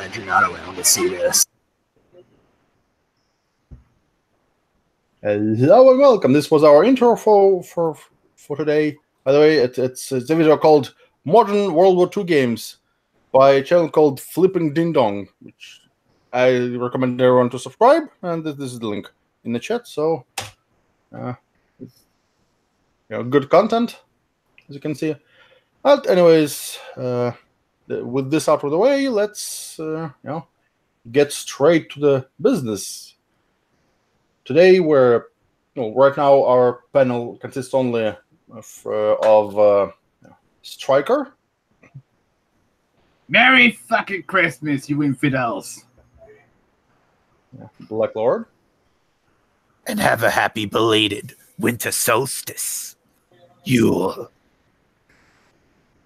glad you're not around to see this. Hello and welcome. This was our intro for today. By the way, it's a video called Modern World War II Games by a channel called Flipping Ding Dong, which I recommend everyone to subscribe. And this is the link in the chat. So, good content, as you can see. But anyways, with this out of the way, let's get straight to the business. Today, right now our panel consists only of Striker. Merry fucking Christmas, you infidels! Black Lord. And have a happy belated winter solstice, Yule.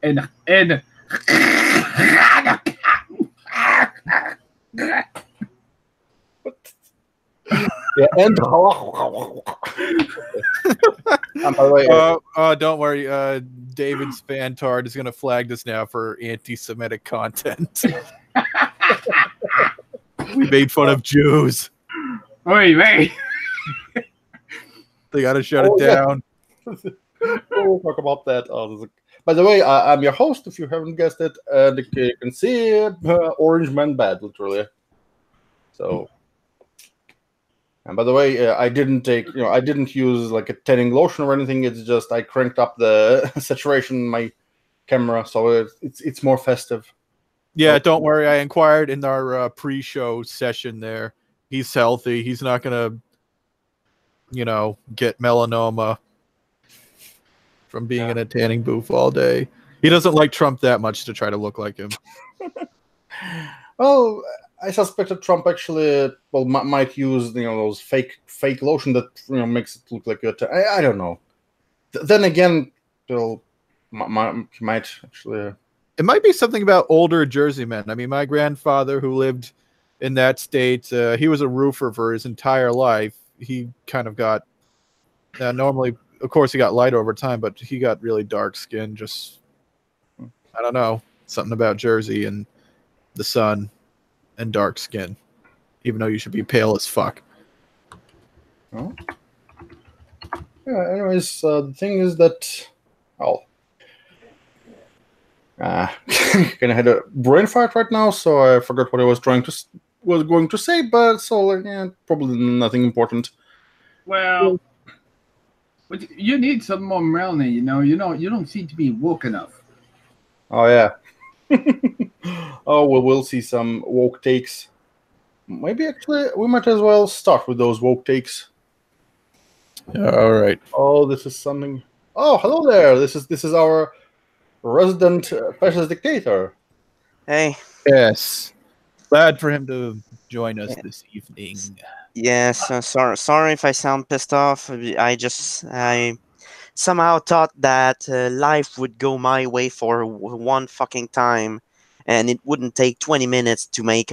And Yeah, and by the way, don't worry. David's Fantard is going to flag this now for anti-Semitic content. We made fun of Jews. wait. They got to shut it down. We'll talk about that. By the way, I'm your host, if you haven't guessed it, and you can see Orange Man Bad, literally. So, and by the way, I didn't use like a tanning lotion or anything. It's just I cranked up the saturation in my camera, so it's more festive. Yeah, don't worry. I inquired in our pre-show session there. He's healthy. He's not going to, get melanoma from being in a tanning booth all day. He doesn't like Trump that much to try to look like him. Well, I suspected Trump actually might use those fake lotion that makes it look like I don't know. Then again, he might actually. It might be something about older Jersey men. I mean, my grandfather, who lived in that state, he was a roofer for his entire life. He kind of got normally, of course, he got light over time, but he got really dark skin. Just I don't know, something about Jersey and the sun and dark skin, even though you should be pale as fuck. Oh. Yeah. Anyways, the thing is that kind of had a brain fart right now, so I forgot what I was going to say. But probably nothing important. Well, but you need some more melanin. You don't seem to be woke enough. Oh yeah. We'll see some woke takes. Maybe actually we might as well start with those woke takes. All right. Oh, this is something. Oh, hello there. This is our resident fascist dictator. Hey. Yes. Glad for him to join us this evening. Yes. Sorry if I sound pissed off. I somehow thought that life would go my way for one fucking time, and it wouldn't take 20 minutes to make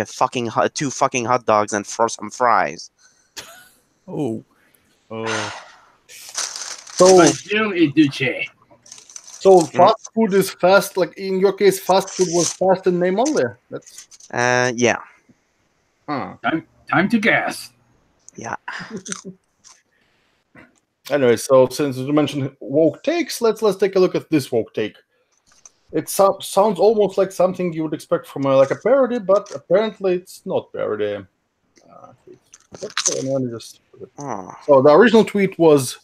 two fucking hot dogs and some fries. Oh. So fast food is fast. Like in your case, fast food was fast in name only. That's yeah. Huh. Time to gas. Yeah. Anyway, so since you mentioned woke takes, let's take a look at this woke take. It sounds almost like something you would expect from a parody, but apparently it's not parody. So the original tweet was,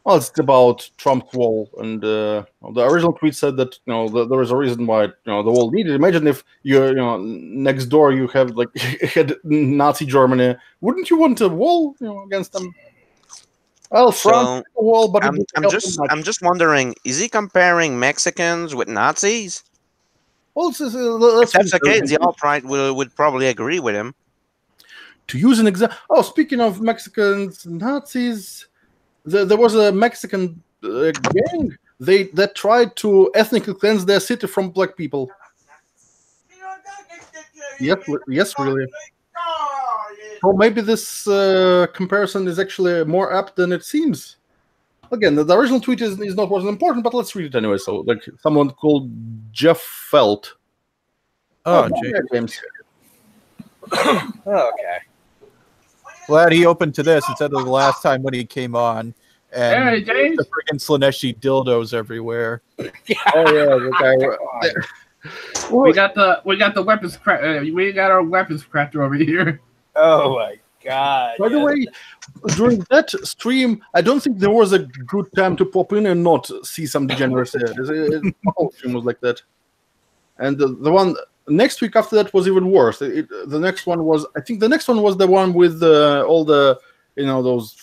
it's about Trump's wall, and the original tweet said that there is a reason why the wall needed. Imagine if next door you have had Nazi Germany, wouldn't you want a wall against them? Well, France a wall, but I'm just wondering, is he comparing Mexicans with Nazis? Well, if that's the case, the alt-right would probably agree with him. To use an example, speaking of Mexicans and Nazis, there was a Mexican gang that tried to ethnically cleanse their city from black people. Yes, really. So maybe this comparison is actually more apt than it seems. Again, the original tweet is not what is important, but let's read it anyway. So, someone called Jeff Felt. Oh, James. Okay. Glad he opened to this instead of the last time when he came on. And Hey, James. the freaking Slaneshi dildos everywhere. Oh yeah, the guy. We got the weapons we got our weapons crafter over here. Oh my god. By the way, during that stream, I don't think there was a good time to pop in and not see some degeneracy. The whole stream was like that. And the one next week after that was even worse. The next one was, I think the next one was the one with all the, those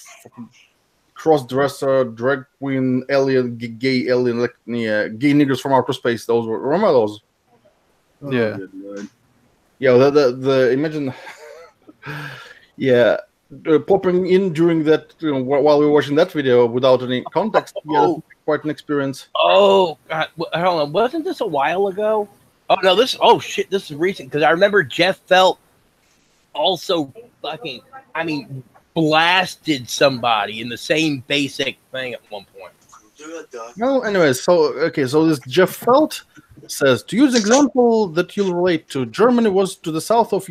cross-dresser, drag queen, alien, gay alien, like gay niggers from outer space. Those were, remember those? Yeah. Yeah, the imagine. Yeah, popping in during that, while we were watching that video without any context, yeah, quite an experience. Oh god, hold on, wasn't this a while ago? Oh no, this is recent because I remember Jeff Felt also fucking, blasted somebody in the same basic thing at one point. No, anyways, so this Jeff Felt says, to use an example that you'll relate to, Germany was to the south of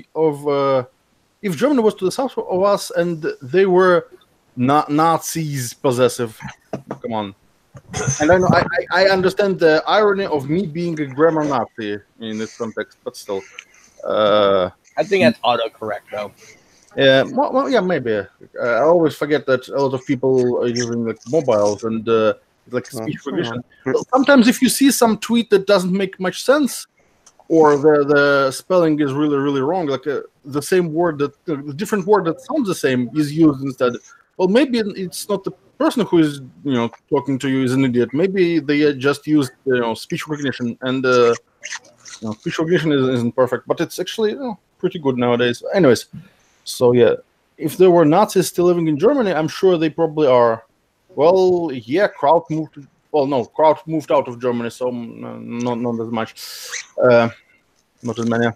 if Germany was to the south of us and they were not Nazis possessive, come on. And I know I understand the irony of me being a grammar Nazi in this context, but still. I think that's autocorrect though. Yeah, well, yeah, maybe. I always forget that a lot of people are using like mobiles and speech recognition. Sometimes if you see some tweet that doesn't make much sense, or the spelling is really, really wrong, like the same word the different word that sounds the same is used instead. Well, maybe it's not the person who is talking to you is an idiot. Maybe they just used speech recognition, and speech recognition isn't perfect, but it's actually pretty good nowadays. Anyways, so yeah, if there were Nazis still living in Germany, I'm sure they probably are. Well, yeah, Kraut moved. Well, no, Kraut moved out of Germany, so not as much. Not as many.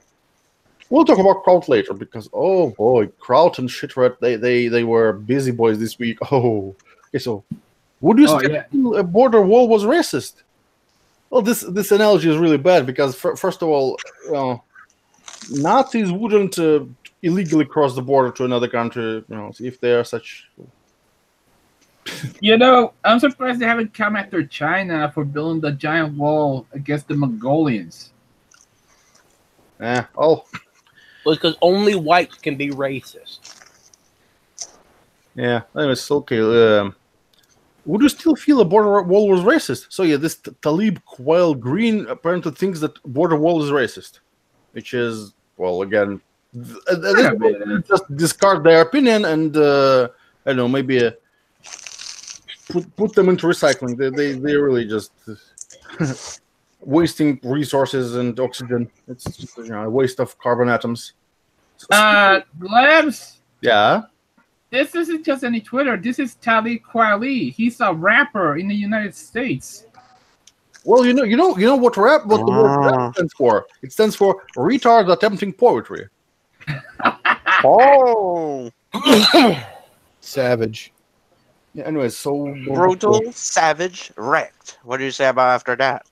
We'll talk about Kraut later because oh boy, Kraut and Shitrat, they were busy boys this week. Oh, okay. So, would you say a border wall was racist? Well, this analogy is really bad because first of all, Nazis wouldn't illegally cross the border to another country, if they are such. I'm surprised they haven't come after China for building the giant wall against the Mongolians. Well, because only whites can be racist. Yeah, anyways, okay. Would you still feel a border wall was racist? So yeah, this Talib Quail Green apparently thinks that border wall is racist, which is, well, again, just discard their opinion and I don't know, maybe put them into recycling. They really just wasting resources and oxygen. It's just a waste of carbon atoms. Glebs. Yeah. This isn't just any Twitter. This is Talib Kweli. He's a rapper in the United States. Well, you know what the word rap stands for? It stands for retards attempting poetry. Oh. Savage. Yeah, anyways, so Brutal, savage, wrecked. What do you say about after that?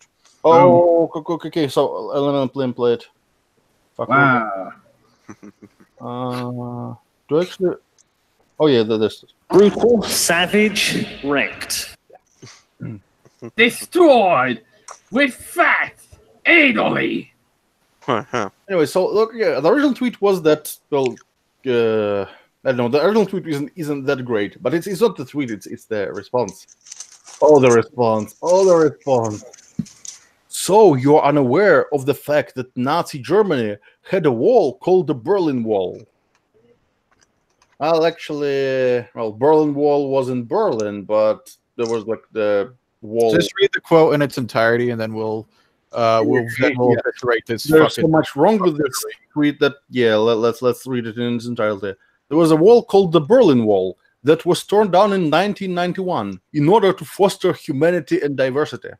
Oh, okay. So let me play it. Fuck. Wow. Do I actually? Oh yeah, this. Brutal, savage, wrecked. Destroyed with fat anally. Anyway, so look, yeah, the original tweet was that, well, I don't know, the original tweet isn't that great, but it's not the tweet, it's the response. Oh, the response. So you're unaware of the fact that Nazi Germany had a wall called the Berlin Wall. Well, actually, Berlin Wall was in Berlin, but there was like the wall. Just read the quote in its entirety, and then we'll eviscerate this. There's so much wrong with this tweet that let's read it in its entirety. There was a wall called the Berlin Wall that was torn down in 1991 in order to foster humanity and diversity.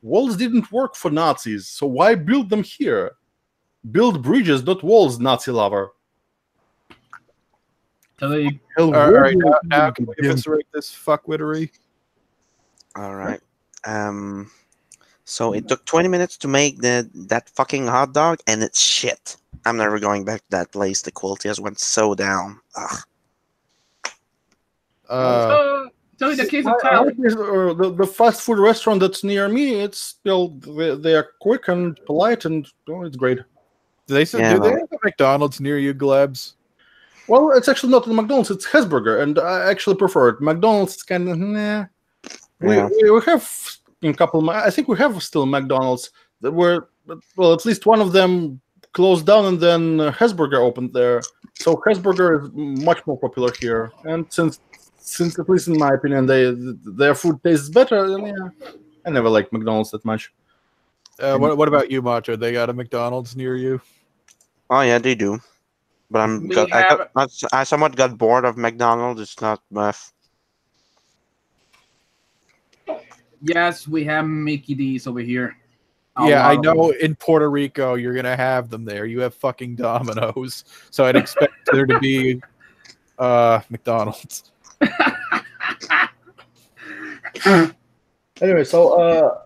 Walls didn't work for Nazis, so why build them here? Build bridges, not walls, Nazi lover. All right, now can we eviscerate this fuckwittery? All right. So it took 20 minutes to make that fucking hot dog, and it's shit. I'm never going back to that place. The quality has went so down. Ugh. So in the case of Thailand, The fast food restaurant that's near me, it's still they are quick and polite, and it's great. Do they have a McDonald's near you, Glebs? Well, it's actually not the McDonald's; it's Hesburger, and I actually prefer it. McDonald's kind of nah. Yeah. We have a couple. I think we have still McDonald's that were at least one of them closed down, and then Hesburger opened there. So Hesburger is much more popular here, and since at least in my opinion, their food tastes better. Yeah, I never liked McDonald's that much. What about you, Macho? They got a McDonald's near you? Oh yeah, they do. But I somewhat got bored of McDonald's. It's not yes, we have Mickey D's over here. Yeah, I know in Puerto Rico you're going to have them there. You have fucking Domino's. So I'd expect there to be McDonald's. Anyway, so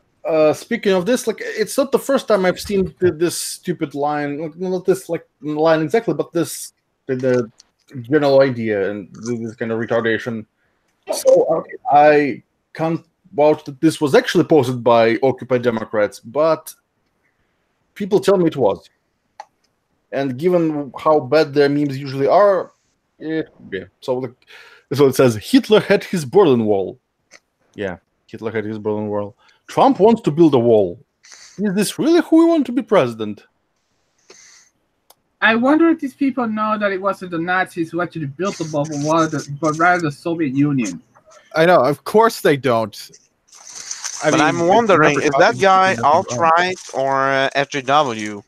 speaking of this, like, it's not the first time I've seen this stupid line. Not this like line exactly, but this the general idea and this kind of retardation. So I can't vouch that this was actually posted by Occupy Democrats, but people tell me it was. And given how bad their memes usually are, yeah. So it says Hitler had his Berlin Wall. Yeah, Hitler had his Berlin Wall. Trump wants to build a wall. Is this really who we want to be president? I wonder if these people know that it wasn't the Nazis who actually built the bubble wall, but rather the Soviet Union. I know, of course they don't. But I'm wondering, is that guy alt-right or SJW?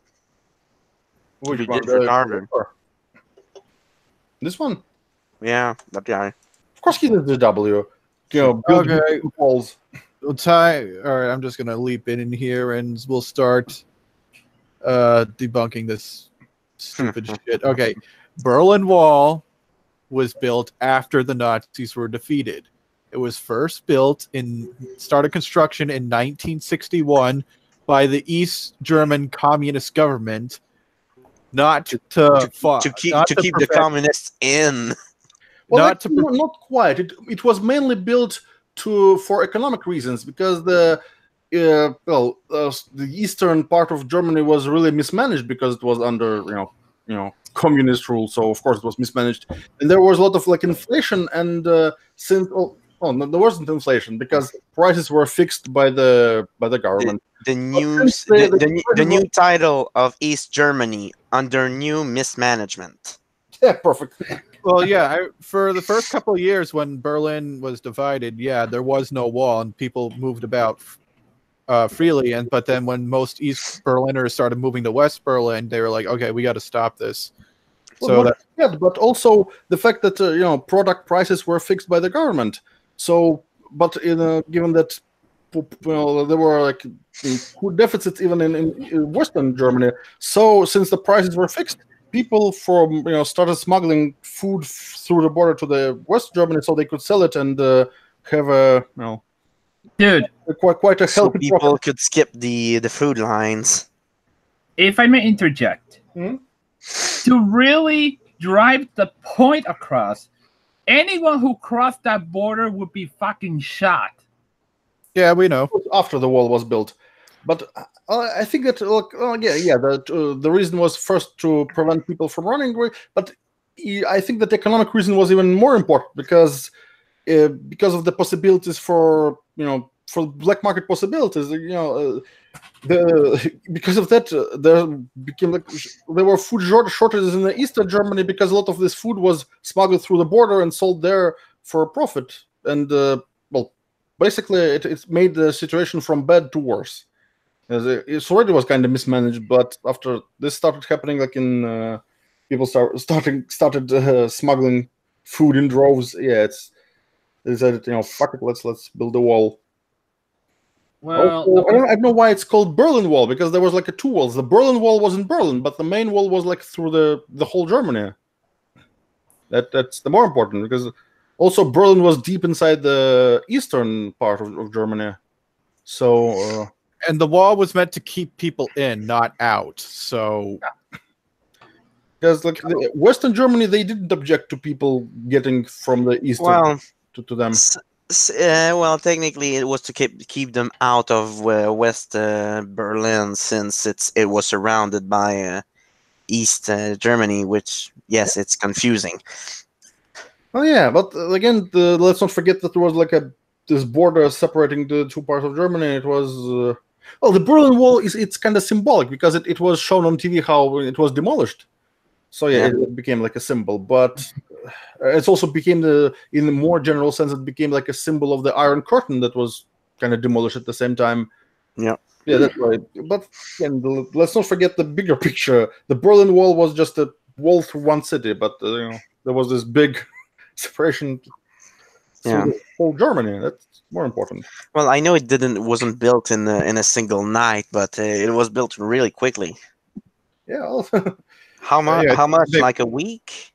Which one? This one? Yeah, that guy. Of course he's the W. You know, okay. Walls. All right, I'm just going to leap in here and we'll start debunking this stupid shit. Okay, Berlin Wall was built after the Nazis were defeated. It was first built started construction in 1961 by the East German Communist government, not to keep the communists in. Well, not quite. It was mainly built for economic reasons, because the eastern part of Germany was really mismanaged because it was under communist rule. So of course it was mismanaged, and there was a lot of like inflation. And there wasn't inflation because prices were fixed by the government. The new title of East Germany under new mismanagement. Yeah, perfect. Well, yeah, for the first couple of years when Berlin was divided, yeah, there was no wall and people moved about freely. But then when most East Berliners started moving to West Berlin, they were like, okay, we got to stop this. But also the fact that product prices were fixed by the government. So, but given that there were like food deficits even in Western Germany, so since the prices were fixed, people from started smuggling food through the border to the West Germany so they could sell it and have a quite a healthy. So people could skip the food lines. If I may interject, to really drive the point across, anyone who crossed that border would be fucking shot. Yeah, we know. After the wall was built. But I think that the reason was first to prevent people from running away. But I think that the economic reason was even more important because of the possibilities for black market possibilities. Because of that, there were food shortages in the Eastern Germany because a lot of this food was smuggled through the border and sold there for a profit. And basically, it made the situation from bad to worse. It already was kind of mismanaged, but after this started happening, like in people started smuggling food in droves. Yeah, they said, fuck it, let's build a wall. Well, I don't know why it's called Berlin Wall, because there was like two walls. The Berlin Wall was in Berlin, but the main wall was like through the whole Germany. That's the more important, because also Berlin was deep inside the eastern part of Germany. So. And the wall was meant to keep people in, not out. So, Because like Western Germany, they didn't object to people getting from the east Well, to them. well, technically, it was to keep them out of West Berlin, since it was surrounded by East Germany, which yes, it's confusing. Oh yeah, but again, let's not forget that there was like this border separating the two parts of Germany. It was well, the Berlin Wall it's kind of symbolic because it was shown on TV how it was demolished. So yeah, it became like a symbol, but it's also became in the more general sense, it became like a symbol of the Iron Curtain that was kind of demolished at the same time. Yeah, that's right. But again, let's not forget the bigger picture. The Berlin Wall was just a wall through one city, but there was this big separation through the whole Germany. That's more important. Well, I know it wasn't built in a single night, but it was built really quickly. Yeah. How much? Yeah, how much? Like a week?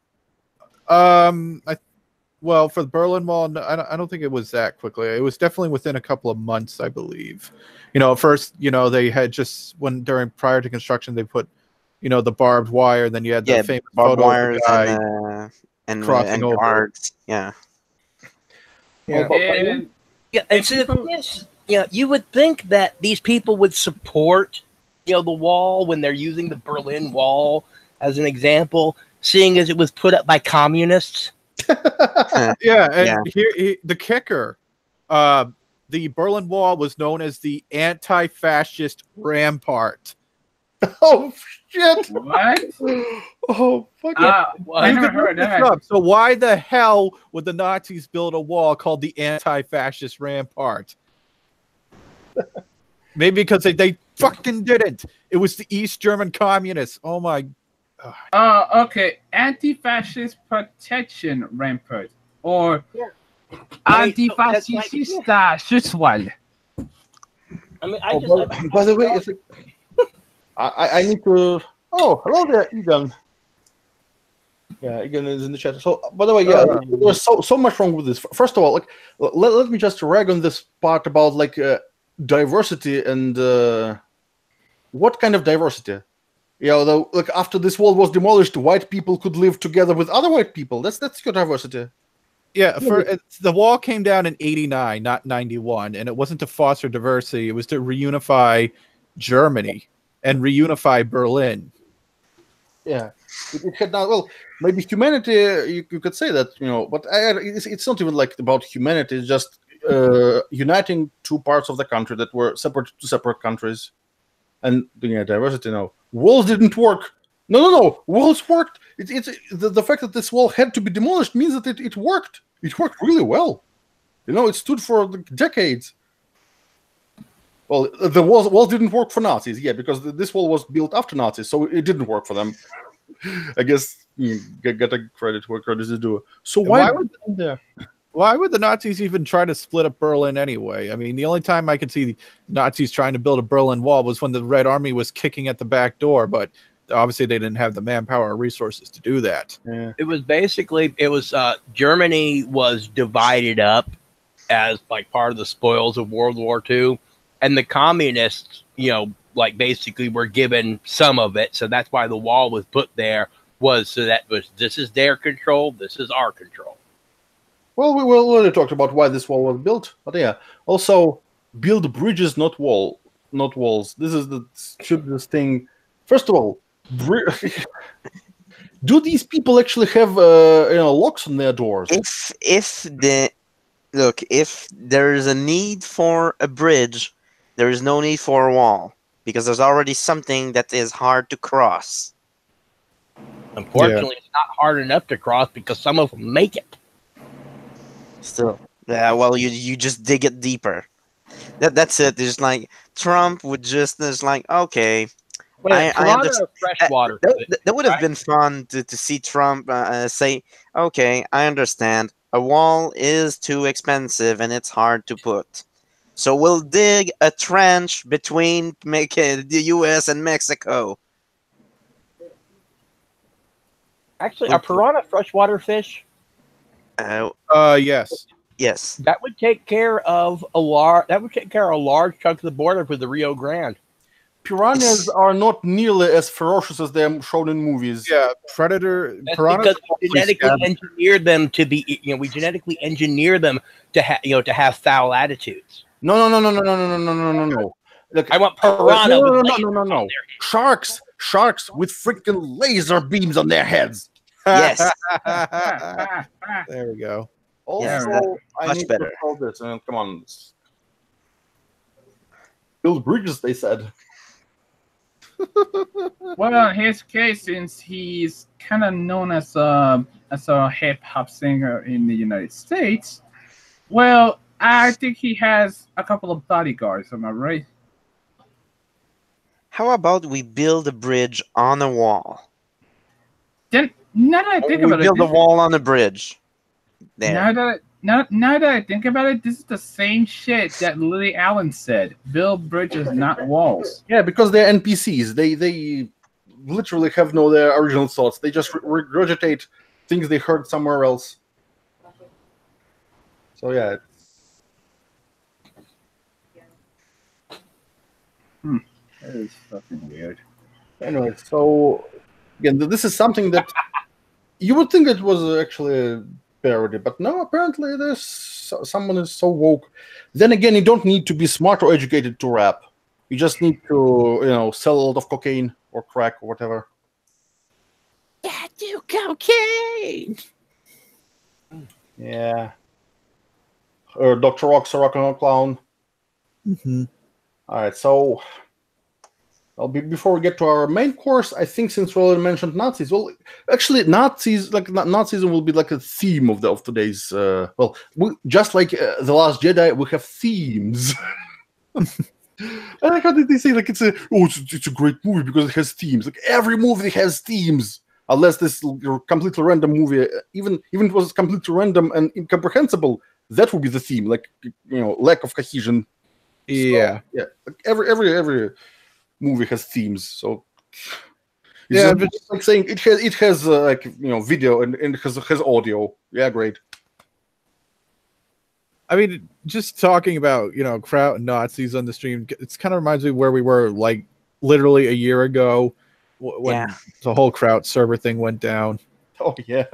Well, for the Berlin Wall, no, I don't think it was that quickly. It was definitely within a couple of months, I believe. At first, they had just prior to construction, they put, the barbed wire. Then you had the famous barbed photo wires of the guy and crossing over. guards. Yeah. And so the thing is, you would think that these people would support, the wall when they're using the Berlin Wall as an example, seeing as it was put up by communists. Here the kicker, the Berlin Wall was known as the anti-fascist rampart. Oh shit! What? Oh fuck! I never heard that. So why the hell would the Nazis build a wall called the anti-fascist rampart? Maybe because they fucking didn't. It was the East German communists. Oh my. Okay. Anti-fascist protection rampart or antifascista Schutzwall. I mean, by the way, it's I need to. Oh, hello there, Egan. Yeah, Egan is in the chat. So, by the way, there's so much wrong with this. First of all, let me just rag on this part about diversity and what kind of diversity? After this wall was demolished, white people could live together with other white people. That's your diversity. Yeah, the wall came down in 89, not 91, and it wasn't to foster diversity. It was to reunify Germany and reunify Berlin. Yeah, it had not. Well, maybe humanity. You could say that, but it's not even about humanity. It's just uniting two parts of the country that were separate countries, and diversity. No, walls didn't work. No, walls worked. It's the fact that this wall had to be demolished means that it worked. It worked really well. It stood for decades. Well, the wall didn't work for Nazis, because this wall was built after Nazis, so it didn't work for them. I guess get a credit where credit is due. So why would the Nazis even try to split up Berlin anyway? I mean, the only time I could see the Nazis trying to build a Berlin Wall was when the Red Army was kicking at the back door, but obviously they didn't have the manpower or resources to do that. Yeah. It was Germany was divided up as part of the spoils of World War II, and the communists, basically were given some of it. So that's why the wall was put there, this is their control, this is our control. Well, we already talked about why this wall was built, but also build bridges, not walls. This is this thing. First of all, do these people actually have locks on their doors? If there is a need for a bridge, there is no need for a wall, because there's already something that is hard to cross. Unfortunately, it's not hard enough to cross because some of them make it. Still, well, you just dig it deeper. That's it. There's Trump would just okay. I understand. Freshwater. That would have been fun to see Trump say, okay, I understand. A wall is too expensive and it's hard to put. So we'll dig a trench between the U.S. and Mexico. Actually, are piranha freshwater fish? Yes. Yes. That would take care of a large chunk of the border for the Rio Grande. piranhas are not nearly as ferocious as they're shown in movies. Yeah, predator That's piranhas. because we genetically engineer them to be, we genetically engineer them to have, to have foul attitudes. No. Look, I want piranha. No. Sharks with freaking laser beams on their heads. Yes. There we go. Also, Yes, that's I much need better. to call this. Come on. Build bridges, they said. Well, in his case, since he's kind of known as a hip hop singer in the United States, well, I think he has a couple of bodyguards. Am I right? How about we build a bridge on a wall? Then now that I think We about build it, a wall on a bridge. There. now that I think about it, this is the same shit that Lily Allen said: build bridges, not walls. Yeah, because they're NPCs. They literally have no their original thoughts. They just regurgitate things they heard somewhere else. So yeah. That is fucking weird. Anyway, so again, this is something that you would think it was actually a parody, but no, apparently there's someone is so woke. Then again, you don't need to be smart or educated to rap. You just need to, sell a lot of cocaine or crack or whatever. I do cocaine. Yeah. Or Dr. Rock's a rock and roll clown. Mm-hmm. All right, so before we get to our main course, I think since we already mentioned Nazis, well, actually, Nazis, like Nazism, will be like a theme of today's. Just like The Last Jedi, we have themes. I like how they say like it's a great movie because it has themes. Like every movie has themes, unless this completely random movie, even if it was completely random and incomprehensible, that would be the theme. Like lack of cohesion. Yeah, so, yeah. Like every movie has themes, so yeah, but like saying it has video and it has audio. Yeah, great. I mean, just talking about Kraut and Nazis on the stream, it kind of reminds me of where we were like literally a year ago when the whole Kraut server thing went down. Oh yeah.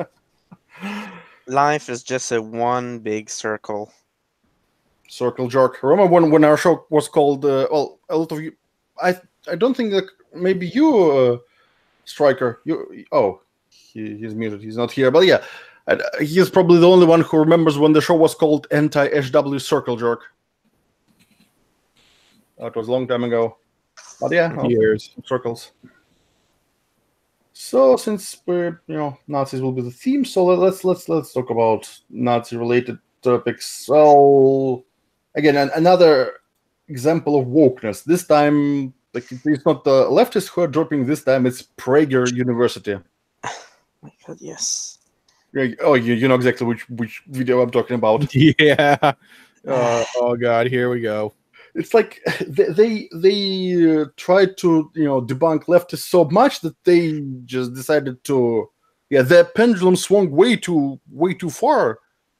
Life is just a one big circle. Circle jerk. Remember when our show was called? A lot of you. I don't think that maybe you, Striker. He's muted. He's not here. But yeah, he's probably the only one who remembers when the show was called Anti-SJW Circle Jerk. That was a long time ago. But yeah, years. Circles. So since we're Nazis will be the theme, so let's talk about Nazi-related topics. Well, again, another example of wokeness. This time, like it's not the leftists who are dropping. This time, it's Prager University. My God, yes. Oh, you know exactly which video I'm talking about. Yeah. Oh God, here we go. It's like they tried to debunk leftists so much that they just decided to their pendulum swung way too far.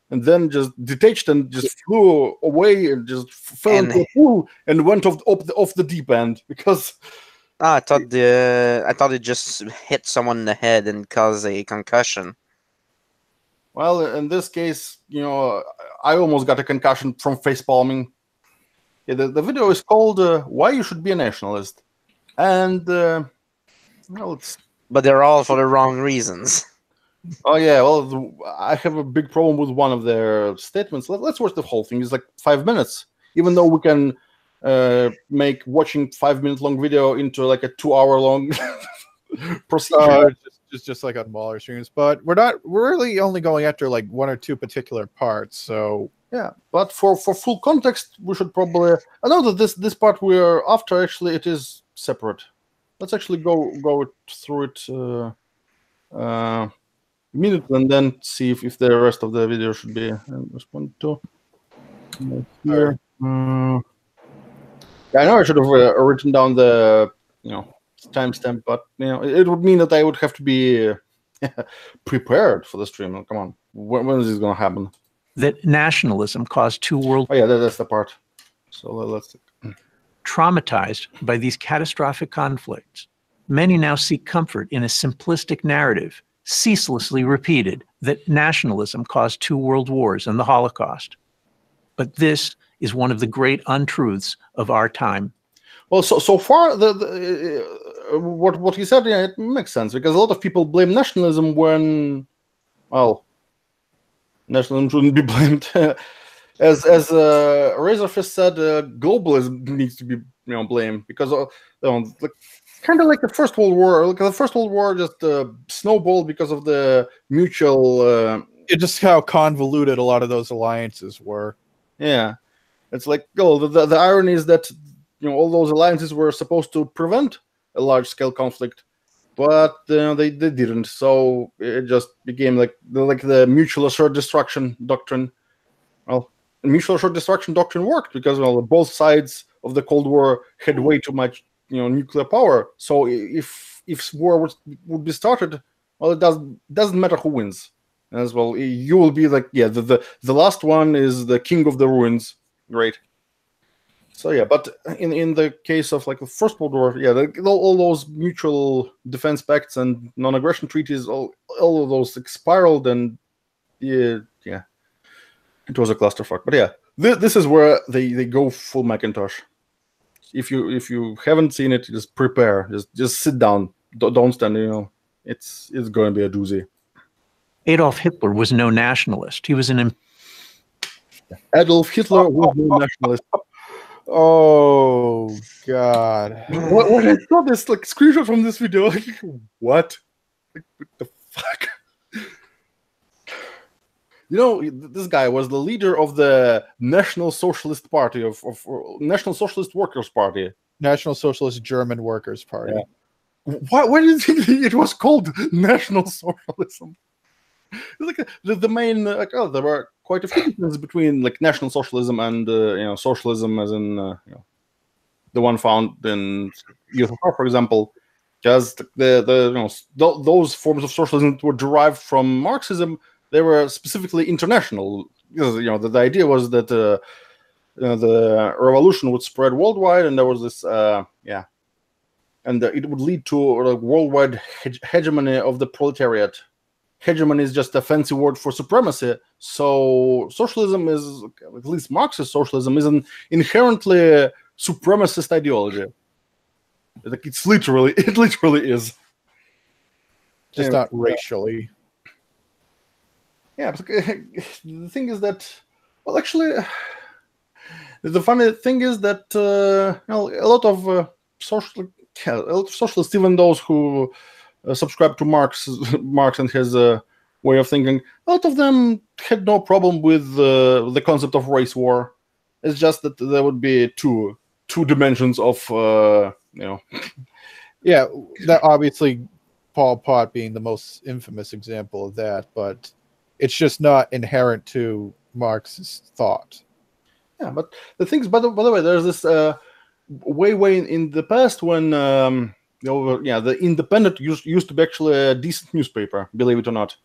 And then just detached and just flew away and just fell into a pool and went off the deep end because. I thought it just hit someone in the head and caused a concussion. Well, in this case, I almost got a concussion from face palming. Yeah, the video is called "Why You Should Be a Nationalist," and it's. But they're all for the wrong reasons. Oh yeah, well, I have a big problem with one of their statements. Let's watch the whole thing. It's like 5 minutes, even though we can make watching 5-minute long video into like a 2-hour long procedure. Just like on Waller streams, but we're really only going after like one or two particular parts. So yeah, but for full context, we should probably. I know that this part we're after actually it is separate. Let's actually go through it. Minute and then see if the rest of the video should be respond to here. I know I should have written down the timestamp, but it would mean that I would have to be prepared for the stream. Come on, when is this going to happen? That nationalism caused two world. Oh yeah, that's the part. So let's. Traumatized by these catastrophic conflicts, many now seek comfort in a simplistic narrative, ceaselessly repeated, that nationalism caused 2 world wars and the Holocaust. But this is one of the great untruths of our time. Well, so far, what he said, yeah, it makes sense, because a lot of people blame nationalism when, well, nationalism shouldn't be blamed. As Razorfist said, globalism needs to be blamed, because kind of like the First World War. Like the First World War just snowballed because of the mutual. Just how convoluted a lot of those alliances were. Yeah, it's like the irony is that all those alliances were supposed to prevent a large scale conflict, but they didn't. So it just became like the mutual assured destruction doctrine. Well, the mutual assured destruction doctrine worked because both sides of the Cold War had way too much nuclear power. So if war would be started, well, it doesn't matter who wins. As well, you will be like, yeah, the last one is the king of the ruins. Great. So yeah, but in the case of like the First World War, yeah, all those mutual defense pacts and non-aggression treaties, all of those spiraled, and yeah, it was a clusterfuck. But yeah, this is where they go full Macintosh. If you haven't seen it, just prepare. Just sit down. Don't stand. It's going to be a doozy. Adolf Hitler was no nationalist. He was an Adolf Hitler was no nationalist. Oh God! When I saw this screenshot from this video, like, what? Like, what the fuck? This guy was the leader of the National Socialist Party of National Socialist Workers' Party, National Socialist German Workers' Party. Yeah. Why did you think it was called National Socialism? Like the main, there were quite a few differences between like National Socialism and socialism, as in the one found in USSR, for example. Because those forms of socialism that were derived from Marxism, they were specifically international. Because, the idea was that the revolution would spread worldwide, and there was this and it would lead to worldwide hegemony of the proletariat. Hegemony is just a fancy word for supremacy. So socialism is, at least Marxist socialism, is an inherently supremacist ideology. Like it literally is. Just not racially. Yeah, the thing is that, well, actually, the funny thing is that a lot of socialists, even those who subscribe to Marx and his way of thinking, a lot of them had no problem with the concept of race war. It's just that there would be two dimensions of Yeah, that obviously Pol Pot being the most infamous example of that, but it's just not inherent to Marx's thought. Yeah, but the things, by the way, there's this way in the past when the Independent used to be actually a decent newspaper, believe it or not.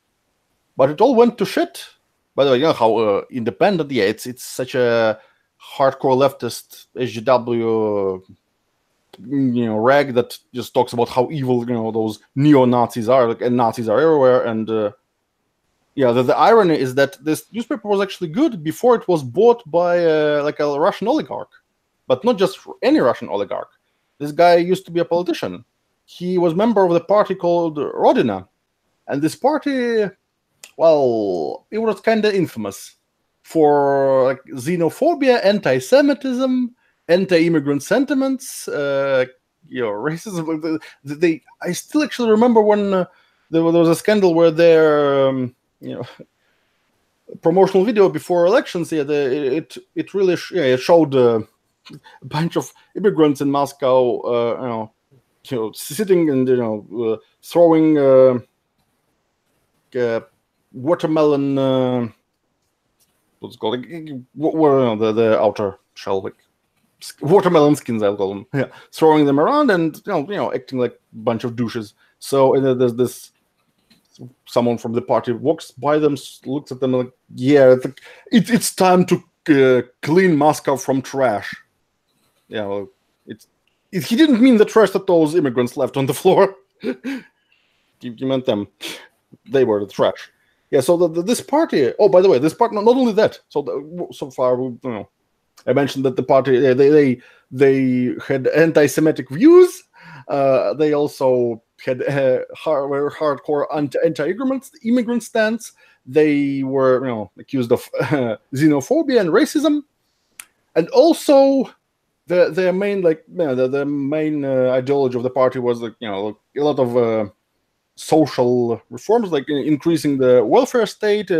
But it all went to shit. By the way, how Independent, yeah, it's such a hardcore leftist SJW rag that just talks about how evil those neo-Nazis are, and Nazis are everywhere. And the irony is that this newspaper was actually good before it was bought by a Russian oligarch, but not just any Russian oligarch. This guy used to be a politician. He was a member of the party called Rodina. And this party, well, it was kind of infamous for xenophobia, anti-Semitism, anti-immigrant sentiments, racism. I still actually remember when there was a scandal where their promotional video before elections, it really showed a bunch of immigrants in Moscow, sitting and throwing watermelon. What's it called? The outer shell, watermelon skins, I'll call them. Yeah, throwing them around and acting like a bunch of douches. So there's this. Someone from the party walks by them, looks at them like, yeah, it's time to clean Moscow from trash. Yeah, well, he didn't mean the trash that those immigrants left on the floor. He meant them. They were the trash. Yeah. So this party. Oh, by the way, this party. Not only that. So far, I mentioned that the party they had anti-Semitic views. They also had hardcore anti-immigrant stance. They were accused of xenophobia and racism, and also the main the main ideology of the party was a lot of social reforms, like increasing the welfare state,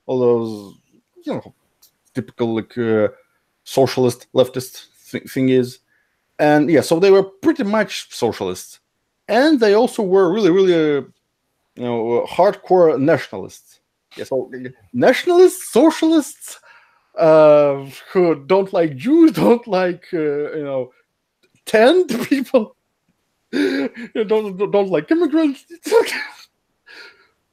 all those typical socialist leftist thing is. And yeah, so they were pretty much socialists, and they also were really hardcore nationalists. Yeah, so nationalists, socialists, who don't like Jews, don't like tanned people, don't like immigrants.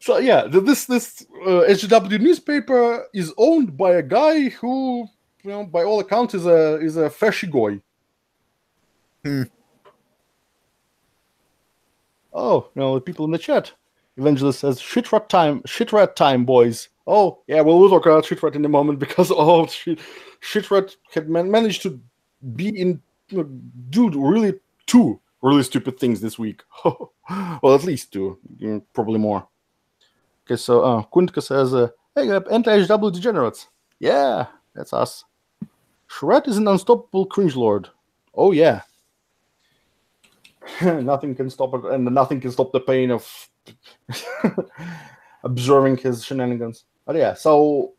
So yeah, this SJW newspaper is owned by a guy who, by all accounts, is a fasci goy. Oh, the people in the chat. Evangelist says, shit rat time, boys. Oh, yeah, we'll talk about shit rat in a moment, because shit rat had managed to do two really stupid things this week. Well, at least two, probably more. Okay, so Kuntka says, hey, anti-SJW degenerates. Yeah, that's us. Shred is an unstoppable cringe lord. Oh, yeah. Nothing can stop it, and nothing can stop the pain of observing his shenanigans. But yeah, so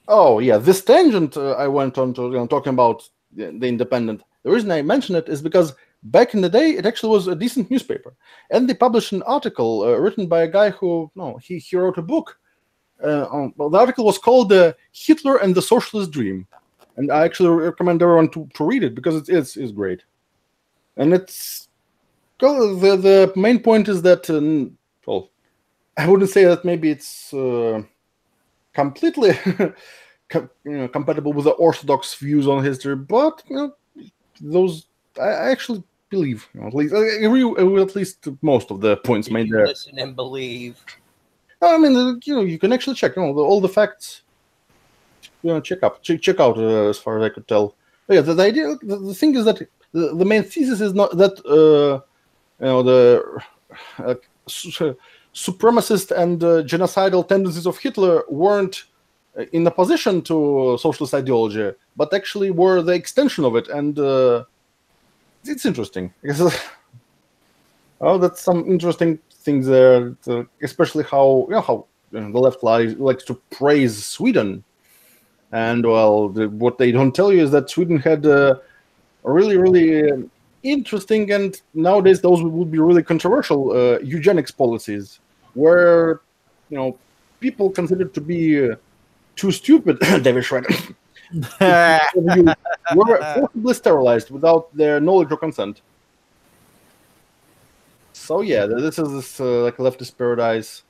this tangent I went on to talking about the Independent. The reason I mention it is because back in the day, it actually was a decent newspaper, and they published an article written by a guy who he wrote a book. The article was called "Hitler and the Socialist Dream," and I actually recommend everyone to read it, because it's great. And the main point is that, I wouldn't say that maybe it's completely compatible with the orthodox views on history, but those I actually believe. At least I agree with at least most of the points made there. Listen and believe. I mean, you can actually check all the facts. Check out as far as I could tell. But yeah, the idea, the thing is that the main thesis is not that the supremacist and genocidal tendencies of Hitler weren't in opposition to socialist ideology, but actually were the extension of it, and it's interesting. That's some interesting things there, especially how the left likes to praise Sweden, and what they don't tell you is that Sweden had really interesting, and nowadays those would be really controversial eugenics policies, where people considered to be too stupid, David Schrader, were forcibly sterilized without their knowledge or consent. So yeah, this is like leftist paradise.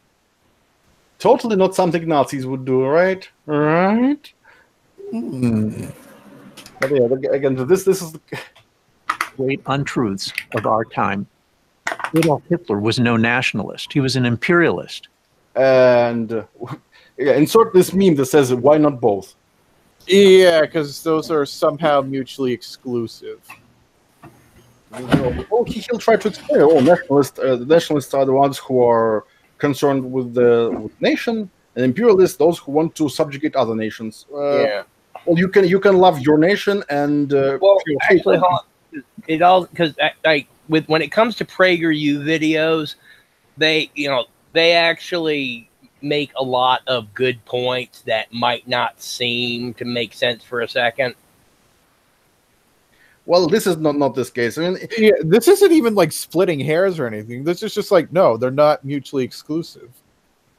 Totally not something Nazis would do, right? Right? But yeah, again, this is the great untruths of our time. Adolf Hitler was no nationalist. He was an imperialist. And insert this meme that says, why not both? Yeah, because those are somehow mutually exclusive. He'll try to explain, the nationalists are the ones who are concerned with the nation, and imperialists, those who want to subjugate other nations. Yeah. Well, you can love your nation and actually, it all, because when it comes to PragerU videos, they actually make a lot of good points that might not seem to make sense for a second. Well, this is not this case. I mean, yeah, this isn't even like splitting hairs or anything. This is just like, no, they're not mutually exclusive.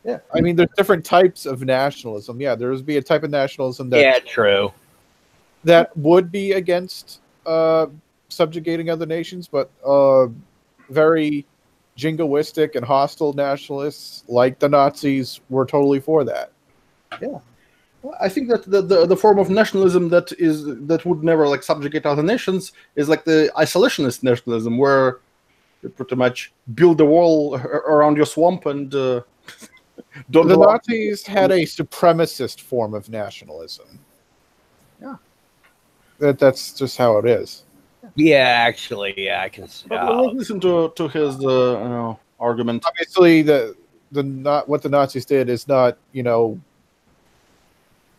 Yeah, I mean, there's different types of nationalism. Yeah, there would be a type of nationalism that true, that would be against subjugating other nations, but very jingoistic and hostile nationalists like the Nazis were totally for that. Yeah. I think that the form of nationalism that would never like subjugate other nations is like the isolationist nationalism, where you pretty much build a wall around your swamp and don't. The Nazis had a supremacist form of nationalism. Yeah, that's just how it is. Yeah, actually, yeah, I can. Let's listen to his argument. Obviously, what the Nazis did is not,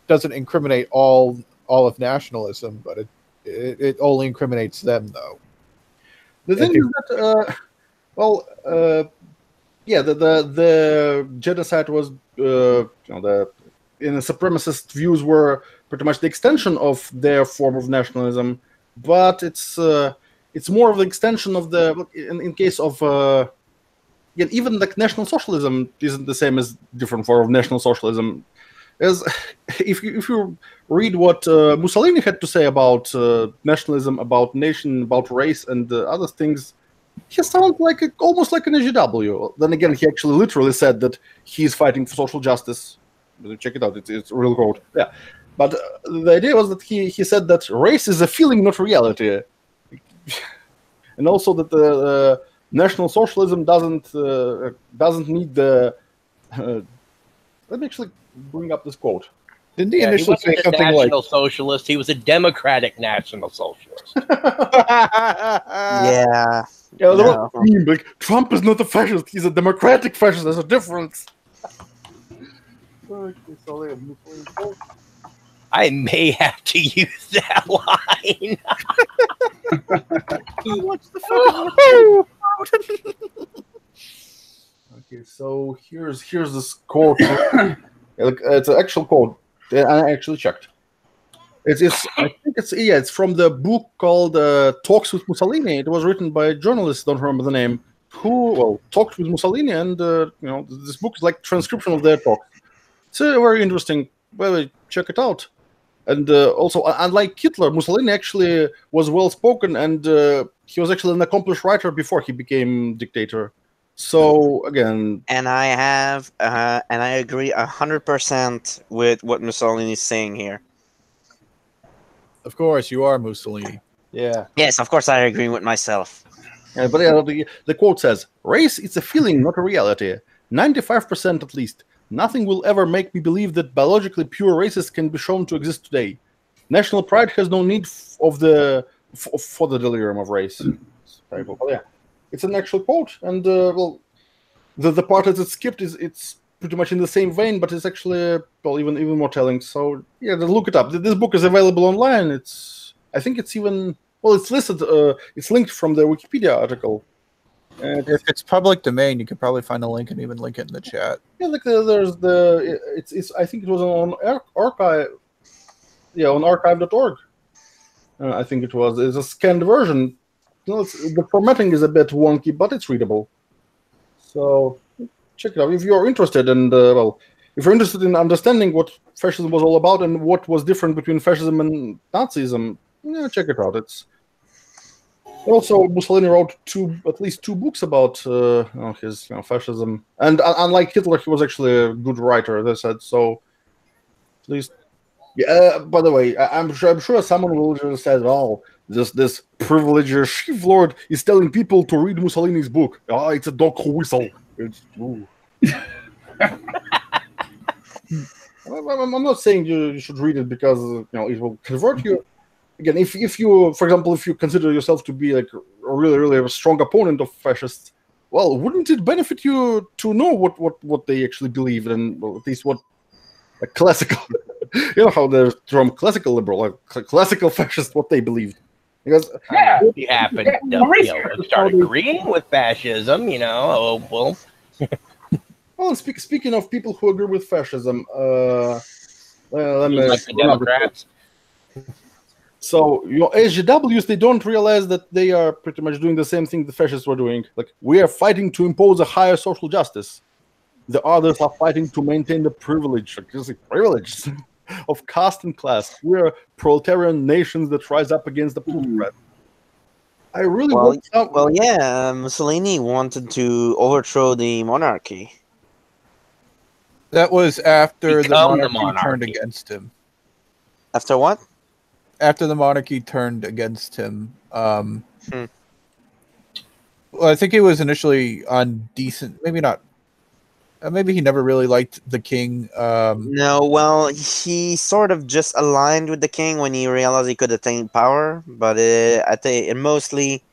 doesn't incriminate all of nationalism, but it only incriminates them, though. The thing is that, the genocide was, in the supremacist views were pretty much the extension of their form of nationalism, but it's more of the extension of the in case of. Even like National Socialism isn't the same as different form of National Socialism. As if you read what Mussolini had to say about nationalism, about nation, about race, and other things, he sounds like almost like an SJW. Then again, he actually literally said that he's fighting for social justice. Check it out; it's a real quote. Yeah, but the idea was that he said that race is a feeling, not reality, and also that the National Socialism doesn't need the. Let me actually bring up this quote. Didn't he initially say something like National Socialist? He was a Democratic National Socialist. Yeah. Yeah, like Trump is not a fascist; he's a democratic fascist. There's a difference. I may have to use that line. What's the Okay, so here's this quote. It's an actual quote. I actually checked. I think it's from the book called Talks with Mussolini. It was written by a journalist, don't remember the name, who talked with Mussolini, and this book is like transcription of their talk. It's very interesting. Well, check it out. And also, unlike Hitler, Mussolini actually was well spoken, and he was actually an accomplished writer before he became dictator. So again, and I agree 100% with what Mussolini is saying here. Of course, you are Mussolini. Yeah. Yes, of course I agree with myself. But the quote says, "Race is a feeling, not a reality. 95% at least. Nothing will ever make me believe that biologically pure races can be shown to exist today. National pride has no need for the delirium of race." Yeah, it's an actual quote, and the part that it's skipped it's pretty much in the same vein, but it's actually even more telling. So yeah, look it up. This book is available online. I think it's even it's listed. It's linked from the Wikipedia article. If it's public domain, you could probably find a link and even link it in the chat. Yeah, like there's it's I think it was on archive. Yeah, on archive.org. I think it was. It's a scanned version. The formatting is a bit wonky, but it's readable. So check it out if you're interested. And if you're interested in understanding what fascism was all about and what was different between fascism and Nazism, yeah, check it out. It's also Mussolini wrote at least two books about his fascism, and unlike Hitler, he was actually a good writer. They said so. At least, yeah. By the way, I'm sure someone will just say, "Oh, this privileged chief lord is telling people to read Mussolini's book. Oh, it's a dog whistle." It's true. I'm not saying you should read it because it will convert you. Again, if you, for example, if you consider yourself to be like a really strong opponent of fascists, well, wouldn't it benefit you to know what they actually believe, and at least what a classical, how the term classical liberal, like classical fascist, what they believed, because you happen to start agreeing with fascism, well. Well, speaking of people who agree with fascism, let me like the Democrats. So SJWs, they don't realize that they are pretty much doing the same thing the fascists were doing. Like, we are fighting to impose a higher social justice. The others are fighting to maintain the privilege of caste and class. We are proletarian nations that rise up against the plutocrat. I really Mussolini wanted to overthrow the monarchy. That was after Become the the monarchy turned monarchy. against him. After what? After the monarchy turned against him. Well, I think he was initially on decent, maybe not. Maybe he never really liked the king. No, well, he sort of just aligned with the king when he realized he could attain power. But I think mostly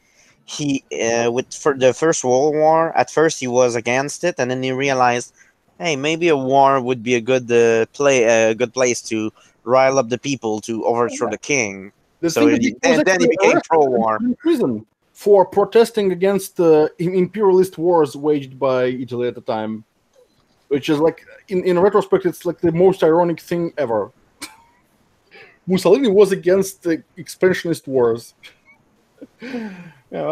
he, for the First World War, at first he was against it, and then he realized, hey, maybe a war would be a good good place to rile up the people to overthrow the king. So then he became pro-war. In prison for protesting against the imperialist wars waged by Italy at the time, which is like, in retrospect, it's like the most ironic thing ever. Mussolini was against the expansionist wars. Again.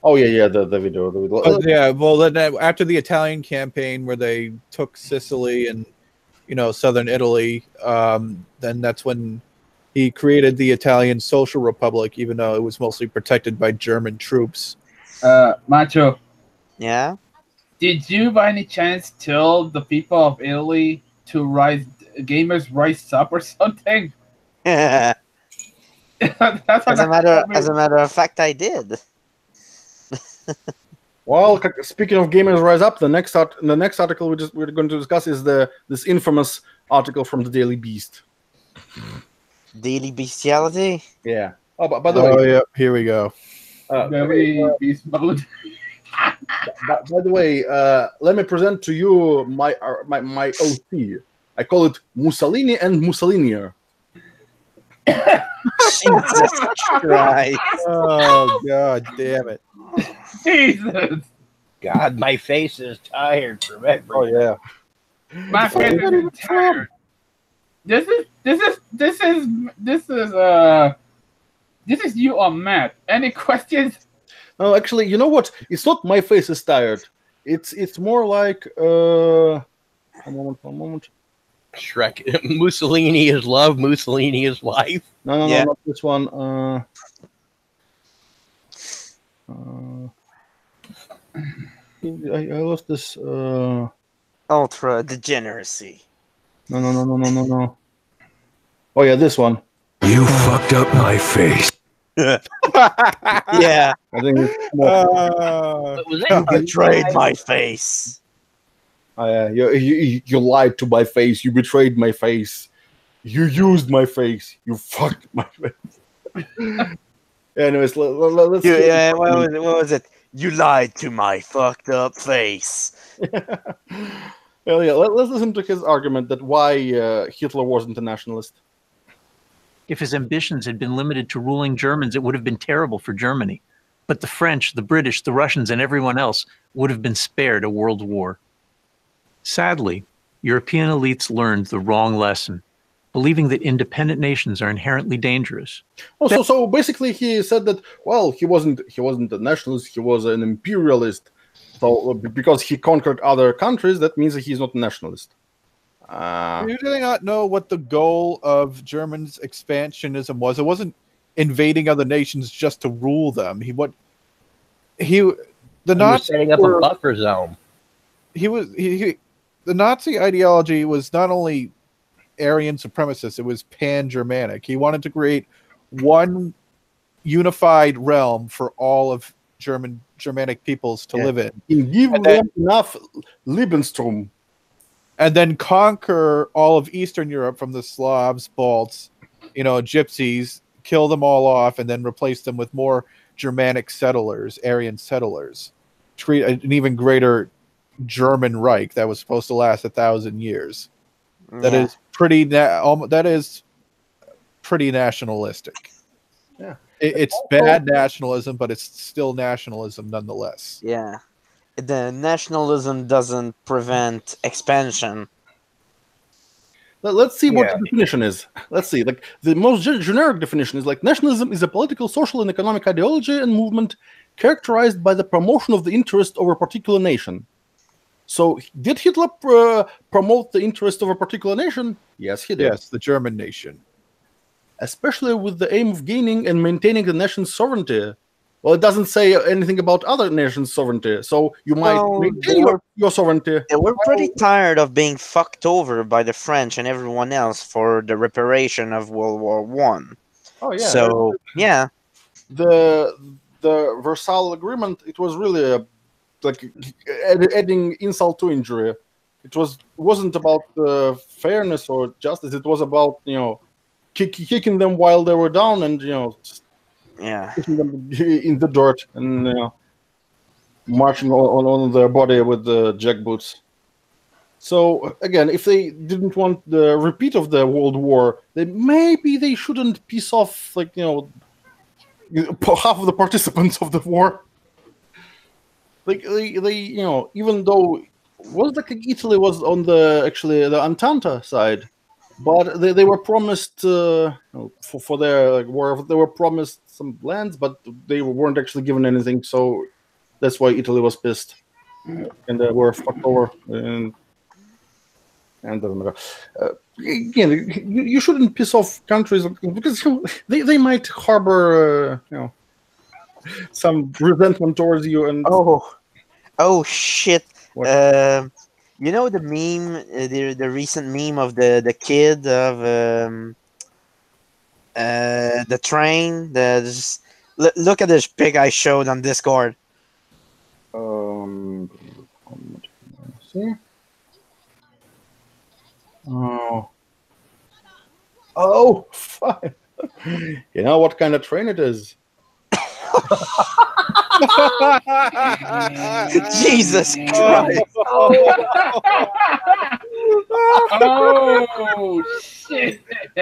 Oh yeah, the video. Yeah, well, then after the Italian campaign where they took Sicily and southern Italy, then that's when he created the Italian Social Republic, even though it was mostly protected by German troops. Macho. Yeah. Did you by any chance tell the people of Italy to gamers rise up or something? As a matter of fact, I did. Well, speaking of gamers rise up, the next article we're going to discuss is this infamous article from the Daily Beast. Daily Bestiality? Yeah. Oh, by the way, yeah, here we go. Daily Beast mode. By the way, let me present to you my OC. I call it Mussolini and Mussolinier. Jesus Christ! Oh God, damn it! Jesus! God, my face is tired from everything. Oh yeah. My face is tired. This is you on Matt. Any questions? No, actually, you know what? It's not my face is tired. It's more like one moment. Shrek. Mussolini is love. Mussolini is life. No, not this one. I lost this. Ultra degeneracy. No. Oh yeah, this one. You fucked up my face. Yeah. I think it's more. You betrayed my face. You lied to my face. You betrayed my face. You used my face. You fucked my face. Anyways, let's. What was it? You lied to my fucked up face. Well, yeah. Let's listen to his argument that why Hitler wasn't a nationalist. If his ambitions had been limited to ruling Germans, it would have been terrible for Germany. But the French, the British, the Russians, and everyone else would have been spared a world war. Sadly, European elites learned the wrong lesson, believing that independent nations are inherently dangerous. Oh, so basically he said that, well, he wasn't a nationalist, he was an imperialist. So because he conquered other countries, that means that he's not a nationalist. Do they not know what the goal of Germany's expansionism was? It wasn't invading other nations just to rule them. The Nazis setting up a buffer zone. The Nazi ideology was not only Aryan supremacist, it was pan-Germanic. He wanted to create one unified realm for all of Germanic peoples to live in. Give them enough Lebensraum. And then conquer all of Eastern Europe from the Slavs, Balts, Gypsies, kill them all off, and then replace them with more Germanic settlers, Aryan settlers. Create an even greater German Reich that was supposed to last 1,000 years. That is pretty. That is pretty nationalistic. Yeah, it's bad nationalism, but it's still nationalism nonetheless. Yeah. The nationalism doesn't prevent expansion. Let's see what the definition is. Let's see. Like the most generic definition is like nationalism is a political, social, and economic ideology and movement characterized by the promotion of the interest of a particular nation. So, did Hitler promote the interest of a particular nation? Yes, he did. Yes, the German nation. Especially with the aim of gaining and maintaining the nation's sovereignty. Well, it doesn't say anything about other nations' sovereignty, so you might Well, maintain your sovereignty. They were pretty tired of being fucked over by the French and everyone else for the reparation of World War One. Oh yeah. So yeah, the Versailles Agreement, it was really like adding insult to injury. It wasn't about fairness or justice. It was about kicking them while they were down and just pushing them in the dirt and marching on their body with the jackboots. So again, if they didn't want the repeat of the World War, maybe they shouldn't piss off half of the participants of the war. Like they even though Italy was on the Entente side, but they were promised for their war. They were promised some lands, but they weren't actually given anything. So that's why Italy was pissed, and they were fucked over. And doesn't matter. Again, you shouldn't piss off countries because they might harbor some resentment towards you. And oh shit. You know the meme, the recent meme of the kid of the train. Look at this pic I showed on Discord. See. Oh, fine. You know what kind of train it is? Jesus Christ! Oh shit! I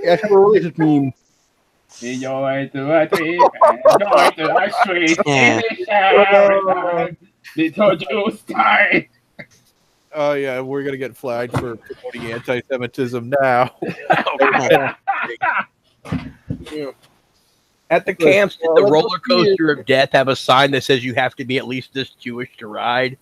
have a related meme. Joy to a tree, joy to a street, in the shower, little Jews die. Oh yeah, we're gonna get flagged for promoting anti-Semitism now. At the camps, did the roller coaster of death have a sign that says you have to be at least this Jewish to ride?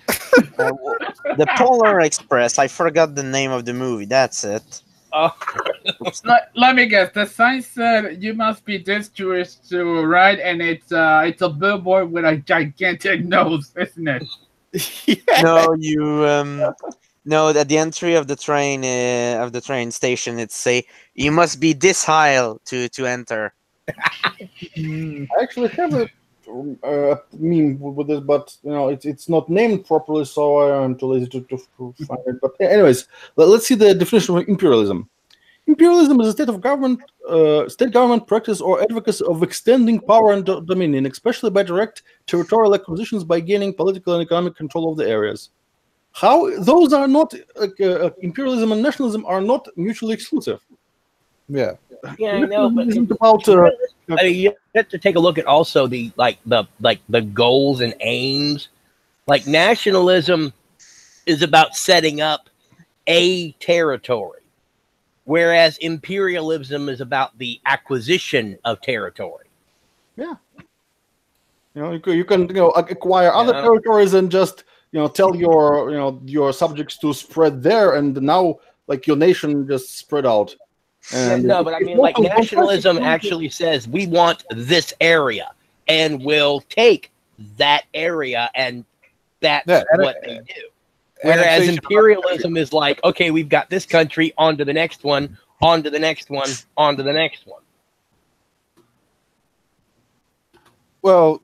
The Polar Express. I forgot the name of the movie. That's it. Let me guess. The sign said you must be this Jewish to ride, and it's a billboard with a gigantic nose, isn't it? Yeah. No, no. At the entry of the train station, it say you must be this high to enter. I actually have a meme with this, but it's not named properly, so I am too lazy to find it. But anyways, let's see the definition of imperialism. Imperialism is a state government practice or advocacy of extending power and dominion, especially by direct territorial acquisitions by gaining political and economic control of the areas. How those are not imperialism and nationalism are not mutually exclusive. Yeah. Yeah, I know, but about, I mean, you have to take a look at also the goals and aims. Like nationalism is about setting up a territory, whereas imperialism is about the acquisition of territory. Yeah, you can acquire other territories and just tell your subjects to spread there, and now your nation just spread out. And no, but I mean, nationalism actually says we want this area, and we'll take that area, and that's what they do. Whereas imperialism is like, okay, we've got this country, on to the next one, on to the next one, on to the next one. Well,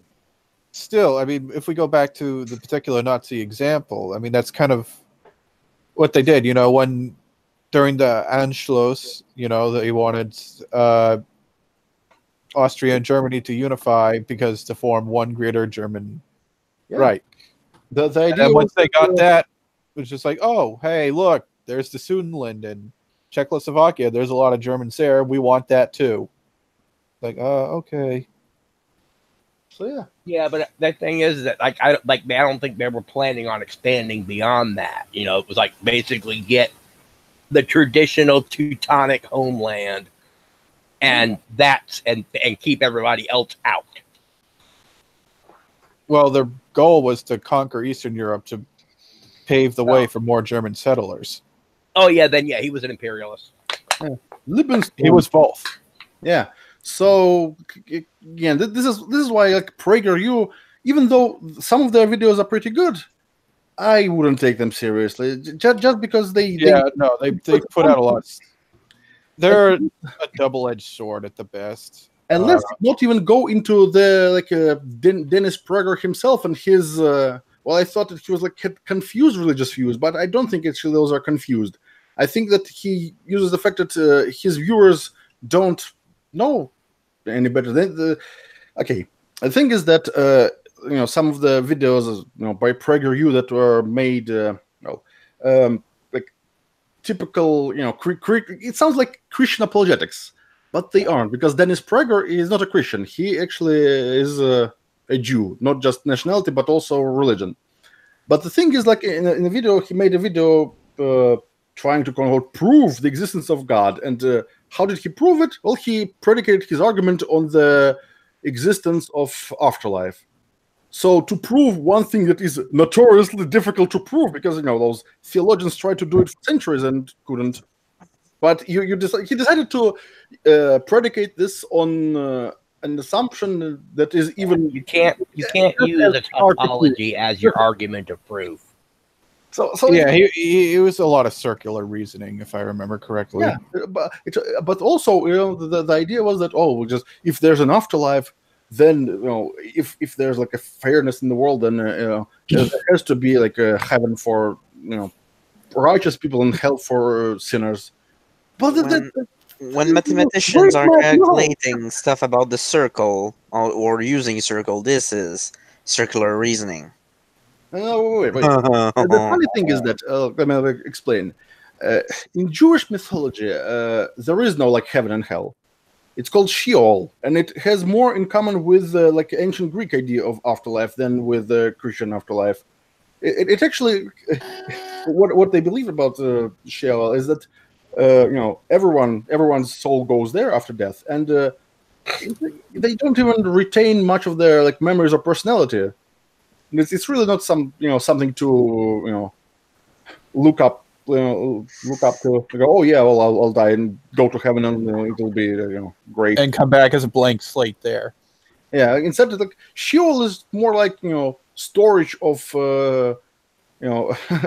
still, I mean, if we go back to the particular Nazi example, I mean, that's kind of what they did. When during the Anschluss, they wanted Austria and Germany to unify to form one greater German Reich. The idea and once they got that, it was just like, oh, hey, look, there's the Sudetenland and Czechoslovakia. There's a lot of Germans there. We want that too. Like, okay. So yeah. Yeah, but the thing is that I don't think they were planning on expanding beyond that. It was basically get the traditional Teutonic homeland, and keep everybody else out. Well, their goal was to conquer Eastern Europe to pave the way for more German settlers. Oh yeah, then he was an imperialist. Yeah. He was both. Yeah. So again, this is why like PragerU, even though some of their videos are pretty good, I wouldn't take them seriously just because they put out a lot. They're a double-edged sword at the best. And let's not even go into the Dennis Prager himself and his. Well, I thought that he was like confused religious views, but I don't think actually those are confused. I think that he uses the fact that his viewers don't know any better. Okay, the thing is that some of the videos by PragerU that were made like typical it sounds like Christian apologetics, but they aren't, because Dennis Prager is not a Christian. He actually is a Jew, not just nationality but also religion. But the thing is, like in the video, he made a video trying to quote unquote prove the existence of God. And how did he prove it? Well, he predicated his argument on the existence of afterlife. So to prove one thing that is notoriously difficult to prove, because those theologians tried to do it for centuries and couldn't. But he decided to predicate this on an assumption that is even you can't use a topology as your argument of proof. So yeah, he was a lot of circular reasoning, if I remember correctly. Yeah, but also the idea was that if there's an afterlife, then if there's like a fairness in the world, then there has to be like a heaven for righteous people and hell for sinners. But when mathematicians are calculating stuff about the circle or using circle, this is circular reasoning. Wait. The funny thing is that let me explain. In Jewish mythology, there is no like heaven and hell. It's called Sheol, and it has more in common with like ancient Greek idea of afterlife than with the Christian afterlife. It actually what they believe about Sheol is that everyone's soul goes there after death, and they don't even retain much of their like memories or personality. It's really not something to look up to go, oh yeah, well I'll die and go to heaven and it'll be great and come back as a blank slate there. Yeah, instead of like Sheol is more like storage of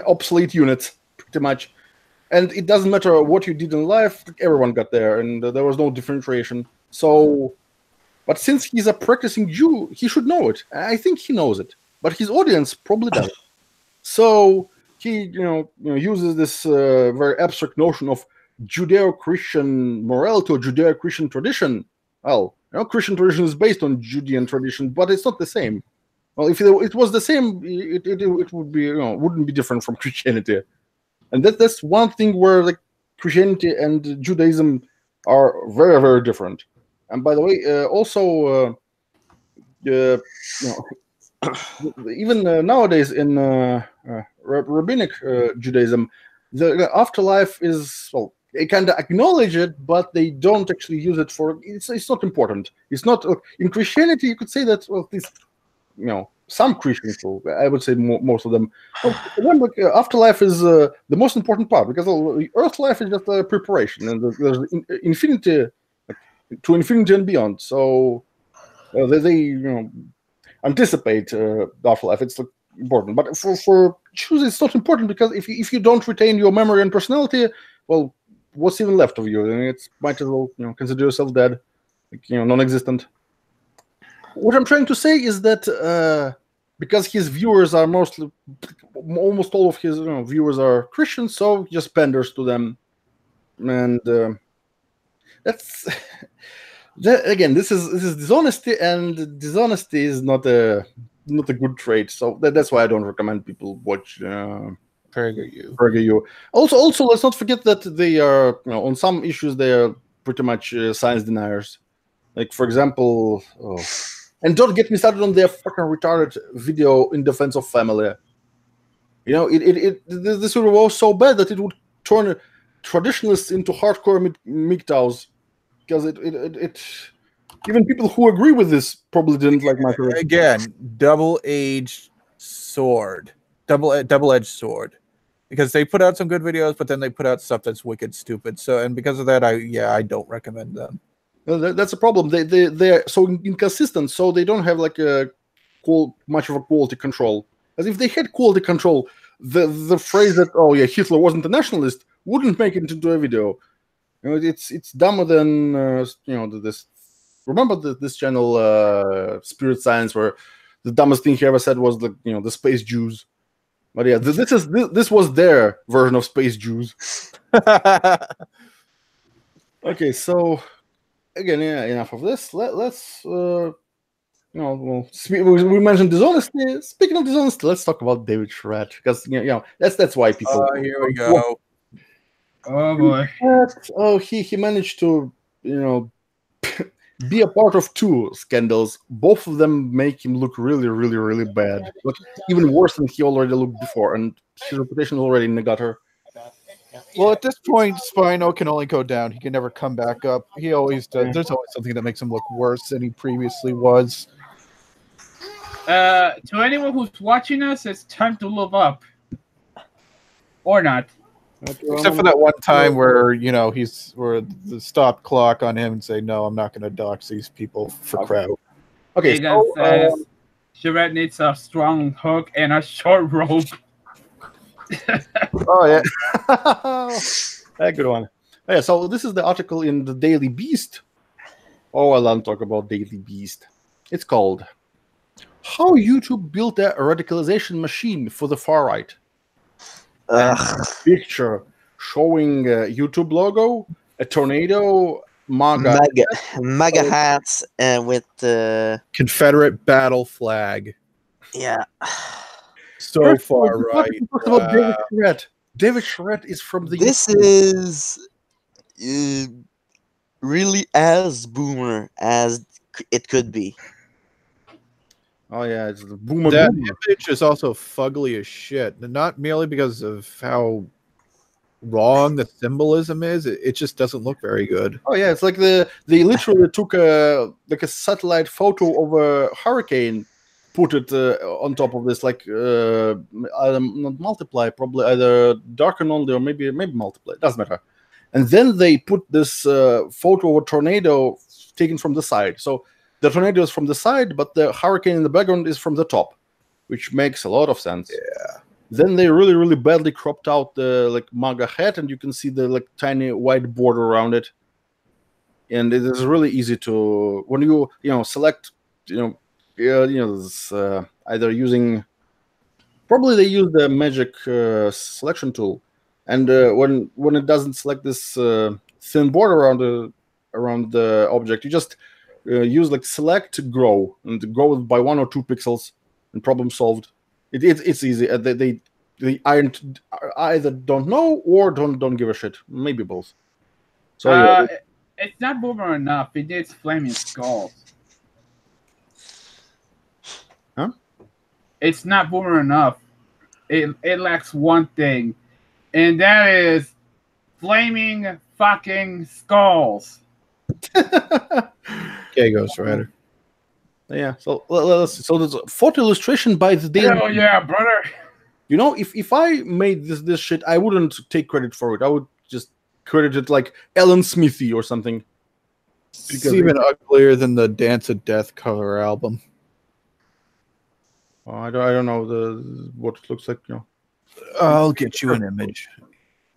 obsolete units pretty much, and it doesn't matter what you did in life, everyone got there, and there was no differentiation. So, but since he's a practicing Jew, he should know it. I think he knows it, but his audience probably doesn't. So he uses this very abstract notion of Judeo-Christian morality or Judeo-Christian tradition. Well, Christian tradition is based on Judean tradition, but it's not the same. Well, if it was the same, it would be wouldn't be different from Christianity, and that's one thing where like Christianity and Judaism are very, very different. And by the way, also even nowadays in rabbinic Judaism, the afterlife is, well, they kind of acknowledge it, but they don't actually use it for. It's not important. It's not in Christianity. You could say that, well, at least some Christians, I would say most of them. Remember, afterlife is the most important part, because the earth life is just a preparation, and there's infinity to infinity and beyond. So they anticipate the afterlife. It's important, but for Jews, it's not important, because if you don't retain your memory and personality, well, what's even left of you? I mean, it's might as well consider yourself dead, non-existent. What I'm trying to say is that because his viewers are mostly, almost all of his viewers are Christians, so he just panders to them, and that's again, this is dishonesty, and dishonesty is not a good trait. So that's why I don't recommend people watch PragerU. Also, let's not forget that they are on some issues they are pretty much science deniers. Like, for example, and don't get me started on their fucking retarded video in defense of family. This would was so bad that it would turn traditionalists into hardcore MGTOWs, because it even people who agree with this probably didn't like my career. Again, double-edged sword, double-edged sword, because they put out some good videos, but then they put out stuff that's wicked stupid. So, and because of that, I don't recommend them. That's a problem. They're so inconsistent, so they don't have like a much of a quality control. As if they had quality control, the phrase that Hitler wasn't a nationalist wouldn't make it into a video. It's dumber than this. Remember this channel Spirit Science, where the dumbest thing he ever said was the space Jews. But yeah, this was their version of space Jews. Okay, so again, enough of this. Let's we mentioned dishonesty. Speaking of dishonesty, let's talk about David Sherratt, because that's why people. Here we go. Oh boy. He managed to be a part of 2 scandals. Both of them make him look really, really, really bad. Look even worse than he already looked before, and his reputation is already in the gutter. Well, at this point, Spino can only go down. He can never come back up. He always does. There's always something that makes him look worse than he previously was. To anyone who's watching us, it's time to love up. Or not. Except for that one time where, where the stop clock on him and say, no, I'm not going to dox these people for crowd. Okay, Egan says Sherratt needs a strong hook and a short rope. Oh, yeah. Good one. Yeah, so this is the article in the Daily Beast. Oh, I love to talk about Daily Beast. It's called How YouTube Built a Radicalization Machine for the Far Right. Picture showing a YouTube logo, a tornado, MAGA hats, with the Confederate battle flag. Yeah. So far right. About David Sherratt. David Sherratt is from the. This is really as boomer as it could be. Oh yeah, it's the boomer. That image is also fugly as shit. Not merely because of how wrong the symbolism is, it just doesn't look very good. Oh yeah, it's like they literally took a satellite photo of a hurricane, put it on top of this, like either not multiply, probably either darken only or maybe multiply. It doesn't matter. And then they put this photo of a tornado taken from the side. So the tornado is from the side, but the hurricane in the background is from the top, which makes a lot of sense. Yeah. Then they really, really badly cropped out the MAGA hat, and you can see the tiny white border around it. And it is really easy to, when you select either using, probably they use the magic selection tool, and when it doesn't select this thin border around the object, you just use select grow and grow by 1 or 2 pixels, and problem solved. It's easy. They either don't know or don't give a shit. Maybe both. So it's not boomer enough. It needs flaming skulls. Huh? It's not boomer enough. It lacks one thing, and that is flaming fucking skulls. Okay, Ghost Rider. Yeah. So there's a photo illustration by the Daily. Hell yeah, brother. If I made this shit, I wouldn't take credit for it. I would just credit it like Ellen Smithy or something. It's even uglier than the Dance of Death cover album. I don't know what it looks like. I'll get you an image.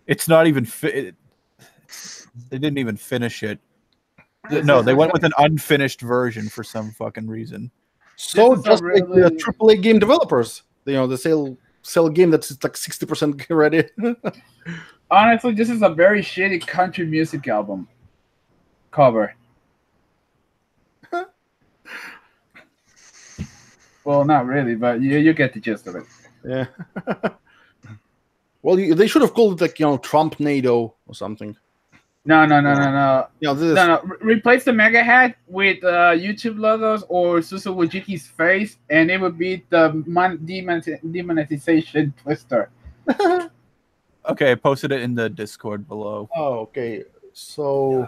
It's not even they didn't even finish it. No, they went with an unfinished version for some fucking reason. So just like the AAA game developers, they sell a game that's like 60% ready. Honestly, this is a very shitty country music album cover. Well, not really, but you get the gist of it. Yeah. Well, they should have called it Trump-nado or something. No. Replace the mega hat with YouTube logos or Susu Wajiki's face, and it would be the demonetization twister. Okay, I posted it in the Discord below. Oh, okay. So,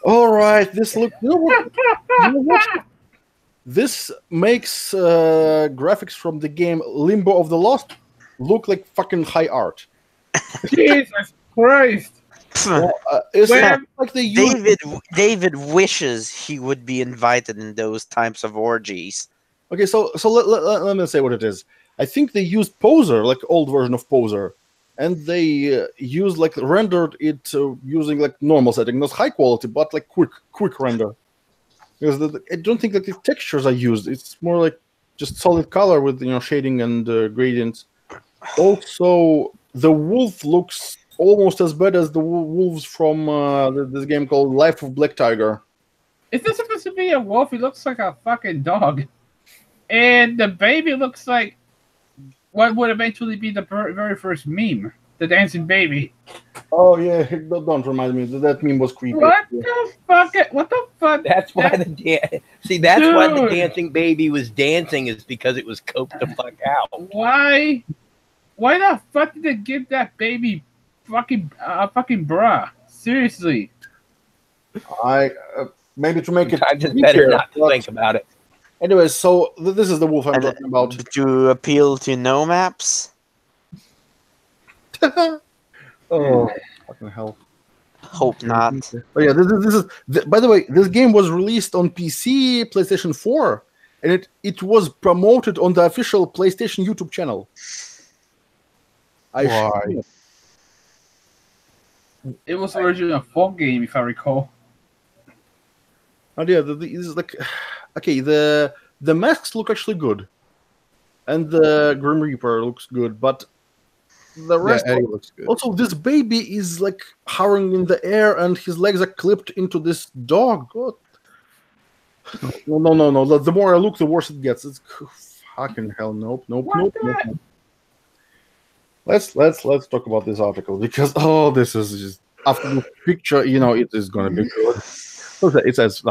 all right. This look. You know what? This makes graphics from the game Limbo of the Lost look like fucking high art. Jesus Christ! Well, it's Well, like they use. David wishes he would be invited in those types of orgies. Okay, so let me say what it is. I think they used Poser, like old version of Poser, and they used like rendered it using like normal setting, not high quality, but like quick render. Because I don't think that the textures are used. It's more like just solid color with shading and gradients. Also, the wolf looks almost as bad as the wolves from this game called Life of Black Tiger. Is this supposed to be a wolf? He looks like a fucking dog. And the baby looks like what would eventually be the very first meme, the dancing baby. Oh yeah, don't remind me. That meme was creepy. What the fuck? What the fuck? That's why why the dancing baby was dancing is because it was coked the fuck out. Why? Why the fuck did they give that baby fucking bra? Seriously. I maybe to make it Sometimes it's better not to think about it. Anyways, so this is the wolf I'm talking about. To appeal to no maps. Oh, fucking hell! Hope not. But yeah, this is. By the way, this game was released on PC, PlayStation 4, and it was promoted on the official PlayStation YouTube channel. Why? It was originally a phone game, if I recall. Oh yeah, this is like, okay, the masks look actually good, and the Grim Reaper looks good, but the rest looks good. Also, this baby is like hovering in the air, and his legs are clipped into this dog. What? No. The more I look, the worse it gets. It's fucking hell. Nope. Let's talk about this article because this is just after the picture. It is gonna be good. It says,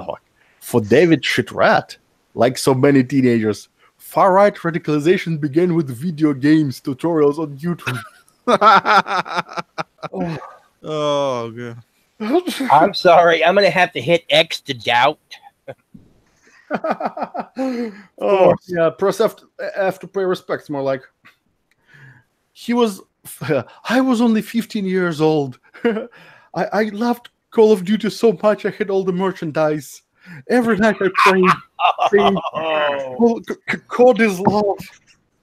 for David Shitrat, like so many teenagers, far-right radicalization began with video games tutorials on YouTube. Oh, God. I'm sorry. I'm going to have to hit X to doubt. Yeah, press F to pay respects, more like. I was only 15 years old. I loved Call of Duty so much I had all the merchandise. Every night I prayed, COD is love.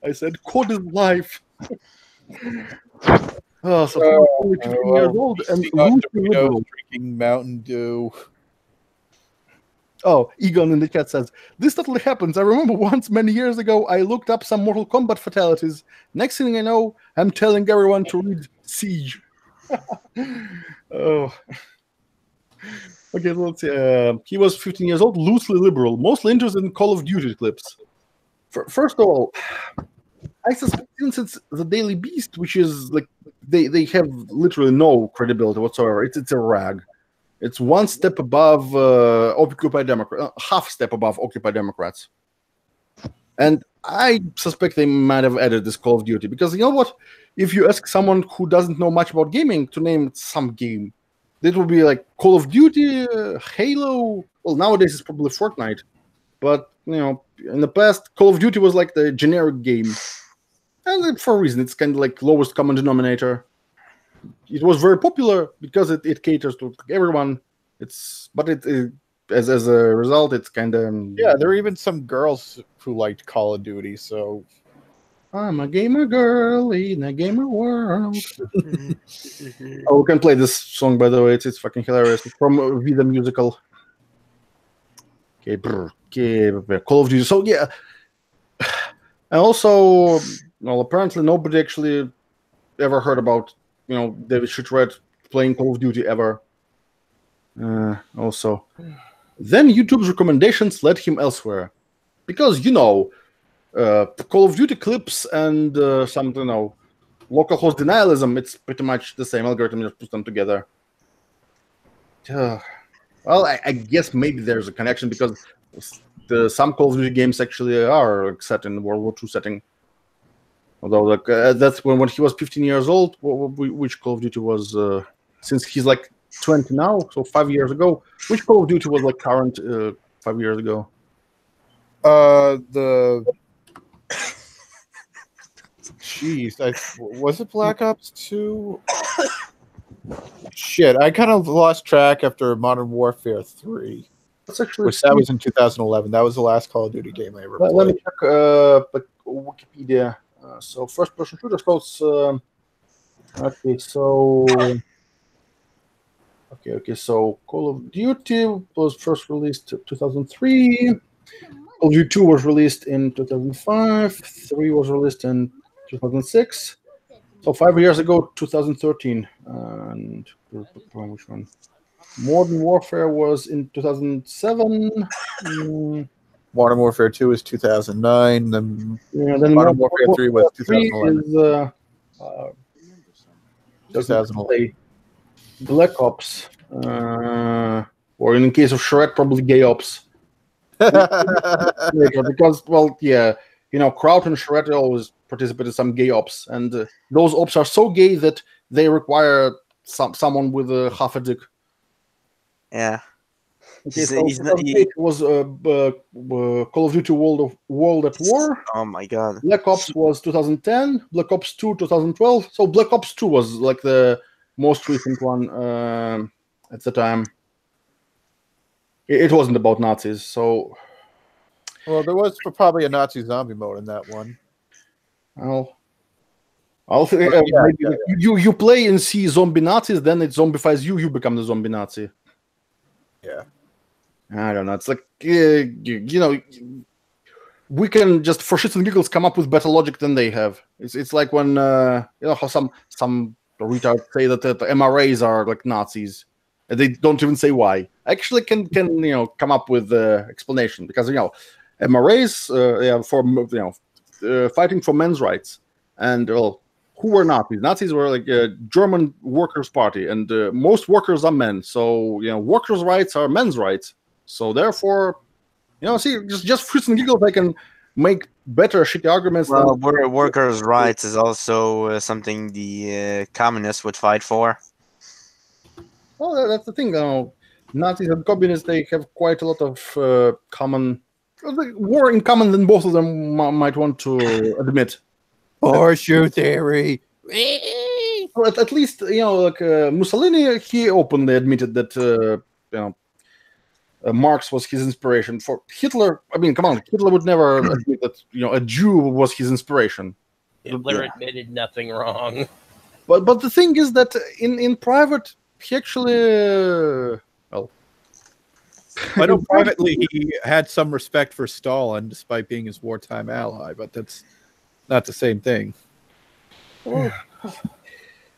I said, COD is life. So I was only 15 years old and drinking Mountain Dew. Oh, Egon in the chat says, this totally happens. I remember once many years ago, I looked up some Mortal Kombat fatalities. Next thing I know, I'm telling everyone to read Siege. Oh. Okay, let's see. He was 15 years old, loosely liberal, mostly interested in Call of Duty clips. First of all, I suspect since it's the Daily Beast, which is like they have literally no credibility whatsoever. It's a rag. It's one step above Occupy Democrats, half step above Occupy Democrats. And I suspect they might have added this Call of Duty because you know what? If you ask someone who doesn't know much about gaming to name some game, it would be like Call of Duty, Halo. Well, nowadays it's probably Fortnite, but in the past, Call of Duty was like the generic game, and for a reason, it's kind of like lowest common denominator. It was very popular because it caters to everyone. As a result, it's kind of yeah. There are even some girls who liked Call of Duty. So I'm a gamer girl in a gamer world. We can play this song, by the way. It's fucking hilarious. It's from the musical. Okay, Call of Duty. So yeah, and also, apparently nobody actually ever heard about David Shitrat playing Call of Duty ever. Also, then YouTube's recommendations led him elsewhere, because Call of Duty clips and some localhost denialism. It's pretty much the same algorithm. Just put them together. Well, I guess maybe there's a connection because some Call of Duty games actually are set in World War II setting. Although, that's when he was 15 years old. Which Call of Duty was? Since he's like 20 now, so 5 years ago. Which Call of Duty was like current 5 years ago? Was it Black Ops 2? Shit, I kind of lost track after Modern Warfare 3. Let's actually Which that was in 2011. That was the last Call of Duty game I ever let me played. check Wikipedia. So first-person shooter codes. Okay, so so Call of Duty was first released in 2003. Call of Duty 2 was released in 2005. 3 was released in 2006. So 5 years ago, 2013. And which one? Modern Warfare was in 2007. Modern Warfare 2 is 2009. Then Modern Warfare 3 was 2011. 2011. Black Ops. Or in the case of Shred, probably Gay Ops. Because, well, yeah, Kraut and Shred always participate in some gay ops, and those ops are so gay that they require someone with a half a dick. Yeah. Okay, so it was Call of Duty World at War. Oh my god. Black Ops was 2010. Black Ops 2 2012. So Black Ops 2 was like the most recent one at the time. It wasn't about Nazis, so. Well, there was probably a Nazi zombie mode in that one. You play and see zombie Nazis, then it zombifies you. You become the zombie Nazi. Yeah. I don't know. It's like we can just for shits and giggles come up with better logic than they have. It's like when how some retards say that the MRAs are like Nazis. And they don't even say why. Actually, can come up with the explanation because MRAs for fighting for men's rights, and who were Nazis? Nazis were like a German Workers' Party, and most workers are men. So workers' rights are men's rights. So therefore, see, just fruits and giggles, I can make better shitty arguments. Well, workers' rights is also something the communists would fight for. Well, that's the thing. Nazis and communists, they have quite a lot of more in common than both of them might want to admit. Horseshoe theory. Well, at least Mussolini, he openly admitted that Marx was his inspiration. For Hitler, I mean, come on, Hitler would never admit that a Jew was his inspiration. Hitler admitted nothing wrong. But the thing is that in private, he actually I know privately he had some respect for Stalin despite being his wartime ally, but that's not the same thing. Well,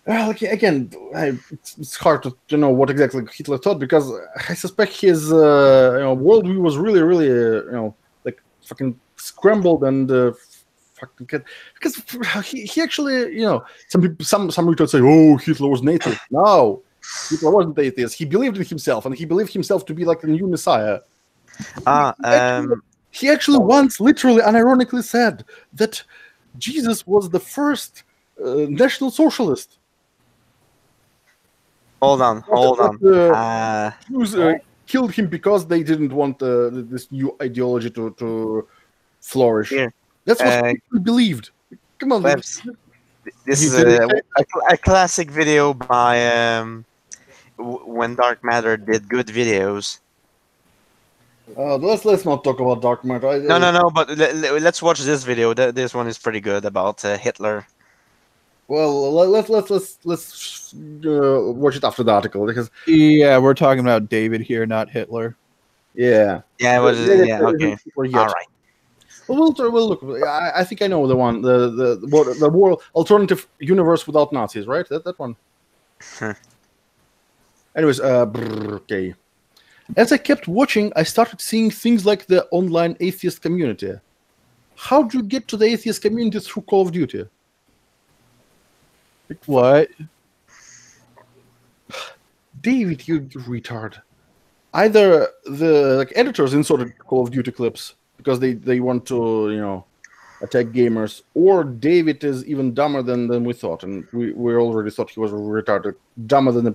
again, it's hard to know what exactly Hitler thought because I suspect his worldview was really, really like fucking scrambled and fucking because he actually some retards say, oh, Hitler was an atheist. No. Hitler wasn't atheist. He believed in himself, and he believed himself to be like the new Messiah. He actually once, literally, unironically said that Jesus was the first National Socialist. Hold on. Jews killed him because they didn't want this new ideology to flourish. Here. That's what he believed. Come on. This is a classic video by when Dark Matter did good videos. Let's not talk about Dark Matter. No. But let's watch this video. This one is pretty good about Hitler. Well, let's watch it after the article because we're talking about David here, not Hitler. Yeah. Yeah. Okay. All right. We'll look. I think I know the one. The world alternative universe without Nazis, right? That one. Anyways, okay. As I kept watching, I started seeing things like the online atheist community. How do you get to the atheist community through Call of Duty? What? David, you retard. Either the editors inserted Call of Duty clips because they want to, attack gamers, or David is even dumber than we thought, and we already thought he was retarded, dumber than a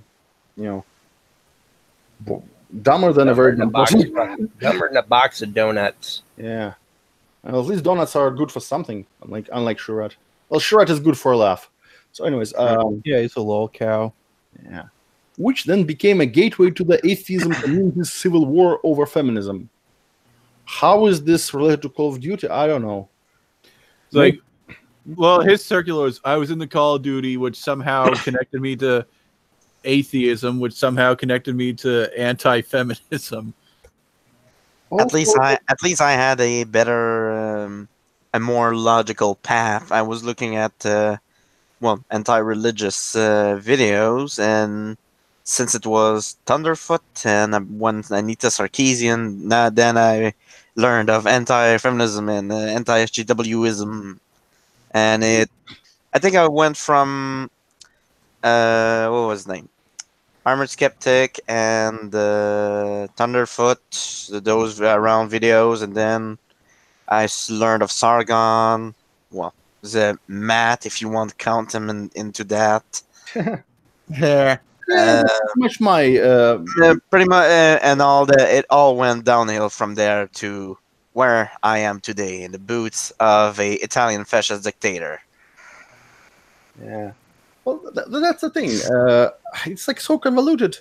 very dumb person. Dumber than a box of donuts. Yeah. Well, at least donuts are good for something, unlike Sherrat. Well, Sherrat is good for a laugh. So, anyways, he's a lol cow. Yeah. Which then became a gateway to the atheism community's civil war over feminism. How is this related to Call of Duty? I don't know. It's like, well, his circulars, I was in the Call of Duty, which somehow connected me to atheism, which somehow connected me to anti-feminism. At least I had a better, a more logical path. I was looking at well, anti-religious videos, and since it was Thunderfoot and when Anita Sarkeesian, then I learned of anti-feminism and anti-SJWism, and I think I went from what was his name? Armored Skeptic and Thunderfoot, those around videos, and then I learned of Sargon. Well, the Matt, if you want to count him into that. Yeah, that's much my pretty much, and it all went downhill from there to where I am today, in the boots of a Italian fascist dictator. Yeah. Well, that's the thing. It's like so convoluted.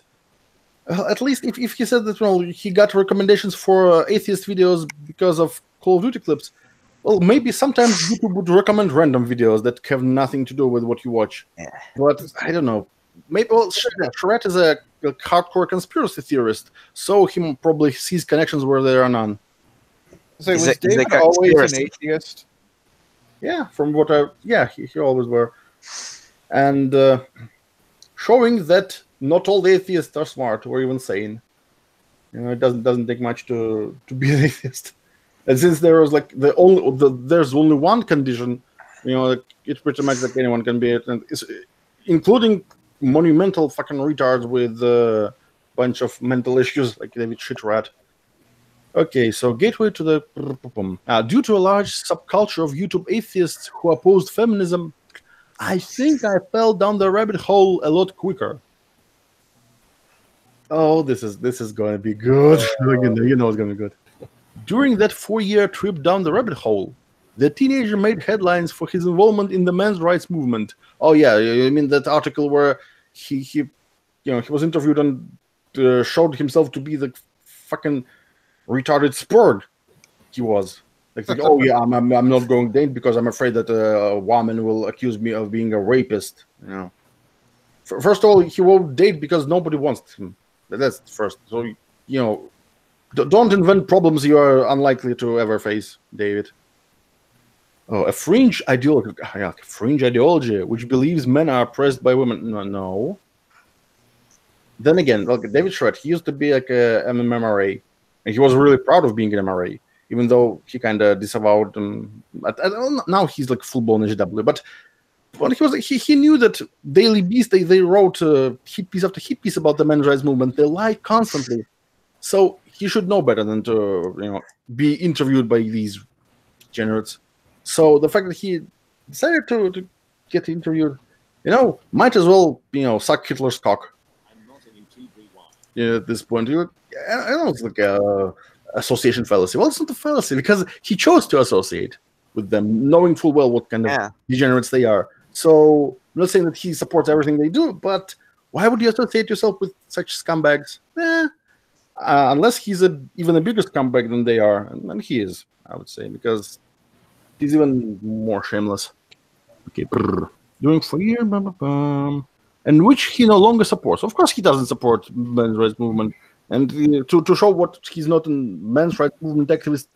At least if he said that, well, he got recommendations for atheist videos because of Call of Duty clips, well, maybe sometimes YouTube would recommend random videos that have nothing to do with what you watch. Yeah. But I don't know. Maybe, well, Sherrat is a hardcore conspiracy theorist, so he probably sees connections where there are none. So was David always an atheist? Yeah, from what he always were. And showing that not all atheists are smart or even sane. You know, it doesn't take much to be an atheist. And since there was like there's only one condition, you know, like, it's pretty much like anyone can be it, and including monumental fucking retards with a bunch of mental issues like David Shitrat. Okay, so gateway to the due to a large subculture of YouTube atheists who opposed feminism, I think I fell down the rabbit hole a lot quicker. Oh, this is going to be good. You know it's going to be good. During that 4-year trip down the rabbit hole, the teenager made headlines for his involvement in the men's rights movement. Oh yeah, I mean that article where he was interviewed and showed himself to be the fucking retarded spurg he was. Like oh yeah, I'm not going to date because I'm afraid that a woman will accuse me of being a rapist. You know, first of all, he won't date because nobody wants him. That's first. So you know, don't invent problems you are unlikely to ever face, David. Oh, a fringe ideology. Yeah, fringe ideology which believes men are oppressed by women. No. Then again, look, David Shred, he used to be like a MMRA, and he was really proud of being an MRA, even though he kind of disavowed them. Now he's like full-blown SJW. But when he knew that Daily Beast, they wrote hit piece after hit piece about the men's rights movement. They lied constantly, so he should know better than to be interviewed by these degenerates. So the fact that he decided to get interviewed, might as well suck Hitler's cock. Yeah, at this point, I don't know, it's like a association fallacy. Well, it's not a fallacy because he chose to associate with them, knowing full well what kind of degenerates they are. So I'm not saying that he supports everything they do, but why would you associate yourself with such scumbags? Unless he's even a bigger scumbag than they are, and he is, I would say, because he's even more shameless. Okay, doing for a year, and which he no longer supports. Of course, he doesn't support men's rights movement, and to show what he's not a men's rights movement activist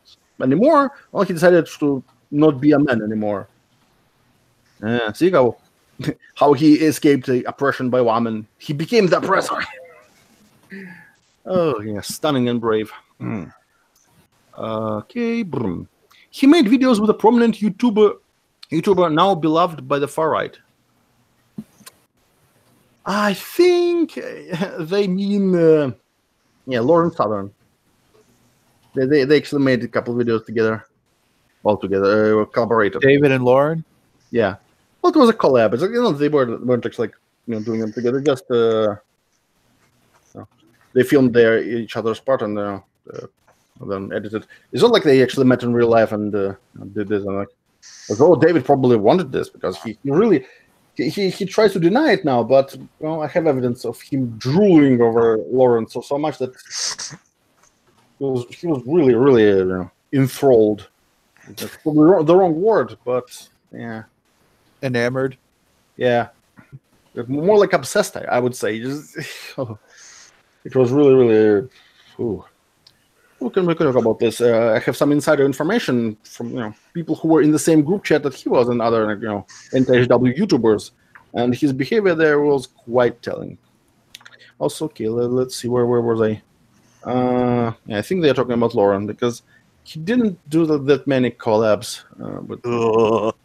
anymore, well, he decided to not be a man anymore. See how he escaped the oppression by women. He became the oppressor. Oh yeah, stunning and brave. Okay, he made videos with a prominent YouTuber now beloved by the far right. I think they mean Lauren Southern. They actually made a couple videos together, all together, collaborated. David and Lauren. Yeah, well, it was a collab. It's like, they weren't actually doing them together. Just they filmed each other's part and then edited. It's not like they actually met in real life and did this. And like, although David probably wanted this because he really, he tries to deny it now, but I have evidence of him drooling over Lauren so much that he was really, really enthralled. That's probably the wrong word, but yeah, Enamored. Yeah, more like obsessed. I would say. Just, it was really, really. Ooh. We can talk about this. I have some insider information from people who were in the same group chat that he was and other anti-SJW YouTubers, and his behavior there was quite telling. Also, okay, let's see where was I? Yeah, I think they're talking about Lauren because he didn't do that many collabs, but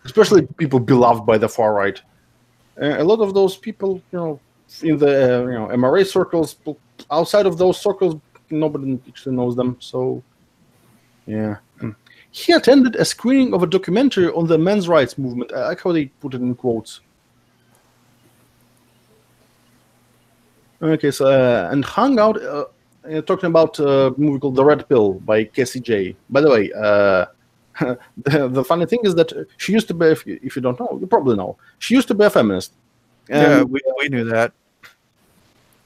especially people beloved by the far right. A lot of those people, in the MRA circles, outside of those circles, nobody actually knows them. So, yeah. He attended a screening of a documentary on the men's rights movement. I like how they put it in quotes. Okay, so and hung out talking about a movie called The Red Pill by Cassie J. By the way, the funny thing is that she used to be, if you don't know, you probably know, she used to be a feminist. Yeah, we knew that.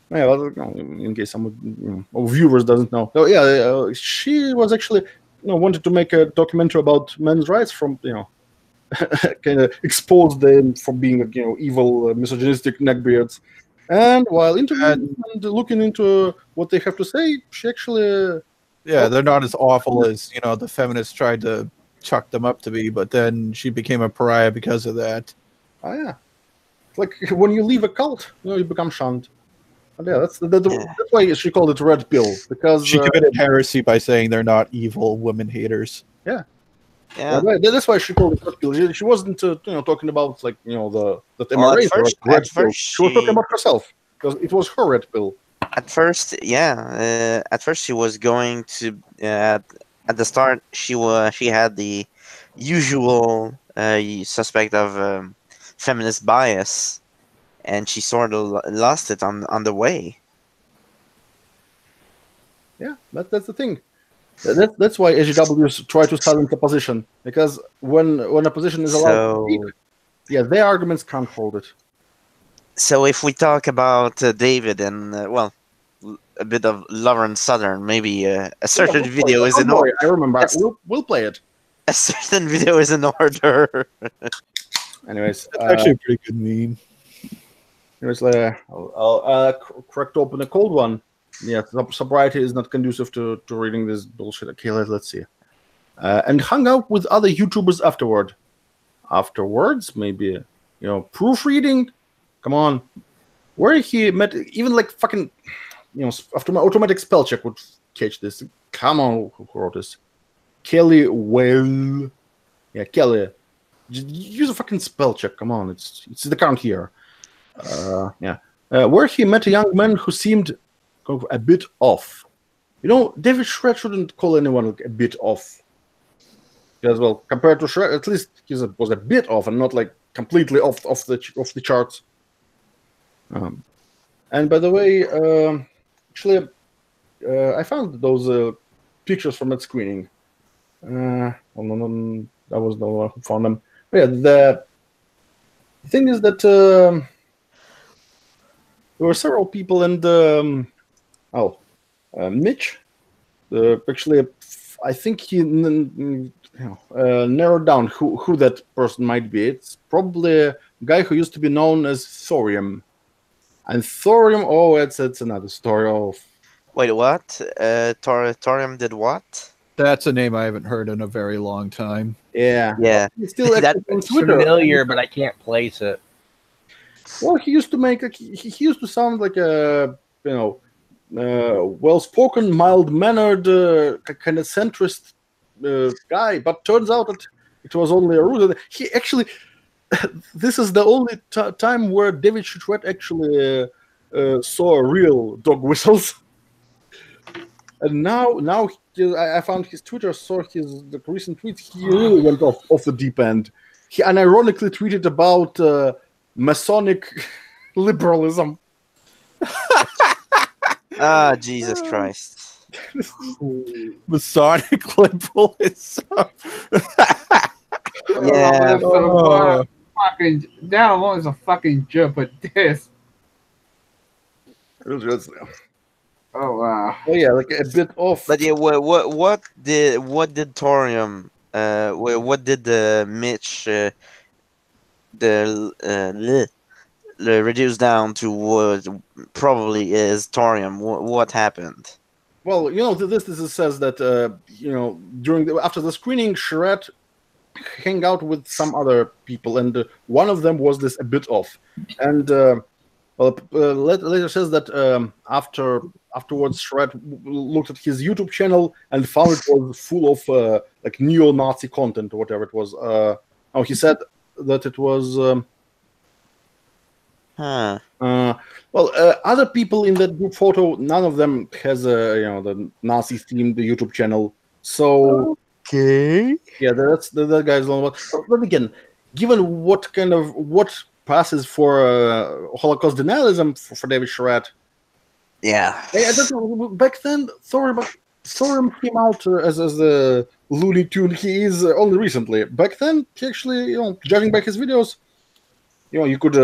Yeah, well, in case some viewers doesn't know. So yeah, she was actually wanted to make a documentary about men's rights from kind of expose them for being evil, misogynistic neckbeards. And while interviewing and looking into what they have to say, she actually they're not as awful as the feminists tried to chuck them up to be. But then she became a pariah because of that. Oh yeah, it's like when you leave a cult, you become shunned. And yeah, that's why she called it Red Pill, because she committed heresy by saying they're not evil women haters. Yeah. Yeah, that's why she called it Red Pill. She wasn't, talking about like the MRA. At first, she was talking about herself because it was her Red Pill. At first, yeah. At first, she was going to. At the start, she had the usual suspect of feminist bias, and she sort of lost it on the way. Yeah, that's the thing. That's why SJWs try to silence opposition, because when a position is allowed to speak, their arguments can't hold it. So if we talk about David and a bit of Lauren Southern, maybe a certain video is in order. I remember. We'll play it. A certain video is in order. Anyways, it's actually a pretty good meme. Anyways, I'll crack open a cold one. Yeah, sobriety is not conducive to reading this bullshit. Okay, let's see. And hung out with other YouTubers afterward. Afterwards, maybe, proofreading. Come on. Where he met, even like fucking, after my automatic spell check would catch this. Come on, who wrote this? Kelly Well. Yeah, Kelly. Just use a fucking spell check. Come on, it's the count here. Where he met a young man who seemed a bit off. David Shred shouldn't call anyone like a bit off. Because, well, compared to Shred, at least he was a bit off and not like completely off the charts. And by the way, actually, I found those pictures from that screening. That was no one who found them. But yeah, the thing is that there were several people, and Mitch, actually, I think he narrowed down who that person might be. It's probably a guy who used to be known as Thorium. And Thorium, it's another story. Wait, what? Thorium did what? That's a name I haven't heard in a very long time. Yeah. Yeah. Still That's familiar, but I can't place it. Well, he used to make he used to sound like a well-spoken, mild-mannered, kind of centrist guy, but turns out that it was only a ruse. He actually, this is the only time where David Shred actually saw real dog whistles. And now I found his Twitter, saw the recent tweets. He really went off the deep end. He unironically tweeted about Masonic liberalism. Ah, Jesus Christ. Masonic liberalism. Yeah. That alone is a fucking joke, but this. Oh wow. Oh yeah, like a bit off. But yeah, what did thorium? What did the Mitch reduce down to what probably is thorium? What happened? Well, this says that after the screening, Sherrat hang out with some other people, and one of them was this a bit off, and later says that afterwards Sherrat looked at his YouTube channel and found it was full of like neo-Nazi content or whatever it was. He said that it was. Other people in that group photo, none of them has the Nazi themed YouTube channel. So okay, yeah, that guy's the one. But again, given what passes for Holocaust denialism for David Sherratt, yeah, I don't know. Back then, Thorium came out as the Looney Tune he is only recently. Back then, he actually, judging by his videos, you could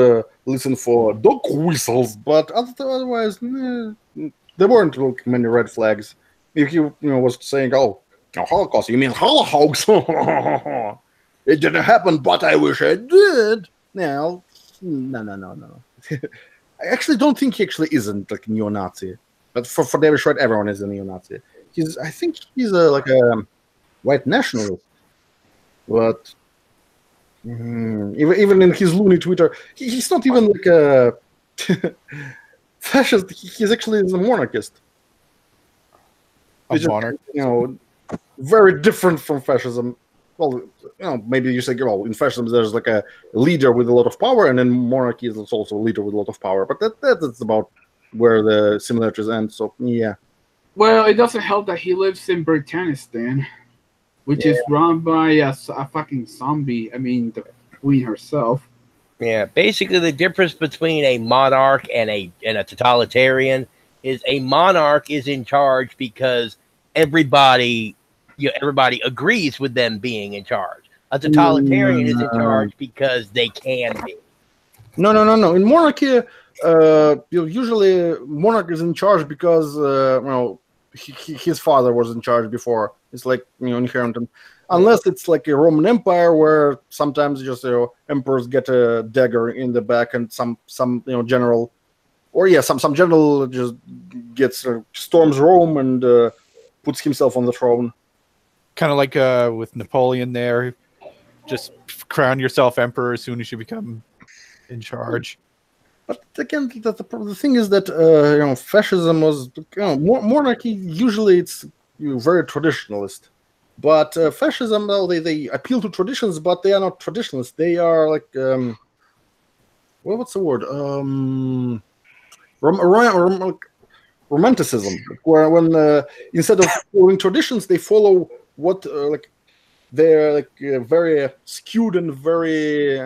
listen for dog whistles, but otherwise, there weren't many red flags. If he was saying, "Oh, Holocaust," you mean Holocaust? It didn't happen, but I wish I did. No. I actually don't think he actually isn't like neo-Nazi, but for David Sherratt, everyone is a neo-Nazi. I think he's like a white nationalist, but. Even in his loony Twitter, he's not even like a fascist. He's actually a monarchist. A monarch, very different from fascism. Well, maybe you say, in fascism there's like a leader with a lot of power, and then monarchy is also a leader with a lot of power. But that's about where the similarities end. So yeah. Well, it doesn't help that he lives in Britannistan, which is run by a fucking zombie. I mean, the queen herself. Yeah, basically the difference between a monarch and a totalitarian is a monarch is in charge because everybody agrees with them being in charge. A totalitarian is in charge because they can be. No. In monarchy, usually monarch is in charge because his father was in charge before. It's like inherent, unless it's like a Roman Empire where sometimes just emperors get a dagger in the back, and some general, or some general just gets storms Rome and puts himself on the throne. Kind of like with Napoleon there, just crown yourself emperor as soon as you become in charge. But again, the thing is that fascism was monarchy. Usually, it's very traditionalist, but fascism, they appeal to traditions, but they are not traditionalists. They are like what's the word? Romanticism, where when instead of following traditions, they follow what they're very skewed and very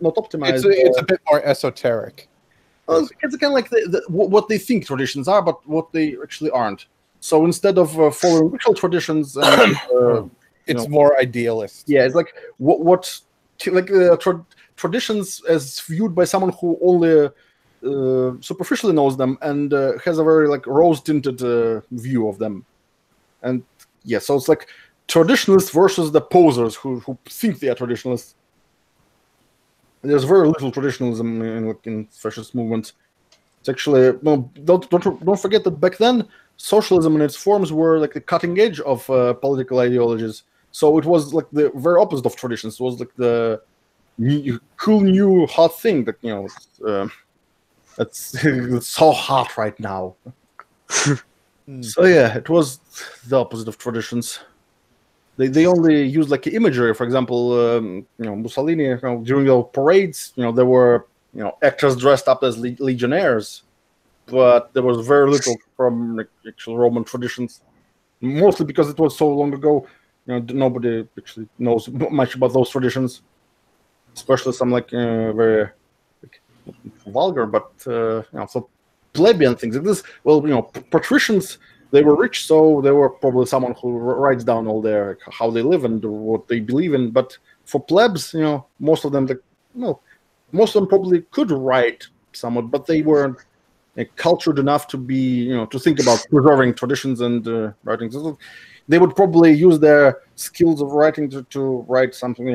not optimized. It's a bit more esoteric. It's kind of like what they think traditions are, but what they actually aren't. So instead of following ritual traditions, it's more idealist. Yeah, it's like traditions as viewed by someone who only superficially knows them and has a very rose-tinted view of them. And yeah, so it's like traditionalists versus the posers who think they are traditionalists. There's very little traditionalism in fascist movements. It's actually don't forget that back then socialism and its forms were like the cutting edge of political ideologies. So it was like the very opposite of traditions. It was like the cool new hot thing that it's so hot right now. So yeah, it was the opposite of traditions. They only used like imagery. For example, Mussolini during the parades, there were actors dressed up as legionnaires, but there was very little from actual Roman traditions. Mostly because it was so long ago, nobody actually knows much about those traditions, especially some very vulgar, but so plebeian things like this. Well, patricians. They were rich, so they were probably someone who writes down all their how they live and what they believe in. But for plebs, most of them, most of them probably could write somewhat, but they weren't cultured enough to be, to think about preserving traditions and writing. So they would probably use their skills of writing to write something,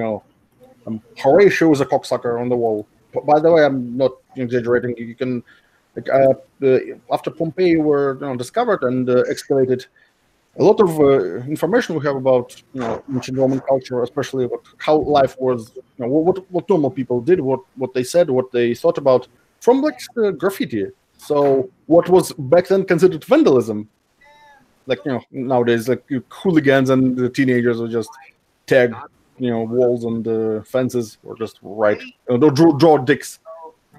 Horatio is a cocksucker on the wall. But by the way, I'm not exaggerating. You can, after Pompeii were discovered and excavated, a lot of information we have about ancient Roman culture, especially how life was, what normal people did, what they said, what they thought about, from graffiti. So what was back then considered vandalism, nowadays, hooligans and the teenagers will just tag walls and fences, or just write, draw dicks.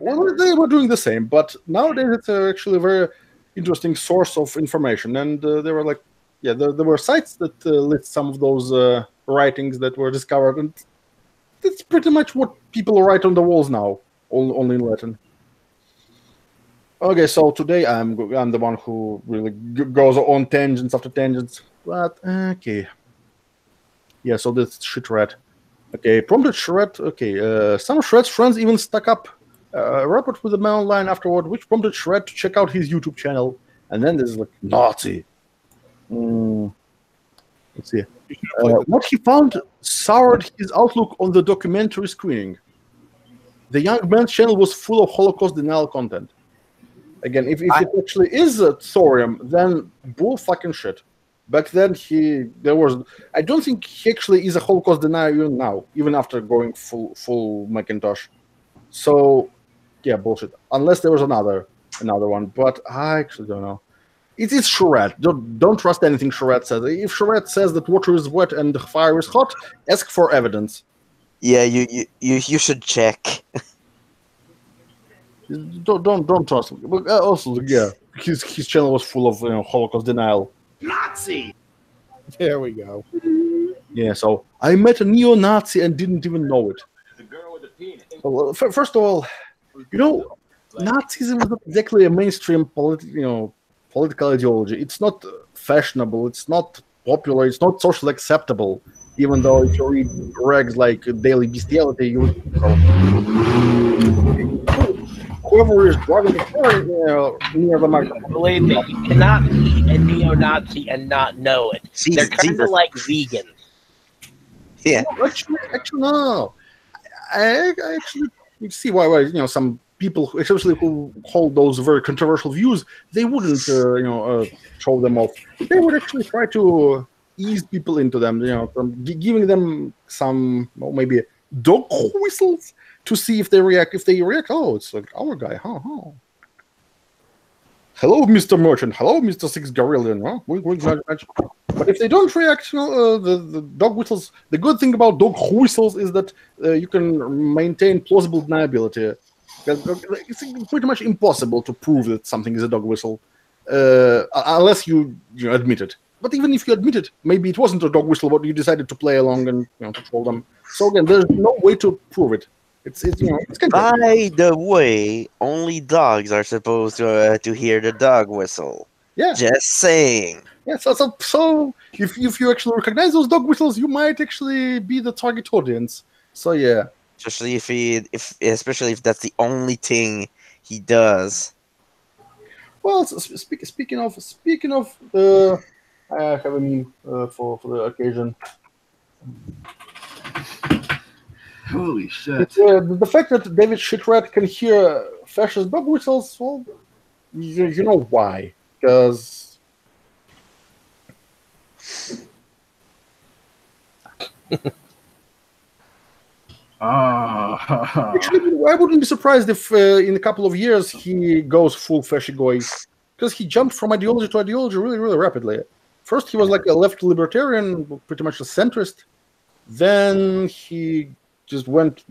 Well, they were doing the same, but nowadays it's actually a very interesting source of information. And they were there were sites that list some of those writings that were discovered, and that's pretty much what people write on the walls now, only in Latin. Okay, so today I'm the one who really goes on tangents after tangents, but okay. Yeah, so this shit rat. Okay, prompted shred. Okay, some Shred's friends even stuck up a report with a mail line afterward, which prompted Shred to check out his YouTube channel. And then there's Nazi. Let's see. What he found soured his outlook on the documentary screening. The young man's channel was full of Holocaust denial content. Again, if it actually is a thorium, then bull fucking shit. Back then, I don't think he actually is a Holocaust denier even now, even after going full Macintosh. So, yeah, bullshit. Unless there was another one, but I actually don't know. It is Charette. Don't trust anything Charette says. If Charette says that water is wet and the fire is hot, ask for evidence. Yeah, you should check. Don't trust him. But also, yeah, his channel was full of Holocaust denial. Nazi. There we go. Yeah, so I met a neo-Nazi and didn't even know it. The girl with the penis. Well, first of all, Nazism is not exactly a mainstream political ideology. It's not fashionable. It's not popular. It's not socially acceptable. Even though if you read rags like Daily Bestiality, you would whoever is driving the car near the microphone. Believe me, you cannot be a neo-Nazi and not know it. They're kind of like vegans. Yeah. No, actually, no. I actually see why some people, especially who hold those very controversial views, they wouldn't show them off. They would actually try to ease people into them, from giving them some maybe dog whistles to see if they react. If they react, oh, it's like our guy, huh? Hello, Mr. Merchant. Hello, Mr. Six Gorillion. Huh? But if they don't react, the dog whistles. The good thing about dog whistles is that you can maintain plausible deniability. It's pretty much impossible to prove that something is a dog whistle, unless you admit it. But even if you admit it, maybe it wasn't a dog whistle, but you decided to play along and to troll them. So again, there's no way to prove it. It's By the way, only dogs are supposed to hear the dog whistle. Yeah. Just saying. Yeah. So if you actually recognize those dog whistles, you might actually be the target audience. So yeah. Especially if that's the only thing he does. Well, speaking of, I have a meme for the occasion. Holy shit. The fact that David Shitrat can hear fascist dog whistles, well, you know why. Because... Actually, I wouldn't be surprised if in a couple of years he goes full fascigoy. Because he jumped from ideology to ideology really, really rapidly. First, he was like a left libertarian, pretty much a centrist. Then he just went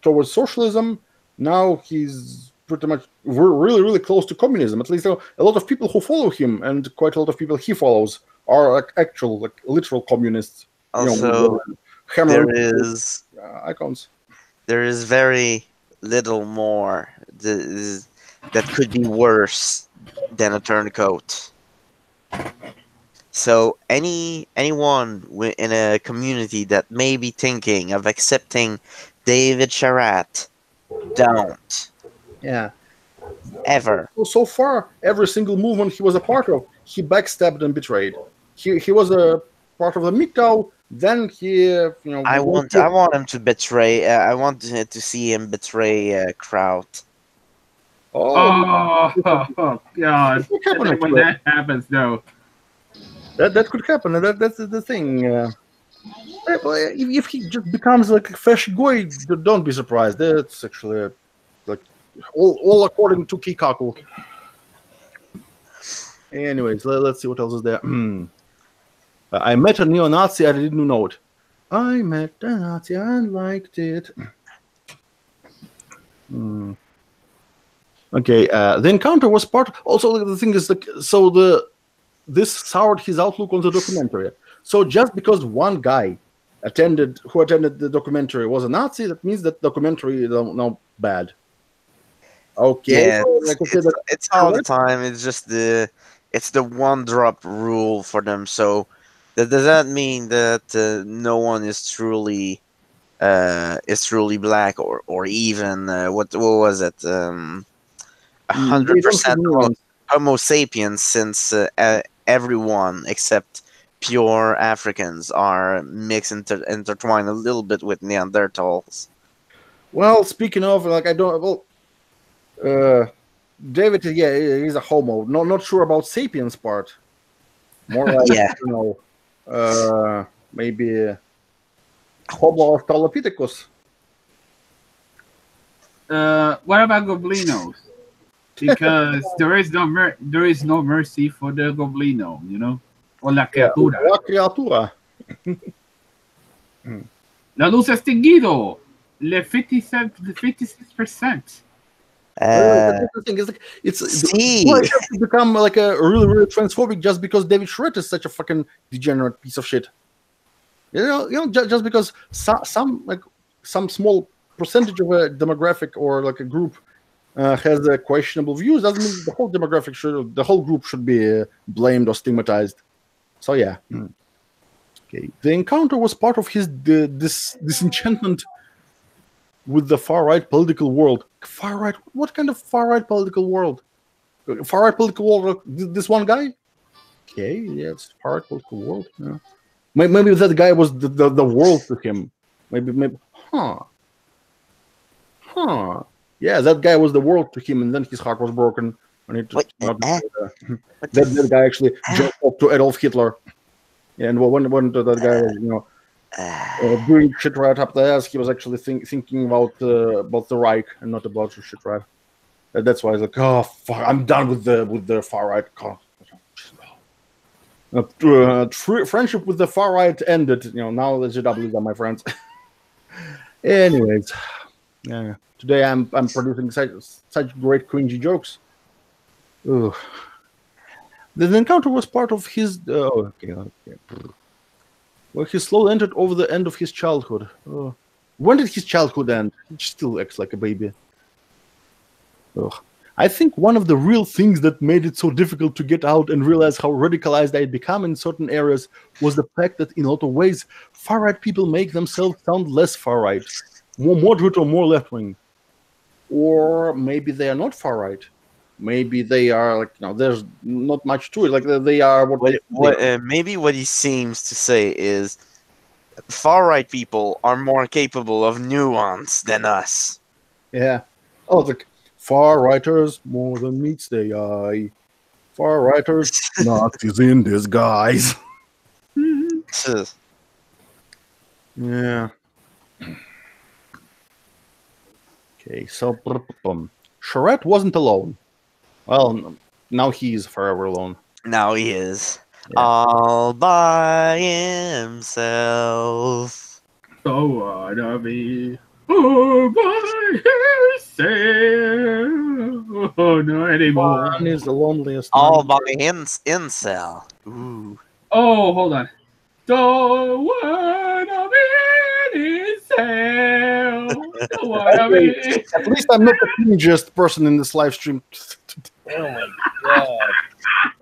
towards socialism. Now he's pretty much really, really close to communism. At least a lot of people who follow him, and quite a lot of people he follows, are actual, literal communists. Also, icons. There is very little more that could be worse than a turncoat. So anyone in a community that may be thinking of accepting David Sherratt, don't Yeah. ever. So far, every single movement he was a part of, he backstabbed and betrayed. He was a part of the MGTOW. Then he, I want him to betray. I want to see him betray Kraut. Oh, God. What happened And then when that happens, though. That could happen. That's the thing. If he just becomes like a fresh guy, don't be surprised. That's actually like all according to Kikaku. Anyways, let's see what else is there. I met a neo-Nazi. I didn't know it. I met a Nazi. I liked it. Okay, the encounter was part. Also, the thing is, like, so this soured his outlook on the documentary. So just because one guy who attended the documentary was a Nazi, that means that documentary is no bad. Okay, Yeah, like I said, it's all the time. It's just it's the one drop rule for them. So does that mean that no one is truly black or even what was it 100% Homo sapiens, since everyone except pure Africans are intertwined a little bit with Neanderthals. Well, speaking of, like, I don't. Well, David, yeah, he's a homo. Not sure about sapiens part. More like, Yeah. Maybe Homo australopithecus. What about goblinos? Because there is no mercy for the goblino, you know, or la criatura. La criatura. La luz extinguido, le 56%. The thing is, like, why have to become like a really transphobic just because David Sherratt is such a fucking degenerate piece of shit? You know, just because some small percentage of a demographic or like a group has questionable views doesn't mean the whole group should be blamed or stigmatized. So yeah. Okay. The encounter was part of his this disenchantment with the far-right political world. Far-right? What kind of far-right political world? Far-right political world? This one guy? Okay, yeah, it's far-right political world. Yeah. Maybe that guy was the world to him. Maybe. Yeah, that guy was the world to him, and then his heart was broken. That guy actually jumped up to Adolf Hitler. Yeah, and when that guy was, doing shit right up the ass, he was actually thinking about the Reich and not about shit right. That's why he's like, oh fuck, I'm done with the far right. Friendship with the far right ended. Now the SJWs are my friends. Anyways, yeah. Today I'm producing such great cringy jokes. Ugh. The encounter was part of his. Okay. Well, he slowly entered over the end of his childhood. When did his childhood end? He still acts like a baby. Ugh. I think one of the real things that made it so difficult to get out and realize how radicalized I had become in certain areas was the fact that in a lot of ways, far-right people make themselves sound less far-right, more moderate or more left-wing. Or maybe they are not far-right. Maybe they are like, there's not much to it. Like they are maybe what he seems to say is far-right people are more capable of nuance than us. Yeah. Oh, like far-righters more than meets the eye. Far-righters, Nazis in disguise. Yeah. Okay, so Sherratt wasn't alone. Well, now he's forever alone. Now he is. Yeah. All by himself. So what of me? All by himself. Oh, no anymore. One is the loneliest. All by incel. Ooh. Oh, hold on. Don't wanna be an incel. Don't wanna be. At least I'm not the cringiest person in this live stream. Oh my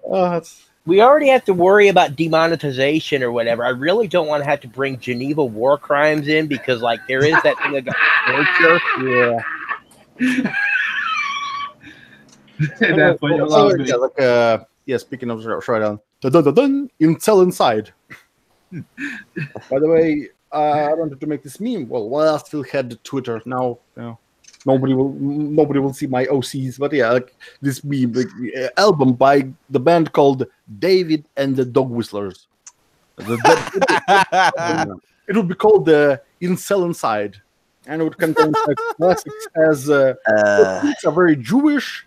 god. We already have to worry about demonetization or whatever. I really don't want to have to bring Geneva war crimes in because, like, there is that thing about torture. Yeah. That's what you love me. Yeah, like yeah. Speaking of Showdown, Incel inside. By the way, I wanted to make this meme. Well, I still had Twitter. Now, you know, nobody will see my OCs. But yeah, like this meme, like, album by the band called David and the Dog Whistlers. It would be called the Incel Inside, and it would contain like classics as "It's a very Jewish."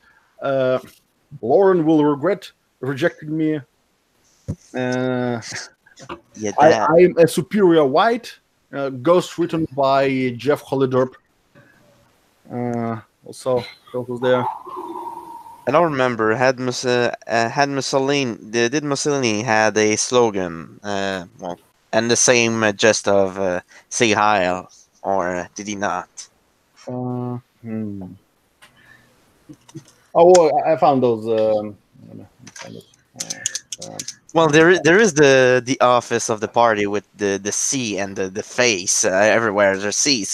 Lauren will regret rejecting me. Yeah, I am a superior white. Ghost written by Jeff Hollydorp. Also, that was there. I don't remember. Had Mussolini? Did Mussolini had a slogan? Well, and the same gist of "Say Heil," or did he not? Oh, well, I found those. Well, there is the office of the party with the C and the face everywhere. There's C.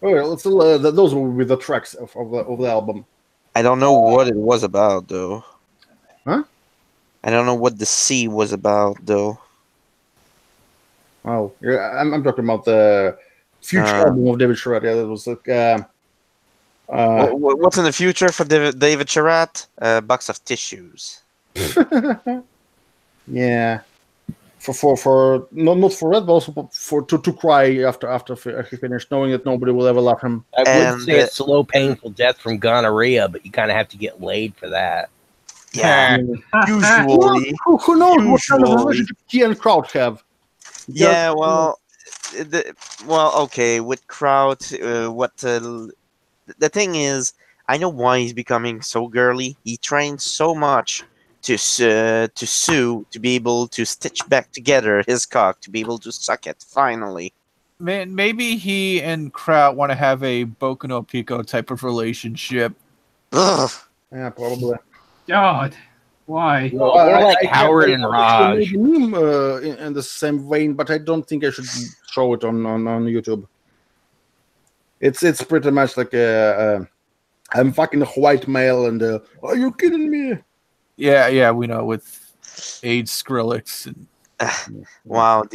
Oh, yeah, let's those will be the tracks of the album. I don't know what it was about though. Huh? I don't know what the C was about though. Oh, yeah, I'm talking about the future album of David Sherratt. Yeah, that was like. What's in the future for David Sherratt? Box of tissues. Yeah, for not for that, but also for to cry after he finished, knowing that nobody will ever love him. I would say a slow, painful death from gonorrhea, but you kind of have to get laid for that. Yeah, usually. Who knows what kind of relationship he and Kraut have? Yeah, well, okay. With Kraut, the thing is, I know why he's becoming so girly. He trained so much to sue to be able to stitch back together his cock to be able to suck it finally. Man, maybe he and Kraut want to have a Boku no Pico type of relationship. Ugh. Yeah, probably. God, why? Well, more like Howard and Raj. In the same vein, but I don't think I should show it on YouTube. It's pretty much like I'm fucking a white male, and are you kidding me? Yeah, we know with AIDS Skrillex and wow, a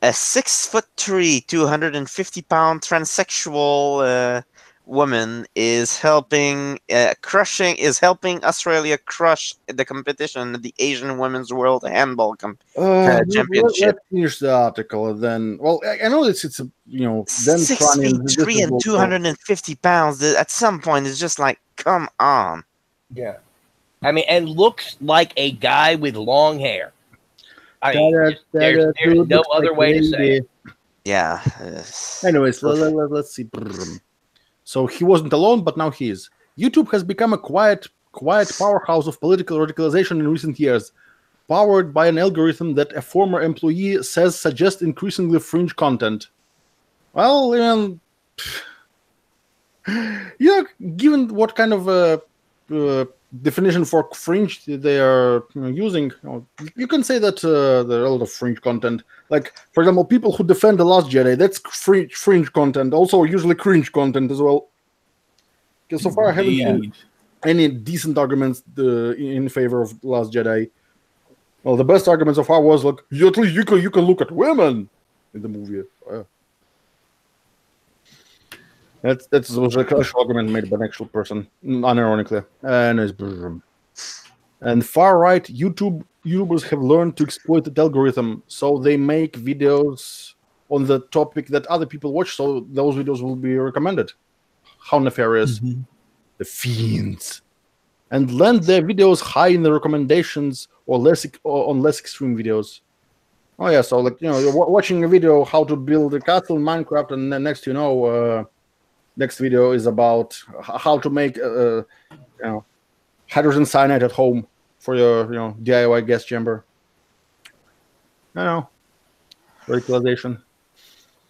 6'3", 250-pound transsexual woman is helping Australia crush the competition at the Asian Women's World Handball Championship. Let's finish the article, and then. Well, I know it's then 6'3" and 250 pounds. At some point, it's just like, come on. Yeah, I mean, and looks like a guy with long hair. I mean, there's no other way to say it. Yeah. Anyways, let's see. So he wasn't alone, but now he is. YouTube has become a quiet powerhouse of political radicalization in recent years, powered by an algorithm that a former employee says suggests increasingly fringe content. Well, given what kind of definition for fringe they are using, you can say that there are a lot of fringe content. Like, for example, people who defend The Last Jedi, that's fringe content. Also, usually cringe content as well. Because so far I haven't seen any decent arguments in favor of The Last Jedi. Well, the best argument so far was like, at least you can look at women in the movie. That was a crush argument made by an actual person, unironically. And far right YouTubers have learned to exploit the algorithm, so they make videos on the topic that other people watch, so those videos will be recommended. How nefarious. Mm-hmm. The fiends. And land their videos high in the recommendations or on less extreme videos. Oh yeah, so like, you're watching a video how to build a castle in Minecraft, and then next next video is about how to make hydrogen cyanide at home for your DIY gas chamber. I know. Radicalization.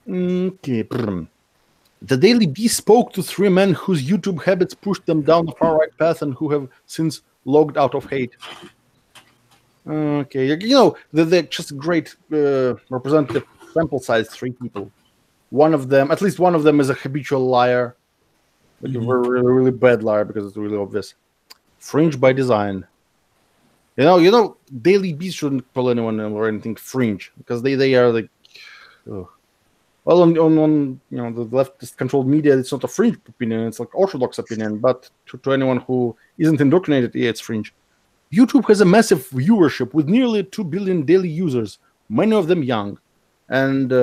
Okay. The Daily Beast spoke to 3 men whose YouTube habits pushed them down the far-right path and who have since logged out of hate. Okay, you know, they're just great representative sample size, 3 people. One of them, at least one of them, is a habitual liar. Like a really, really bad liar because it's really obvious. Fringe by design. You know, Daily Beast shouldn't call anyone or anything fringe because they are like, ugh. Well, on you know, the leftist controlled media, it's not a fringe opinion; it's like orthodox opinion. But to anyone who isn't indoctrinated, yeah, it's fringe. YouTube has a massive viewership with nearly 2 billion daily users, many of them young, and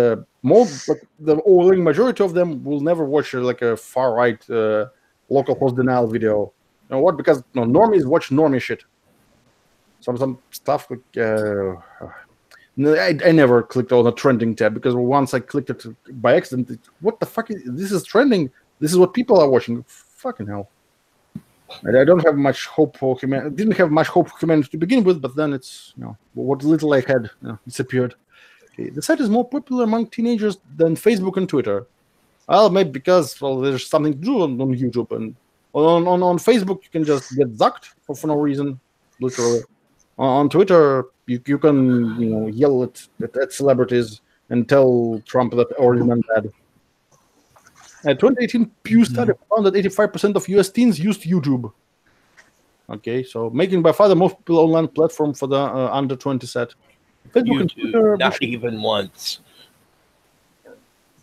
most, like, the overwhelming majority of them will never watch like a far right local host denial video. You know what? Because normies watch normie shit. Some stuff like I never clicked on the trending tab because once I clicked it by accident, what the fuck this is trending? This is what people are watching. Fucking hell! And I don't have much hope for humanity. Didn't have much hope for humanity to begin with, but then it's what little I had disappeared. Okay. The site is more popular among teenagers than Facebook and Twitter. Well, maybe because there's something to do on YouTube, and on Facebook you can just get zucked for no reason, literally. On Twitter, you can yell at celebrities and tell Trump that Orangeman bad. A 2018 Pew study found that 85% of US teens used YouTube. Okay, so making by far the most popular online platform for the under 20 set. Facebook and Twitter, not even once.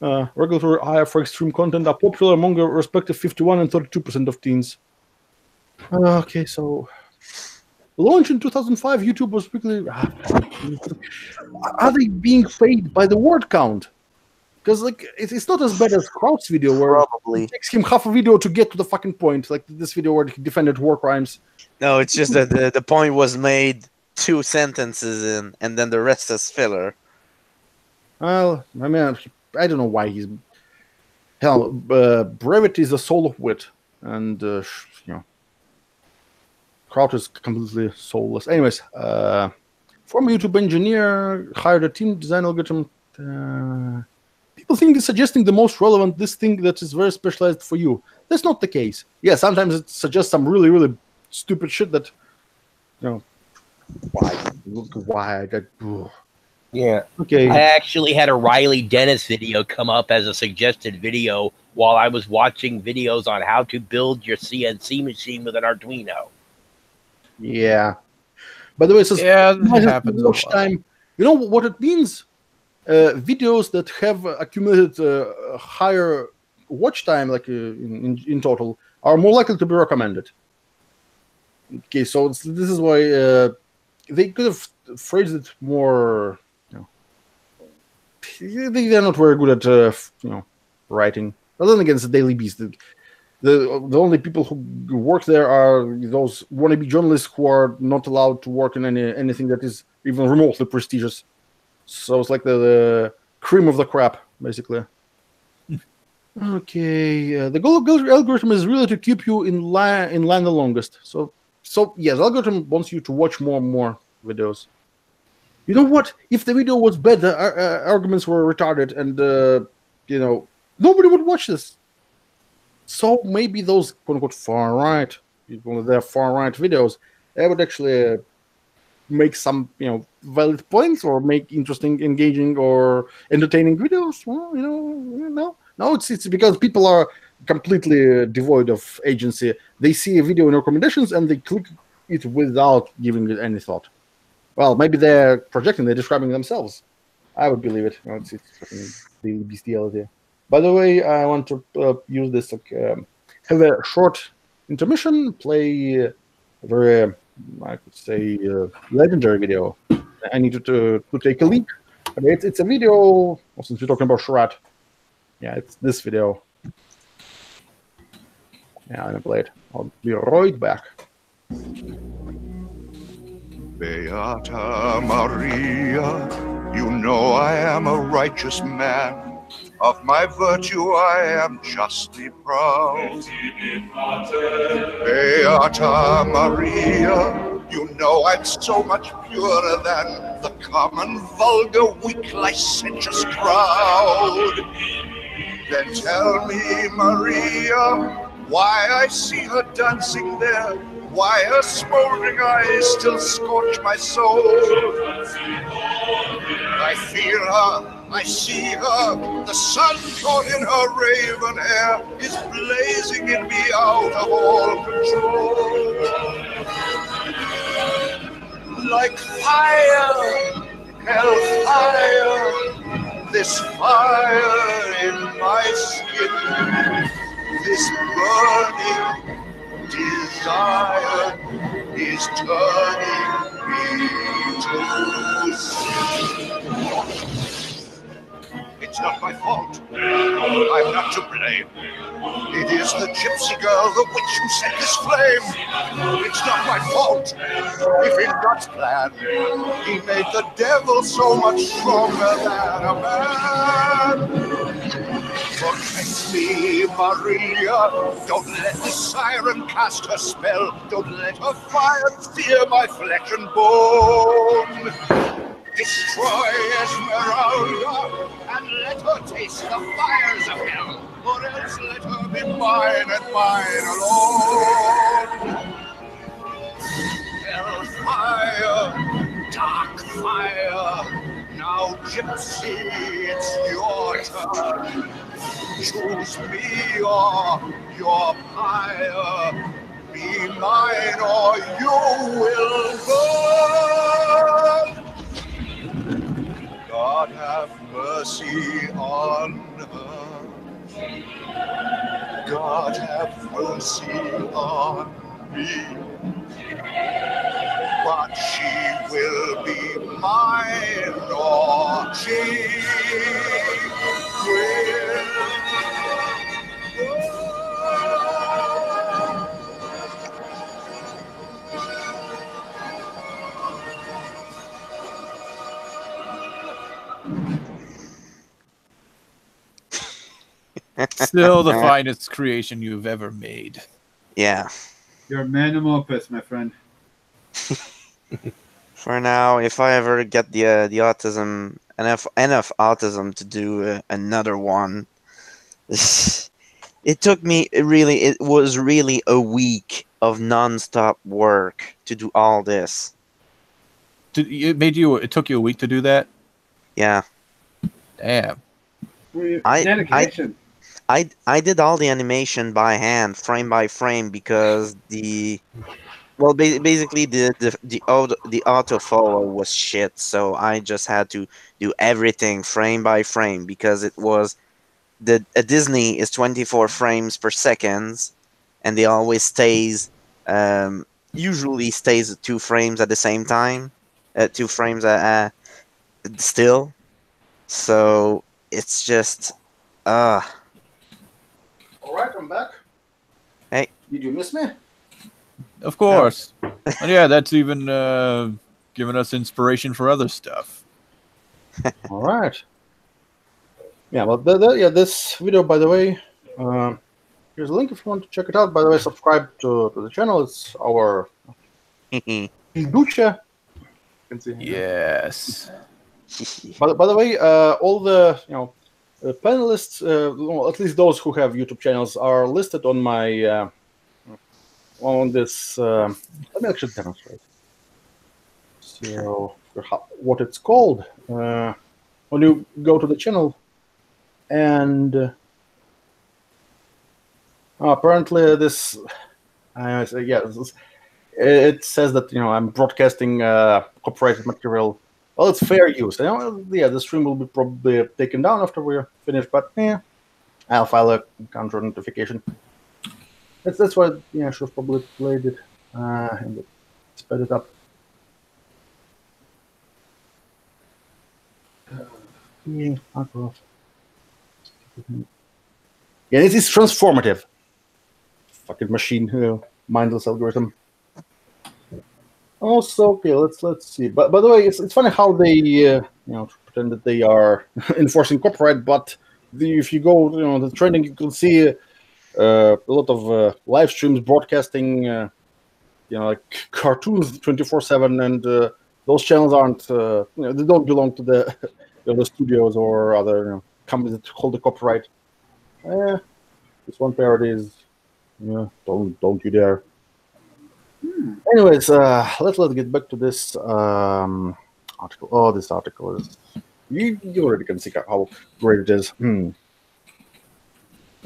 Regulatory higher for extreme content are popular among a respective 51 and 32% of teens. Okay, so launched in 2005, YouTube was quickly. Are they being paid by the word count? Because like it's not as bad as Kraut's video where it takes him half a video to get to the fucking point. Like this video where he defended war crimes. No, it's just that the point was made 2 sentences in, and then the rest is filler. Well, I mean, I don't know why he's. Hell, brevity is the soul of wit, and Kraut is completely soulless. Anyways, former YouTube engineer hired a team design algorithm. People think it's suggesting the most relevant, this thing that is very specialized for you. That's not the case. Yeah, sometimes it suggests some really, really stupid shit that, why? Yeah. Okay. I actually had a Riley Dennis video come up as a suggested video while I was watching videos on how to build your CNC machine with an Arduino. Yeah. By the way, it says, that happens. Watch time. You know what it means? Videos that have accumulated higher watch time, like in total, are more likely to be recommended. Okay, so this is why they could have phrased it more. They're not very good at writing. Other than against the Daily Beast, the only people who work there are those wannabe journalists who are not allowed to work in anything that is even remotely prestigious. So it's like the cream of the crop, basically. Okay, the goal of the algorithm is really to keep you in line the longest. So yes, the algorithm wants you to watch more and more videos. You know what? If the video was bad, the arguments were retarded, and nobody would watch this. So maybe those quote-unquote far-right people with their far-right videos, they would actually make some valid points or make interesting, engaging, or entertaining videos. Well, no, it's because people are completely devoid of agency. They see a video in recommendations and they click it without giving it any thought. Well, maybe they're projecting, they're describing themselves. I would believe it. It's the bestiality. By the way, I want to use this, have a short intermission, play a very, I could say, legendary video. I need to take a leak. It's a video, since we're talking about Sherrat. Yeah, it's this video. Yeah, I'm gonna play it. I'll be right back. Beata Maria, you know I am a righteous man. Of my virtue I am justly proud. Beata Maria, you know I'm so much purer than the common, vulgar, weak, licentious crowd. Then tell me, Maria, why I see her dancing there, why her smoldering eyes still scorch my soul. I feel her, I see her, the sun caught in her raven hair is blazing in me out of all control. Like fire, hellfire, this fire in my skin, this burning desire is turning me to sin. It's not my fault. I'm not to blame. It is the gypsy girl, the witch who set this flame. It's not my fault. If in God's plan, he made the devil so much stronger than a man. Protect me, Maria. Don't let the siren cast her spell. Don't let her fire sear my flesh and bone. Destroy Esmeralda and let her taste the fires of hell, or else let her be mine and mine alone. Hellfire, dark fire, now gypsy, it's your turn. Choose me or your pyre, be mine or you will burn. God have mercy on her. God have mercy on me. But she will be mine, or she will. Still the finest creation you've ever made. Yeah. You're a magnum opus, my friend. For now, if I ever get the autism, enough autism to do another one, it took me it was really a week of non-stop work to do all this. It took you a week to do that? Yeah. Damn. Dedication. I did all the animation by hand, frame by frame, because basically the autofollow was shit, so I just had to do everything frame by frame, because it was a Disney is 24 frames per second, and they always usually stays at 2 frames at the same time, 2 frames still. So it's just All right, I'm back. Hey, did you miss me? Of course. And yeah, that's even giving us inspiration for other stuff. All right. Yeah, well, this video, by the way, here's a link if you want to check it out. By the way, subscribe to the channel. It's our Ducha. Yes. By the way, all the panelists, well, at least those who have YouTube channels, are listed on my on this. Let me actually demonstrate. So, what it's called when you go to the channel, and apparently this, it says that I'm broadcasting copyrighted material. Well, it's fair use. The stream will be probably taken down after we're finished, but I'll file a counter notification. That's why I should have probably played it and sped it up. Yeah, this is transformative. Fucking machine, mindless algorithm. Also, okay, let's see. But by the way, it's funny how they pretend that they are enforcing copyright, but if you go the trending, you can see a lot of live streams broadcasting like cartoons 24/7, and those channels aren't they don't belong to the the studios or other companies that hold the copyright. This one parody is, don't you dare. Anyways, let's get back to this article. Oh, this article is you already can see how great it is.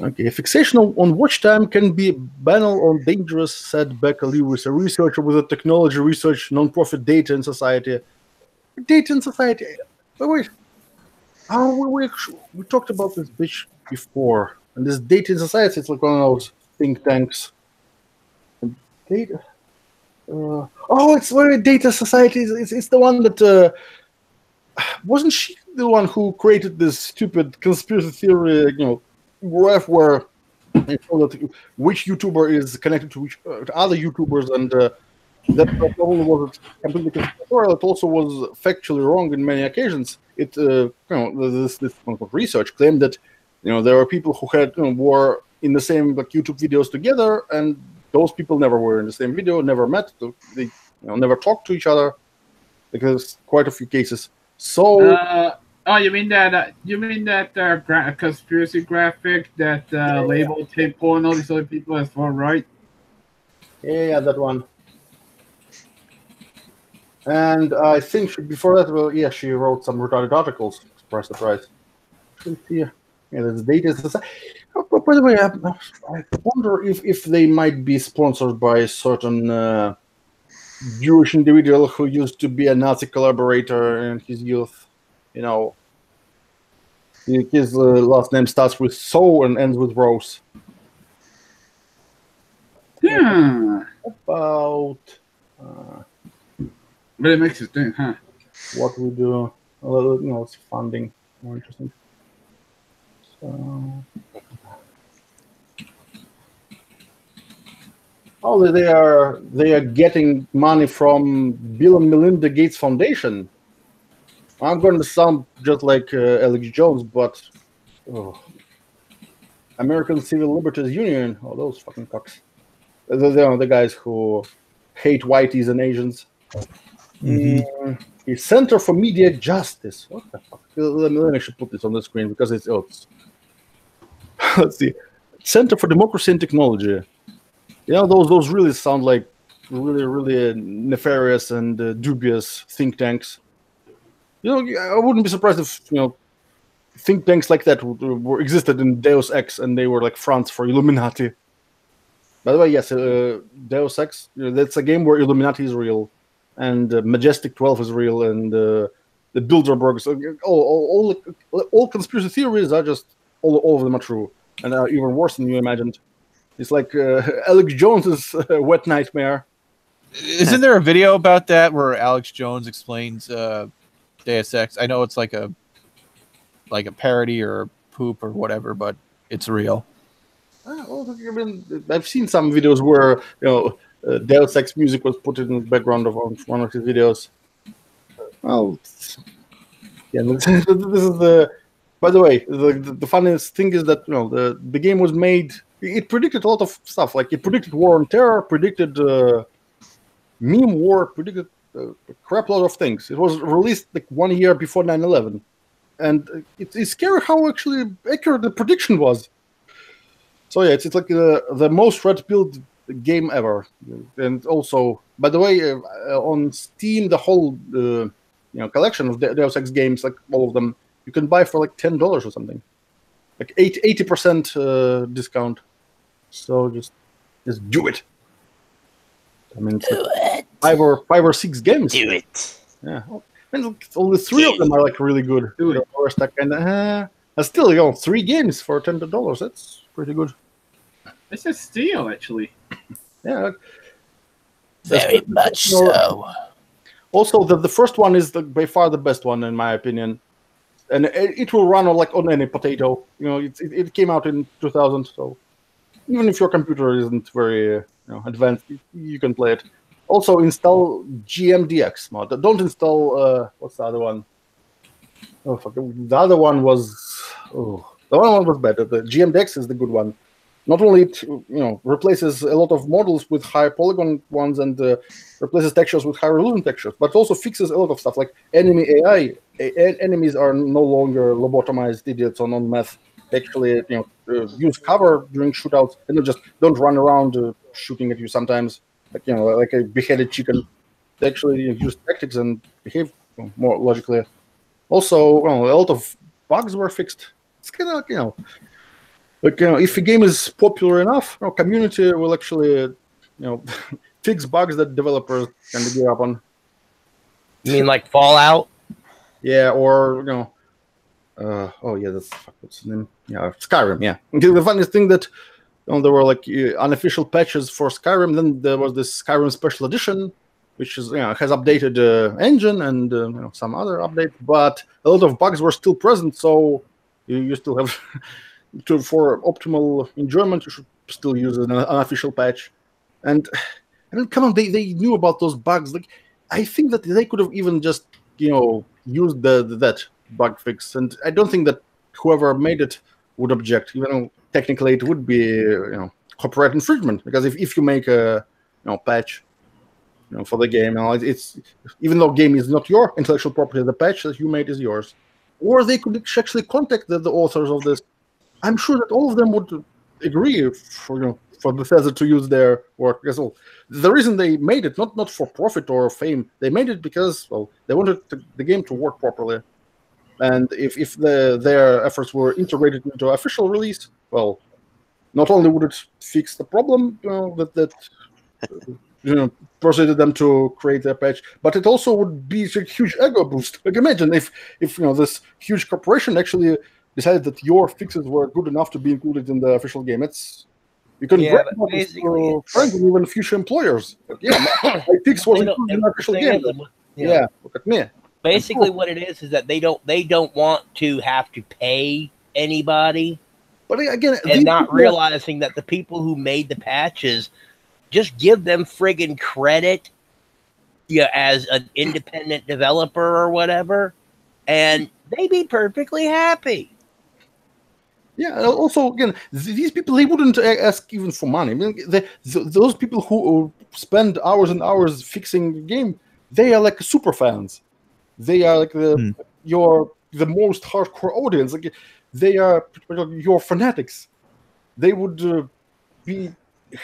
Okay, fixation on watch time can be banal or dangerous, said Becca Lewis, a researcher with a technology research nonprofit Data in Society. Data in Society. But wait, we talked about this bitch before, and this Data in Society, it's like one of those think tanks. And data. It's very Data Society. It's the one that wasn't she the one who created this stupid conspiracy theory, graph where they show that which YouTuber is connected to which other YouTubers, and that not only was completely conspiratorial, it also was factually wrong in many occasions. It this research claimed that there were people who had were in the same YouTube videos together, and those people never were in the same video, never met, they never talked to each other. Because quite a few cases. So. You mean that conspiracy graphic that labeled Tape Paul and all these other people as far right? Yeah, that one. And I think before that, she wrote some retarded articles. Surprise. Yeah, there's Data. By the way, I wonder if they might be sponsored by a certain Jewish individual who used to be a Nazi collaborator in his youth. His last name starts with So and ends with Rose. Yeah. About. But it makes us think, huh? What we do. It's funding. More interesting. So. They are getting money from Bill and Melinda Gates Foundation. I'm going to sound just like Alex Jones, but American Civil Liberties Union. Oh, those fucking cocks. The guys who hate whiteys and Asians. The Center for Media Justice. What the fuck? Let me actually put this on the screen because it's let's see. Center for Democracy and Technology. Those really sound like really nefarious and dubious think tanks. I wouldn't be surprised if think tanks like that existed in Deus Ex and they were like fronts for Illuminati. By the way, yes, Deus Ex, that's a game where Illuminati is real, and Majestic 12 is real, and the Bilderbergs. All conspiracy theories are just all of them are true, and are even worse than you imagined. It's like Alex Jones's wet nightmare. Isn't there a video about that where Alex Jones explains Deus Ex? I know it's like a parody or a poop or whatever, but it's real. I've seen some videos where Deus Ex music was put in the background of one of his videos. Well, yeah, this is the. By the way, the funniest thing is that the game was made. It predicted a lot of stuff. Like it predicted war on terror, predicted meme war, predicted a crap load of things. It was released like 1 year before 9/11, and it's scary how actually accurate the prediction was. So yeah, it's like the most red-pilled game ever. And also, by the way, on Steam, the whole collection of Deus Ex games, like all of them, you can buy for like $10 or something, like 80% discount. So just do it. I mean, it's like 5 or 6 games. Do it. Yeah, and only 3 of them are like really good. The rest are kind of still 3 games for $10. That's pretty good. It's a steal, actually. Yeah, very much so. Also, the first one is by far the best one in my opinion, and it will run on any potato. It came out in 2000, so even if your computer isn't very advanced, you can play it. Also, install GMDX mod. Don't install what's the other one? Oh fuck! The other one was the one was better. The GMDX is the good one. Not only it replaces a lot of models with high polygon ones and replaces textures with high resolution textures, but also fixes a lot of stuff like enemy AI. Enemies are no longer lobotomized idiots or non-math. Actually, use cover during shootouts, and just don't run around shooting at you sometimes, like a beheaded chicken. They actually use tactics and behave more logically. Also, a lot of bugs were fixed. It's kind of if a game is popular enough, community will actually fix bugs that developers can give up on. You mean like Fallout? Yeah, or that's what's the name? Yeah, Skyrim. Yeah, the funniest thing that there were like unofficial patches for Skyrim. Then there was this Skyrim Special Edition, which is has updated engine and some other updates, but a lot of bugs were still present. So you still have for optimal enjoyment, you should still use an unofficial patch. And I mean, come on, they knew about those bugs. Like, I think that they could have even just used that bug fix, and I don't think that whoever made it would object, even though technically it would be copyright infringement, because if you make a patch for the game, it's even though game is not your intellectual property, the patch that you made is yours. Or they could actually contact the authors of this. I'm sure that all of them would agree for Bethesda to use their work. Because the reason they made it not for profit or fame, they made it because they wanted the game to work properly. And if their efforts were integrated into official release, not only would it fix the problem that persuaded them to create a patch, but it also would be a huge ego boost. Like, imagine if this huge corporation actually decided that your fixes were good enough to be included in the official game. You can break about this to friends and even future employers. My fix was included in the official game. Yeah, look at me. Basically, what it is that they don't want to have to pay anybody. But again, and not realizing that the people who made the patches, just give them friggin' credit, as an independent developer or whatever, and they'd be perfectly happy. Yeah. Also, again, these people, they wouldn't ask even for money. I mean, those people who spend hours and hours fixing the game, they are like super fans. They are like the most hardcore audience. Like, they are your fanatics. They would be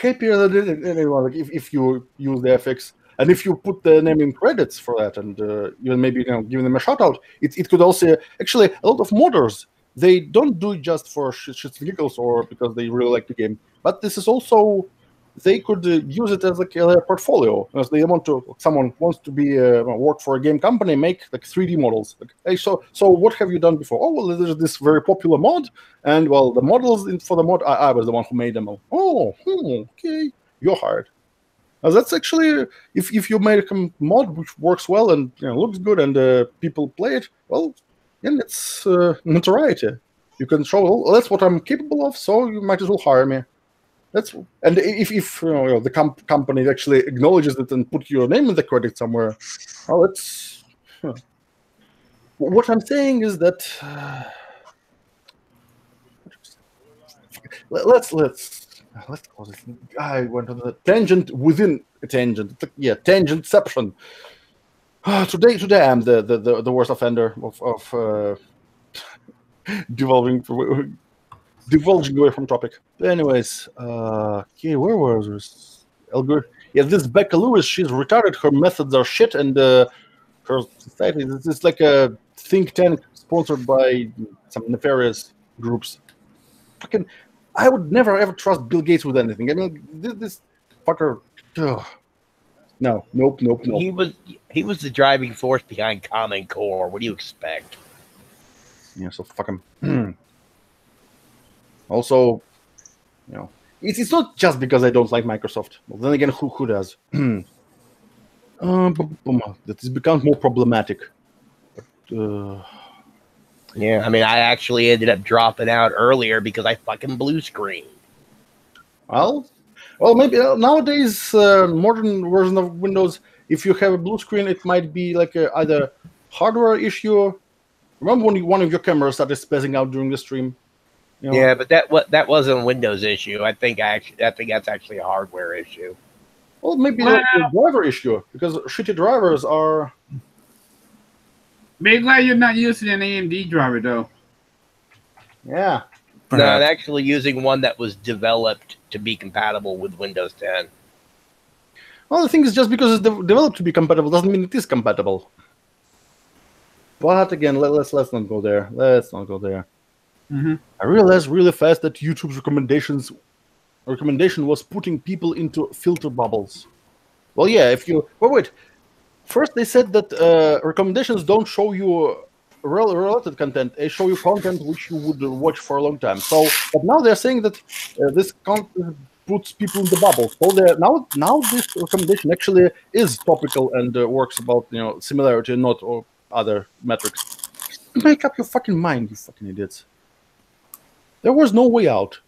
happier than anyone if you use the FX, and if you put the name in credits for that, and even maybe giving them a shout out. It could also actually, a lot of modders, they don't do it just for shits and giggles or because they really like the game, but this is also, they could use it as like a portfolio. As they someone wants to be work for a game company, make like 3D models. Like, hey, so what have you done before? Oh, well, there's this very popular mod, and the models for the mod, I was the one who made them. Okay, you're hired. Now that's actually, if you make a mod which works well and looks good and people play it, then it's notoriety. You can show, that's what I'm capable of, so you might as well hire me. And if the company actually acknowledges it and put your name in the credit somewhere, it's. What I'm saying is that let's call it. I went on a tangent within a tangent. Yeah, tangentception. Today I'm the worst offender of divulging away from topic. Anyways, okay, where was this? Yeah, this Becca Lewis, she's retarded. Her methods are shit, and her society is like a think tank sponsored by some nefarious groups. Fucking, I would never ever trust Bill Gates with anything. I mean, this fucker. Ugh. No, nope. He was the driving force behind Common Core. What do you expect? Yeah, so fuck him. Also, it's not just because I don't like Microsoft. Well, then again, who does? That has become more problematic. Yeah, I mean, I actually ended up dropping out earlier because I fucking blue screened. Well, maybe nowadays, modern version of Windows, if you have a blue screen, it might be like either hardware issue. Remember when one of your cameras started spazzing out during the stream? Yeah, but that wasn't a Windows issue. I think that's actually a hardware issue. Well, maybe a driver issue, because shitty drivers are. Be glad you're not using an AMD driver, though. Yeah. No, I'm actually using one that was developed to be compatible with Windows 10. Well, the thing is, just because it's developed to be compatible doesn't mean it is compatible. But again, let's not go there. Let's not go there. I realized really fast that YouTube's recommendation was putting people into filter bubbles. Well, yeah, if you wait. First, they said that recommendations don't show you related content; they show you content which you would watch for a long time. So, but now they're saying that this content puts people in the bubble. So now this recommendation actually is topical and works about similarity, not or other metrics. Make up your fucking mind, you fucking idiots. There was no way out.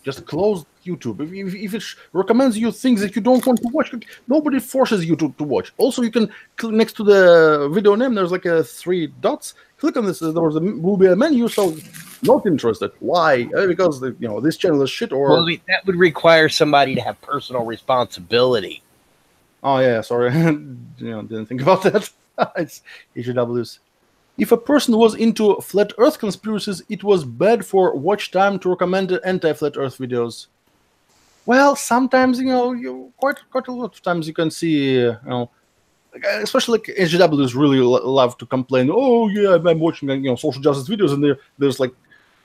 Just close YouTube. If it recommends you things that you don't want to watch, nobody forces you to watch. Also, you can click next to the video name. There's like 3 dots. Click on this. Will be a menu. So, not interested. Why? Because this channel is shit. Or that would require somebody to have personal responsibility. Oh yeah, sorry. Didn't think about that. It's SJWs. If a person was into flat Earth conspiracies, it was bad for watch time to recommend anti-flat Earth videos. Well, sometimes you quite a lot of times you can see especially like SJWs really love to complain. Oh yeah, I'm watching social justice videos, and there's like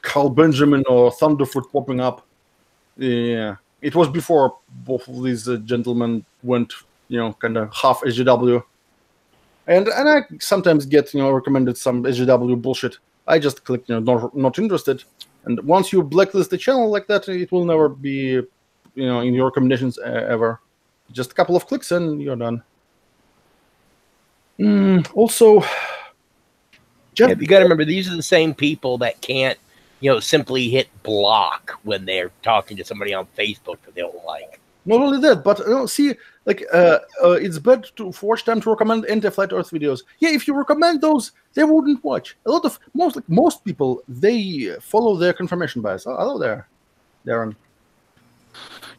Carl Benjamin or Thunderfoot popping up. Yeah, it was before both of these gentlemen went kind of half SJW. And I sometimes get recommended some SJW bullshit. I just click not interested, and once you blacklist the channel like that, it will never be in your recommendations ever. Just a couple of clicks and you're done. Also, you got to remember these are the same people that can't simply hit block when they're talking to somebody on Facebook that they don't like. Not only that, but see, like it's bad for watch time to recommend anti-flat Earth videos. Yeah, if you recommend those, they wouldn't watch. Most people, they follow their confirmation bias. Oh, hello there, Darren.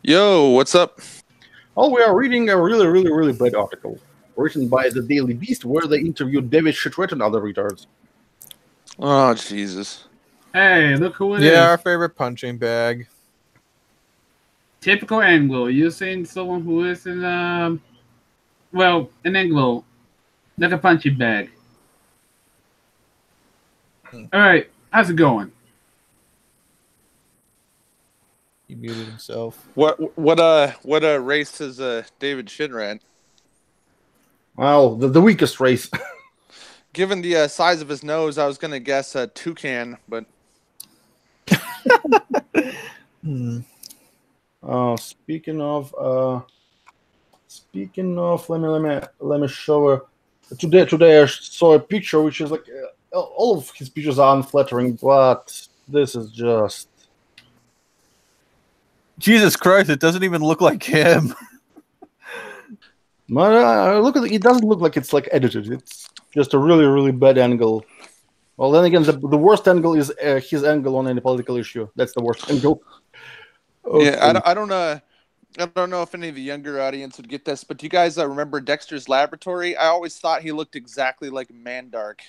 Yo, what's up? Oh, we are reading a really, really, really bad article written by the Daily Beast where they interviewed David Shitret and other retards. Oh, Jesus. Hey, look who it is. Yeah, our favorite punching bag. Typical Anglo. You're saying someone who is in, an Anglo, like a punching bag. All right, how's it going? He muted himself. What race is David Shinran? Well, the weakest race. Given the size of his nose, I was gonna guess a toucan, but. Speaking of, let me show her. Today I saw a picture which is like all of his pictures are unflattering, but this is just Jesus Christ! It doesn't even look like him. Look at it. It doesn't look like it's like edited. It's just a really, really bad angle. Well, then again, the worst angle is his angle on any political issue. That's the worst angle. Okay. Yeah, I don't know if any of the younger audience would get this, but do you guys remember Dexter's Laboratory? I always thought he looked exactly like Mandark.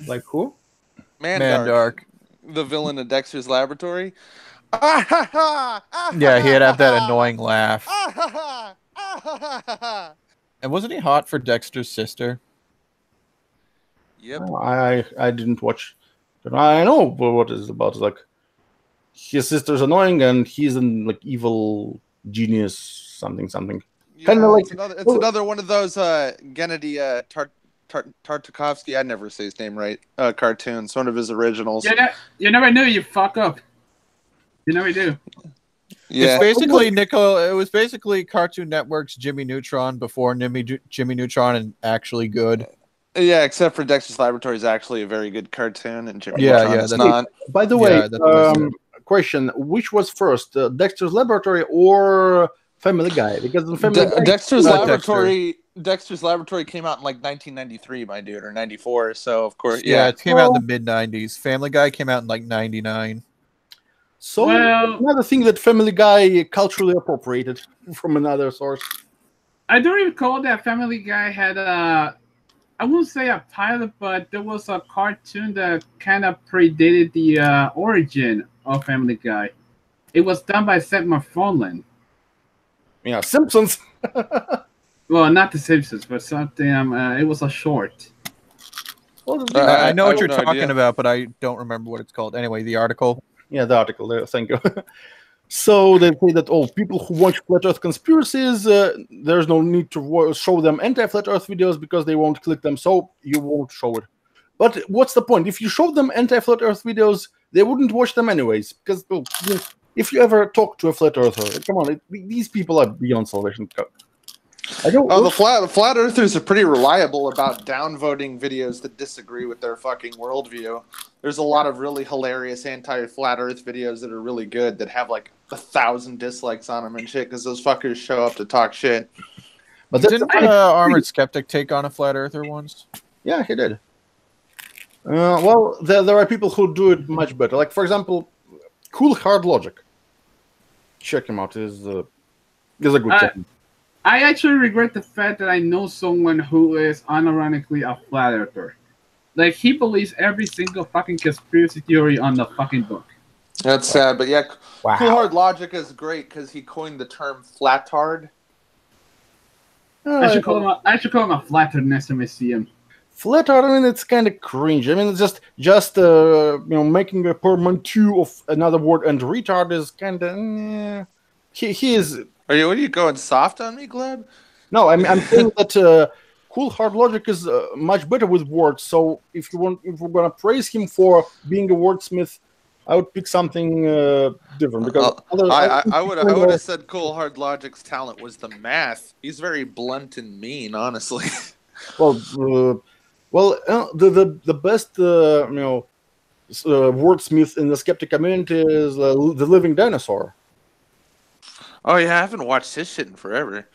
Like who? Mandark. The villain of Dexter's Laboratory. Yeah, he'd have that annoying laugh. And wasn't he hot for Dexter's sister? Yep. I didn't watch. I know what it's about. It's like his sister's annoying and he's an like evil genius something. Yeah, kind of like it's another one of those Gennady Tartakovsky. I never say his name right. Cartoons. One of his originals. You never knew, you fuck up. You know we do. Yeah. It's basically It was basically Cartoon Network's Jimmy Neutron before Jimmy Neutron and actually good. Yeah, except for Dexter's Laboratory is actually a very good cartoon, and Jimmy Neutron is not. By the way, question: which was first, Dexter's Laboratory or Family Guy? Because the Family Guy, Dexter's Laboratory came out in like 1993, my dude, or 94. So of course, yeah, it came out in the mid 90s. Family Guy came out in like 99. So another thing that Family Guy culturally appropriated from another source. I don't recall that Family Guy had I won't say a pilot, but there was a cartoon that kind of predated the origin of Family Guy. It was done by Seth MacFarlane. Yeah, Simpsons. Well, not The Simpsons, but something. It was a short. Well, I know I what have you're no talking idea. about, but I don't remember what it's called. Anyway, the article. Yeah, the article there. Thank you. So they say that people who watch flat Earth conspiracies, there's no need to show them anti-flat Earth videos because they won't click them, so you won't show it. But what's the point? If you show them anti-flat Earth videos, they wouldn't watch them anyways. Because if you ever talk to a flat Earther, come on, these people are beyond salvation. I don't. Oh, the flat earthers are pretty reliable about downvoting videos that disagree with their fucking worldview. There's a lot of really hilarious anti-flat Earth videos that are really good that have like 1,000 dislikes on them and shit because those fuckers show up to talk shit. But didn't Armored Skeptic take on a flat earther once? Yeah, he did. Well, there are people who do it much better. Like, for example, Cool Hard Logic. Check him out. He's a good technique. I actually regret the fact that I know someone who is unironically a flat earther. Like, he believes every single fucking conspiracy theory on the fucking book. That's sad, but yeah, Wow. Cool Hard Logic is great because he coined the term flatard. I should call him a flathead next time I see him. Flatard, I mean, it's kind of cringe. I mean, it's just making a portmanteau of another word, and retard is kind of. He is. What are you going soft on me, Gleb? No, I'm saying that Cool Hard Logic is much better with words. So if we're gonna praise him for being a wordsmith, I would pick something different because I would have said Cool Hard Logic's talent was the math. He's very blunt and mean, honestly. Well, the best wordsmith in the skeptic community is the Living Dinosaur. Oh yeah, I haven't watched his shit in forever.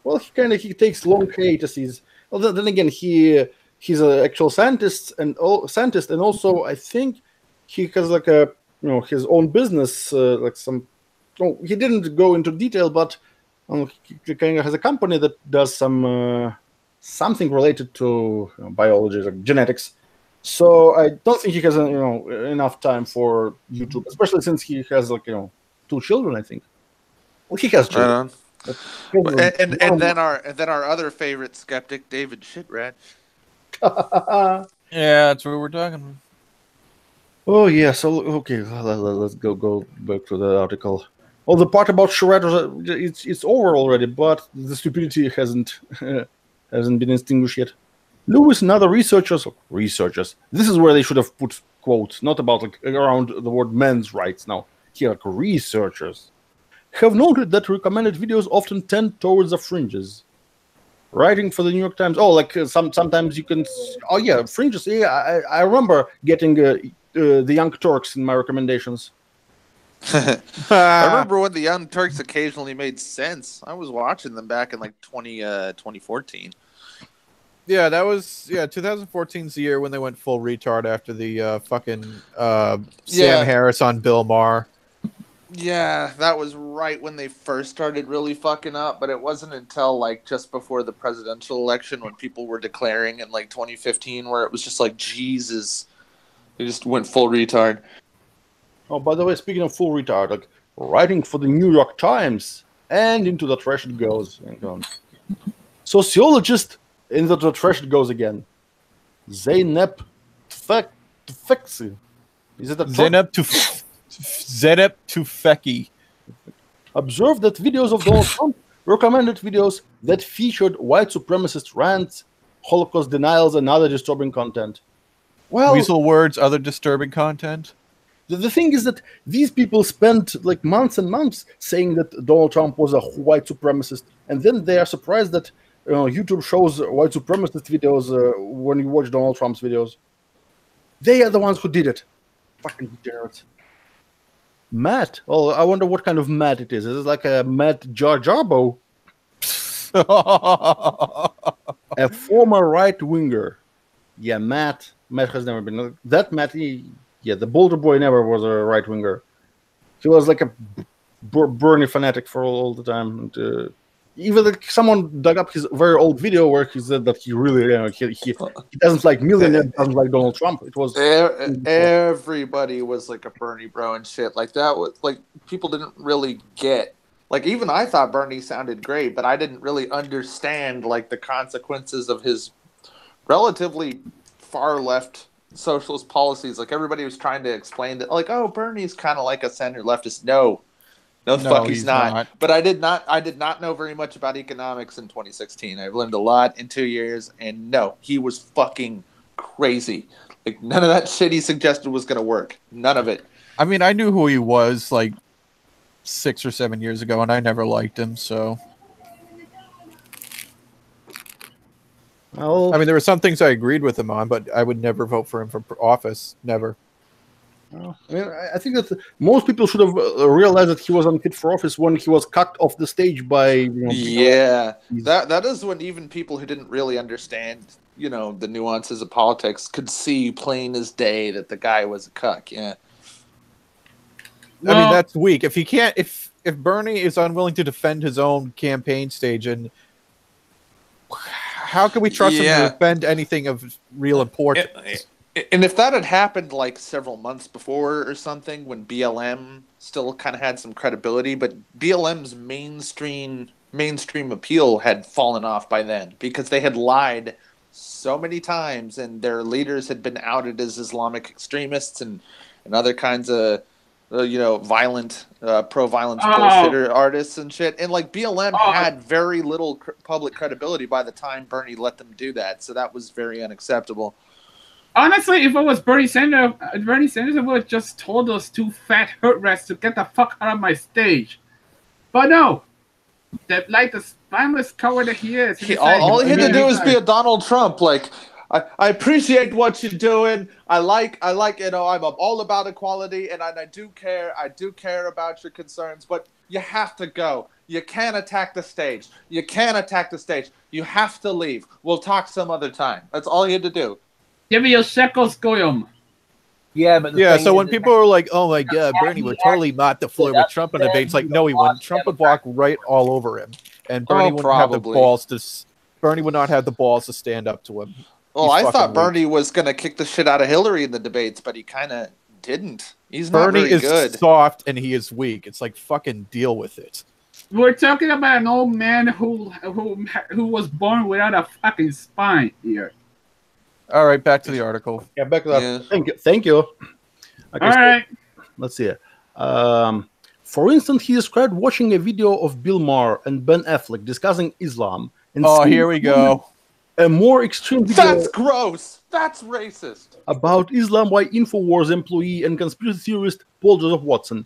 Well, he takes long hiatuses. Well, then again, he's an actual scientist and also I think he has like his own business he didn't go into detail, but he kind of has a company that does some something related to biology, like genetics. So I don't think he has enough time for YouTube, especially since he has 2 children, I think. Well, he has children. And then our other favorite skeptic, David Shitrad. Yeah, that's what we're talking about. Oh yeah, so okay, let's go back to the article. Well, the part about Sherrautism, it's over already, but the stupidity hasn't been extinguished yet. Lewis and other researchers. This is where they should have put quotes, not about around the word men's rights. Now here, researchers have noted that recommended videos often tend towards the fringes. Writing for the New York Times. Sometimes you can. Oh yeah, fringes. Yeah, I remember getting the Young Turks in my recommendations. I remember when the Young Turks occasionally made sense. I was watching them back in 2014. Yeah, that was 2014's the year when they went full retard after the fucking Sam Harris on Bill Maher. Yeah, that was right when they first started really fucking up, but it wasn't until just before the presidential election when people were declaring in 2015 where it was just Jesus, they just went full retard. Oh, by the way, speaking of full retard, writing for the New York Times and into the trash it goes. Sociologist into the trash it goes again. Zeynep Tufekci. Is it a Zeynep Tufekci observed that videos of Donald Trump recommended videos that featured white supremacist rants, Holocaust denials, and other disturbing content. Well, weasel words, other disturbing content. The thing is that these people spent months and months saying that Donald Trump was a white supremacist, and then they are surprised that YouTube shows white supremacist videos when you watch Donald Trump's videos. They are the ones who did it. Fucking degenerates. Matt. Oh, I wonder what kind of Matt it is. Is it like a Matt Jarbo? A former right-winger. Yeah, Matt. Matt has never been. That Matt, the Boulder Boy never was a right-winger. He was like a Bernie fanatic for all the time. And, even like someone dug up his very old video where he said that he really, he doesn't like millionaires, doesn't like Donald Trump. It was everybody was like a Bernie bro and shit. Like that was like people didn't really get. Like even I thought Bernie sounded great, but I didn't really understand like the consequences of his relatively far left socialist policies. Like everybody was trying to explain that, like, oh, Bernie's kind of like a center leftist. No, the fuck he's not. But I did not know very much about economics in 2016. I've learned a lot in 2 years, and no, he was fucking crazy. Like none of that shit he suggested was gonna work. None of it. I mean, I knew who he was like 6 or 7 years ago, and I never liked him. So, well, I mean, there were some things I agreed with him on, but I would never vote for him for office. Never. Well, I mean, I think that most people should have realized that he was unfit for office when he was cut off the stage by. That is when even people who didn't really understand, the nuances of politics could see plain as day that the guy was a cuck. Yeah. I mean, that's weak. If he can't, if Bernie is unwilling to defend his own campaign stage, and how can we trust him to defend anything of real importance? And if that had happened like several months before or something, when BLM still kind of had some credibility, but BLM's mainstream appeal had fallen off by then because they had lied so many times, and their leaders had been outed as Islamic extremists and other kinds of violent, pro-violence bullshitter artists and shit. And like BLM had very little public credibility by the time Bernie let them do that. So that was very unacceptable. Honestly, if it was Bernie Sanders would have just told those two fat hood rats to get the fuck out of my stage. But no. Like the spineless coward that he is. All he had to do is be a Donald Trump. Like, I appreciate what you're doing. I like, I'm all about equality, and I do care about your concerns, but you have to go. You can't attack the stage. You have to leave. We'll talk some other time. That's all you had to do. Give me your shekels, Goyim. Yeah, but so when people were like, "Oh my God, Bernie would totally mop the floor with Trump in debates," like, no, he wouldn't. Trump would walk right all over him, and Bernie wouldn't have the balls to. Bernie would not have the balls to stand up to him. Well, I thought Bernie was going to kick the shit out of Hillary in the debates, but he kind of didn't. He's not very good. Bernie is soft and he is weak. It's like, fucking deal with it. We're talking about an old man who was born without a fucking spine here. All right, back to the article. Yeah, back to that. Yeah. Thank you. Okay, all right. Let's see. For instance, he described watching a video of Bill Maher and Ben Affleck discussing Islam. And here we go. A more extreme video. That's gross. That's racist. About Islam by InfoWars employee and conspiracy theorist Paul Joseph Watson.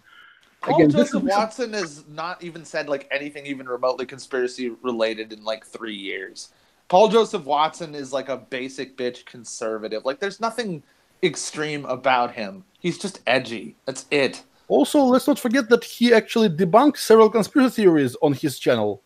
Paul Joseph Watson has not even said like anything even remotely conspiracy related in like 3 years. Paul Joseph Watson is like a basic bitch conservative. Like there's nothing extreme about him. He's just edgy. That's it. Also, let's not forget that he actually debunked several conspiracy theories on his channel.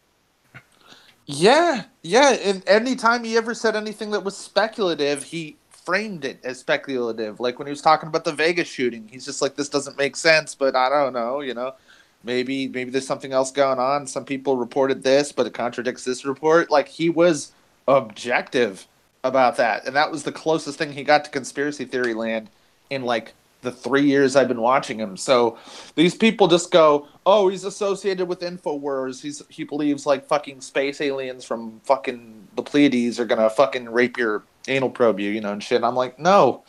Yeah. And anytime he ever said anything that was speculative, he framed it as speculative. Like when he was talking about the Vegas shooting, he's just like, this doesn't make sense, but I don't know, maybe there's something else going on. Some people reported this, but it contradicts this report. Like he was objective about that, and that was the closest thing he got to conspiracy theory land in like the 3 years I've been watching him. So these people just go, oh, he's associated with InfoWars. He believes like fucking space aliens from fucking the Pleiades are gonna fucking rape your anal probe you, and shit. I'm like, no,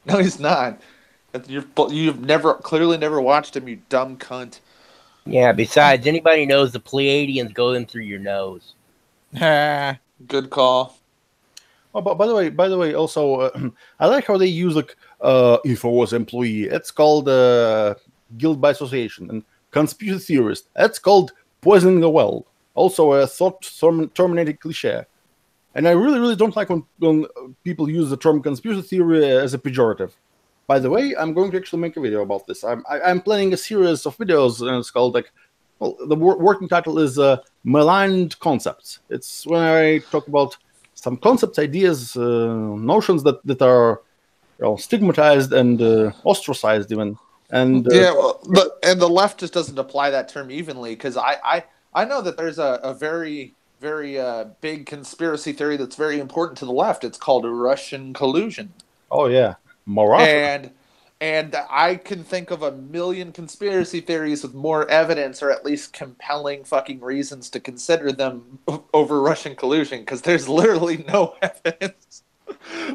he's not. You've clearly never watched him, you dumb cunt. Yeah. Besides, anybody knows the Pleiadians go in through your nose. Good call. Oh, but by the way, also I like how they use like InfoWars employee. It's called guilt by association, and conspiracy theorist. That's called poisoning the well. Also a thought-terminating cliche. And I really don't like when people use the term conspiracy theory as a pejorative. By the way, I'm going to actually make a video about this. I'm planning a series of videos, and it's called the working title is Maligned Concepts. It's when I talk about some concepts, ideas, notions that are stigmatized and ostracized even. And and the left just doesn't apply that term evenly, because I know that there's a very, very big conspiracy theory that's very important to the left. It's called Russian collusion. Oh yeah, Marat. And I can think of a million conspiracy theories with more evidence, or at least compelling fucking reasons to consider them over Russian collusion, because there's literally no evidence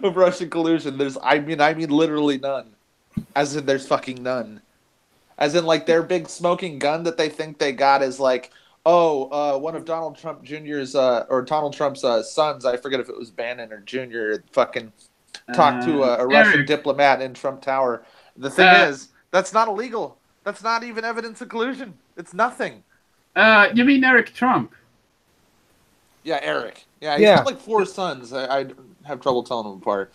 of Russian collusion. I mean literally none. As in there's fucking none. As in, like, their big smoking gun that they think they got is like, one of Donald Trump Jr.'s or Donald Trump's sons, I forget if it was Bannon or Jr., fucking talked to a Russian diplomat in Trump Tower. The thing is, that's not illegal. That's not even evidence of collusion. It's nothing. You mean Eric Trump? Yeah, Eric. Yeah, he's got like 4 sons. I have trouble telling them apart.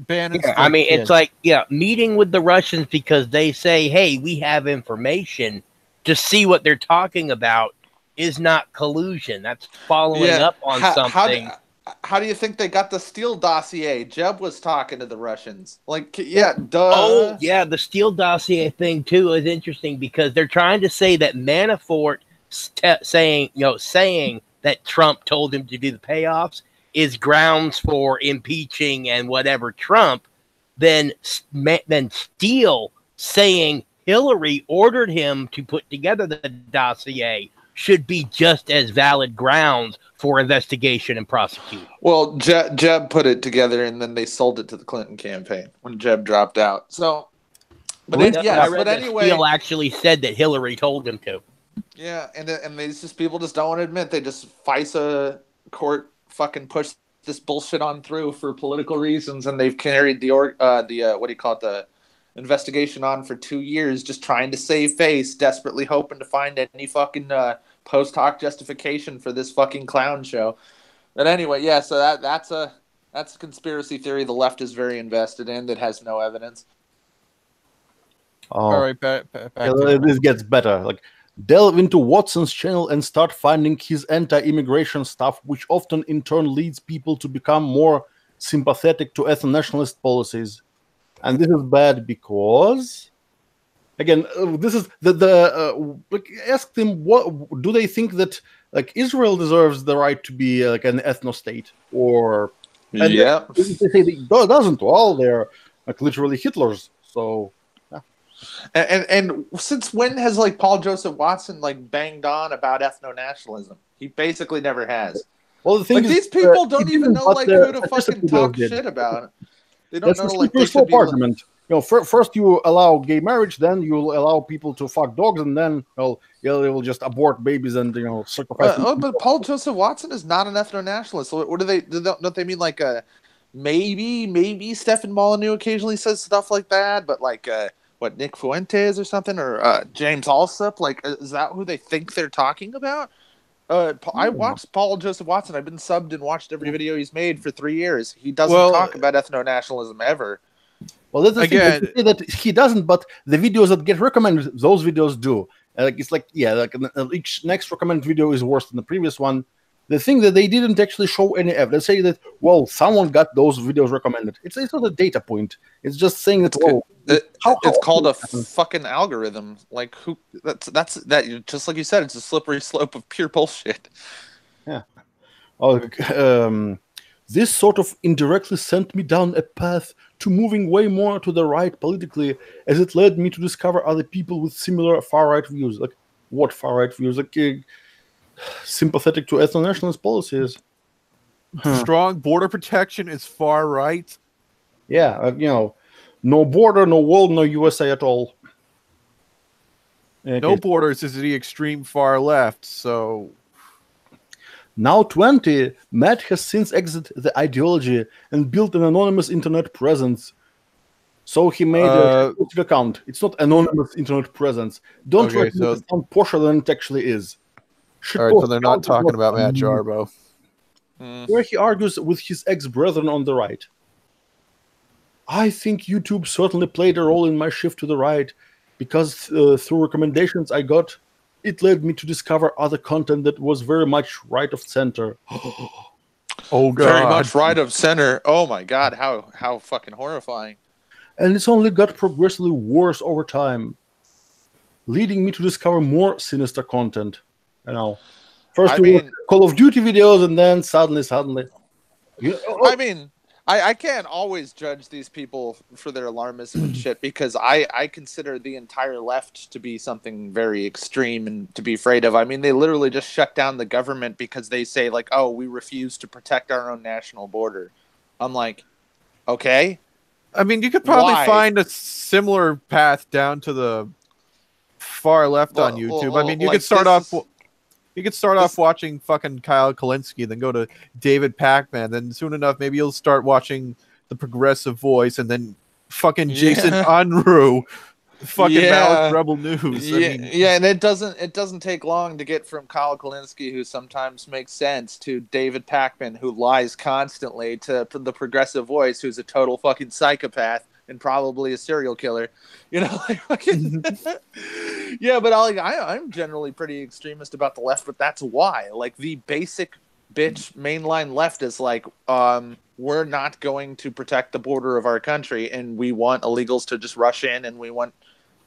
I mean, it's like, meeting with the Russians because they say, hey, we have information to see what they're talking about is not collusion. That's following up on something. How do you think they got the Steele dossier? Jeb was talking to the Russians. Like, yeah, duh. Oh, yeah, the Steele dossier thing, too, is interesting because they're trying to say that Manafort saying that Trump told him to do the payoffs is grounds for impeaching and whatever Trump, then Steele saying Hillary ordered him to put together the dossier should be just as valid grounds for investigation and prosecution. Well, Jeb put it together, and then they sold it to the Clinton campaign when Jeb dropped out. So, but anyway, Steele actually said that Hillary told him to. Yeah, and these people just don't want to admit. They just FISA court fucking push this bullshit on through for political reasons, and they've carried the investigation on for 2 years, just trying to save face, desperately hoping to find any fucking post hoc justification for this fucking clown show. But anyway, yeah, so that's a conspiracy theory the left is very invested in that has no evidence. All right, back this gets better. Like, delve into Watson's channel and start finding his anti-immigration stuff, which often in turn leads people to become more sympathetic to ethno-nationalist policies. And this is bad because, again, this is ask them, what do they think that, like, Israel deserves the right to be like an ethno-state, or they say it doesn't. Well, they're like literally Hitlers. So. And since when has like Paul Joseph Watson like banged on about ethno-nationalism? He basically never has. Well, the thing is, these people don't even know like who to fucking talk shit about. They don't know like they should be. Argument. You know, first you allow gay marriage, then you allow people to fuck dogs, and then they will just abort babies and sacrifice. But Paul Joseph Watson is not an ethno-nationalist. So what do they? Don't they mean like maybe Stefan Molyneux occasionally says stuff like that, but like. What, Nick Fuentes or something, or James Alsop? Like, is that who they think they're talking about? I watched Paul Joseph Watson. I've been subbed and watched every video he's made for 3 years. He doesn't talk about ethno-nationalism ever. Well, that's the thing that he doesn't, but the videos that get recommended, those videos do. It's like, each next recommended video is worse than the previous one. The thing that they didn't actually show any evidence, say that, well, someone got those videos recommended. It's not a data point. It's just saying that, it's called a fucking algorithm. Like, who? That's just like you said. It's a slippery slope of pure bullshit. Yeah. This sort of indirectly sent me down a path to moving way more to the right politically, as it led me to discover other people with similar far-right views. Like, what far-right views? Like, sympathetic to ethno-nationalist policies. Strong border protection is far right. Yeah, no border, no wall, no USA at all. No borders is the extreme far left, so... Now 20, Matt has since exited the ideology and built an anonymous internet presence. So he made a account. It's not anonymous internet presence. Don't let it sound posher than it actually is. All right, so they're not talking about Matt Jarbo. Where he argues with his ex-brethren on the right. I think YouTube certainly played a role in my shift to the right, because through recommendations I got, it led me to discover other content that was very much right of center. Oh, God. Very much right of center. Oh, my God. How fucking horrifying. And it's only got progressively worse over time, leading me to discover more sinister content. I know. First, I you watch mean- Call of Duty videos, and then suddenly, I mean, I can't always judge these people for their alarmism and shit because I consider the entire left to be something very extreme and to be afraid of. I mean, they literally just shut down the government because they say, like, oh, we refuse to protect our own national border. I'm like, okay. I mean, you could probably Why? find a similar path down to the far left on YouTube. I mean, you could start off. You could start off watching fucking Kyle Kalinske, then go to David Pacman, then soon enough maybe you'll start watching The Progressive Voice, and then fucking Jason Unruh, fucking Malice Rebel News. Yeah, I mean, and it doesn't take long to get from Kyle Kalinske, who sometimes makes sense, to David Pacman, who lies constantly, to the Progressive Voice, who's a total fucking psychopath and probably a serial killer. You know, like fucking yeah. But I'm generally pretty extremist about the left, but that's why. Like the basic bitch mainline left is like, we're not going to protect the border of our country, and we want illegals to just rush in, and we want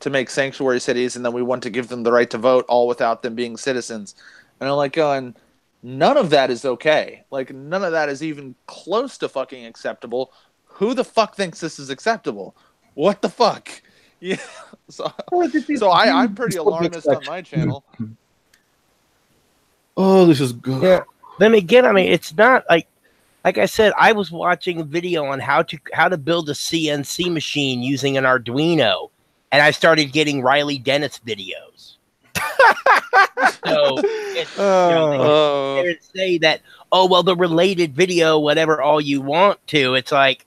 to make sanctuary cities, and then we want to give them the right to vote, all without them being citizens. And I'm like going, none of that is okay. Like none of that is even close to fucking acceptable. Who the fuck thinks this is acceptable? What the fuck? Yeah. So I'm pretty alarmist on my channel. Oh, this is good. Yeah. Then again, I mean, it's not like I said, I was watching a video on how to build a CNC machine using an Arduino, and I started getting Riley Dennis videos. So it's, they say that, oh well, the related video, whatever, all you want to. It's like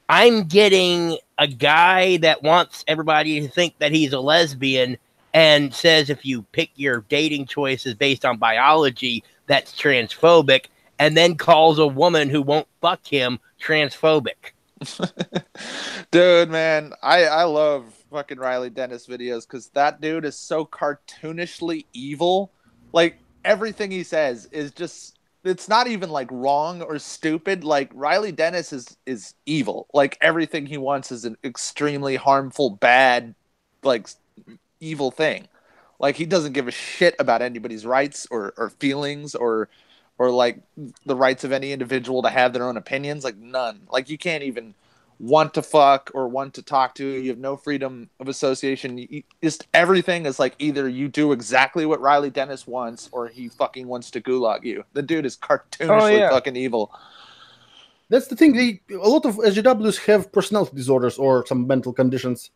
I'm getting a guy that wants everybody to think that he's a lesbian and says if you pick your dating choices based on biology, that's transphobic, and then calls a woman who won't fuck him transphobic. Dude, man, I love fucking Riley Dennis videos because that dude is so cartoonishly evil. Like everything he says is just, it's not even like wrong or stupid. Like Riley Dennis is evil. Like everything he wants is an extremely harmful, bad, like evil thing. Like he doesn't give a shit about anybody's rights or feelings or like the rights of any individual to have their own opinions. Like none. Like you can't even want to fuck or want to talk to. You have no freedom of association. Just everything is like either you do exactly what Riley Dennis wants or he fucking wants to gulag you. The dude is cartoonishly fucking evil. That's the thing. A lot of SJWs have personality disorders or some mental conditions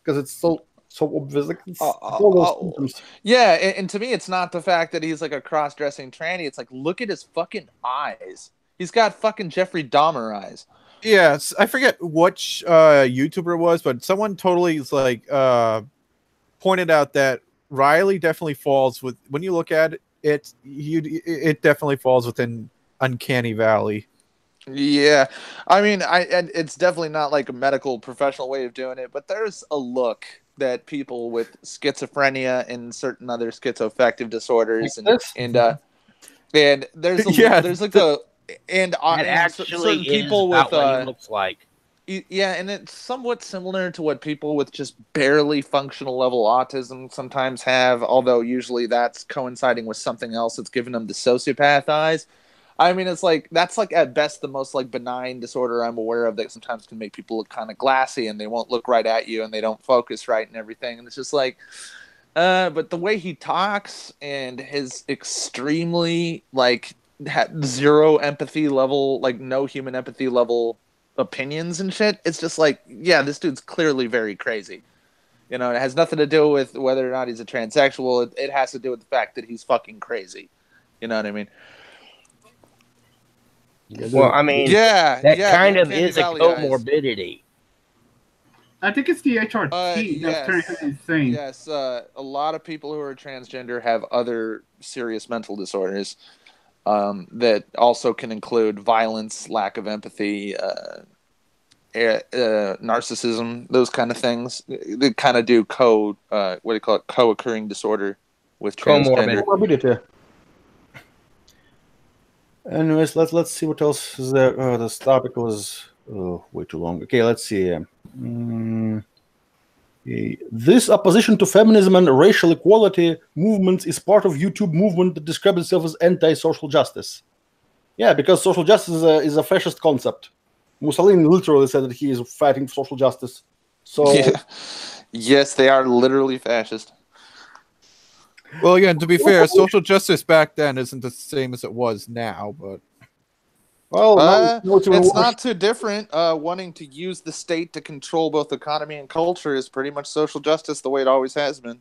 because it's so obvious. Like it's all those symptoms. Yeah, and to me, it's not the fact that he's like a cross-dressing tranny. It's like, look at his fucking eyes. He's got fucking Jeffrey Dahmer eyes. Yes, I forget which YouTuber it was, but someone totally is like pointed out that Riley definitely falls with, when you look at it, it definitely falls within Uncanny Valley. Yeah, I mean, it's definitely not like a medical professional way of doing it, but there's a look that people with schizophrenia and certain other schizoaffective disorders and there's there's like a and actually certain people with what he looks like. Yeah, and it's somewhat similar to what people with just barely functional level autism sometimes have, although usually that's coinciding with something else that's giving them the sociopath eyes. I mean, it's like that's like at best the most like benign disorder I'm aware of that sometimes can make people look kind of glassy and they won't look right at you and they don't focus right and everything. And it's just like, but the way he talks and his extremely like zero empathy level, like no human empathy level opinions and shit, it's just like, yeah, this dude's clearly very crazy. You know, it has nothing to do with whether or not he's a transsexual. It has to do with the fact that he's fucking crazy. You know what I mean? Well, I mean, that kind of is a comorbidity. I think it's the HRT that's turning him insane. Yes, a lot of people who are transgender have other serious mental disorders that also can include violence, lack of empathy, narcissism, those kind of things. They kind of do co-occurring disorder with transgender. Comorbidity. Anyways, let's see what else is there. Oh, this topic was way too long. Okay, let's see. This opposition to feminism and racial equality movements is part of YouTube movement that describes itself as anti-social justice. Yeah, because social justice is a fascist concept. Mussolini literally said that he is fighting for social justice. So, yes, they are literally fascist. Well, again, to be fair, social justice back then isn't the same as it was now, but... Well, it's not too different. Wanting to use the state to control both economy and culture is pretty much social justice the way it always has been.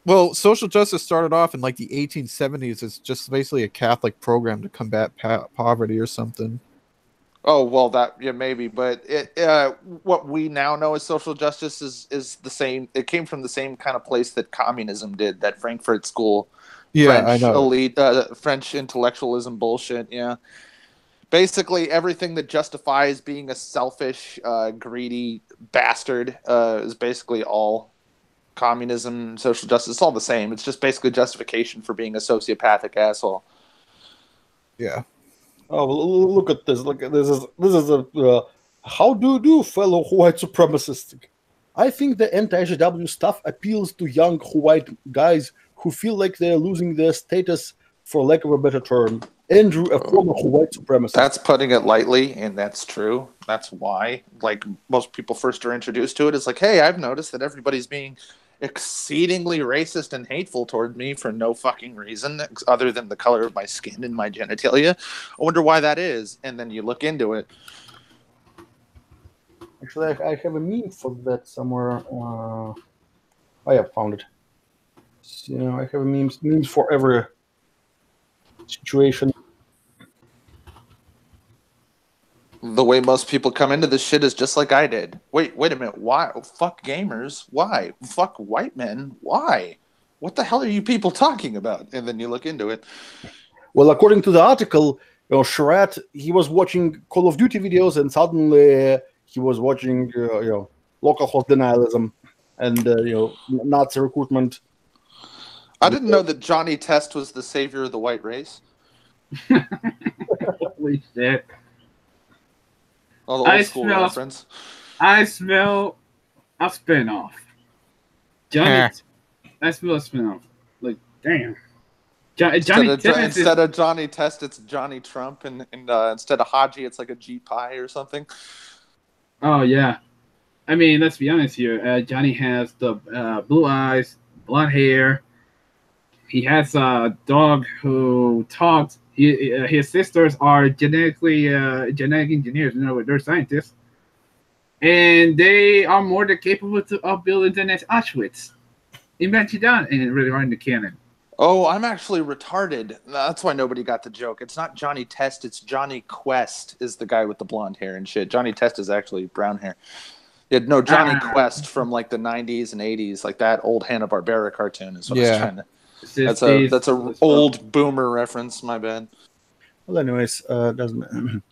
Well, social justice started off in like the 1870s as just basically a Catholic program to combat poverty or something. Oh, well, maybe, but what we now know as social justice is the same. It came from the same kind of place that communism did, that Frankfurt School. Yeah, French I know. elite, French intellectualism bullshit. Yeah, basically everything that justifies being a selfish, greedy bastard is basically all communism, social justice. It's all the same. It's just basically justification for being a sociopathic asshole. Yeah. Oh, well, look at this. Look, this is a how do you do, fellow white supremacists? I think the anti-SJW stuff appeals to young white guys who feel like they're losing their status, for lack of a better term. Andrew, a former white supremacist. That's putting it lightly, and that's true. That's why, like, most people first are introduced to it. It's like, hey, I've noticed that everybody's being exceedingly racist and hateful toward me for no fucking reason other than the color of my skin and my genitalia. I wonder why that is. And then you look into it. Actually, I have a meme for that somewhere. I have found it. So, I have memes for every situation. The way most people come into this shit is just like I did. Wait a minute. Why? Fuck gamers. Why? Fuck white men. Why? What the hell are you people talking about? And then you look into it. Well, according to the article, Sherrat, he was watching Call of Duty videos, and suddenly he was watching, localhost denialism and Nazi recruitment. I didn't know that Johnny Test was the savior of the white race. Holy shit. Oh, the old school reference. I smell a spinoff. Johnny, I smell a spinoff. Like, damn. Instead of Johnny Test, it's Johnny Trump, and instead of Haji, it's like a G Pie or something. Oh yeah, I mean, let's be honest here. Johnny has the blue eyes, blonde hair. He has a dog who talks. His sisters are genetic engineers. They're scientists, and they are more than capable of building the next Auschwitz. Imagine that, and really running the cannon. Oh, I'm actually retarded. That's why nobody got the joke. It's not Johnny Test. It's Johnny Quest is the guy with the blonde hair and shit. Johnny Test is actually brown hair. No, Johnny Quest from like the 90s and 80s, like that old Hanna-Barbera cartoon is what I was trying to... That's a old boomer reference. My bad. Well, anyways, doesn't matter.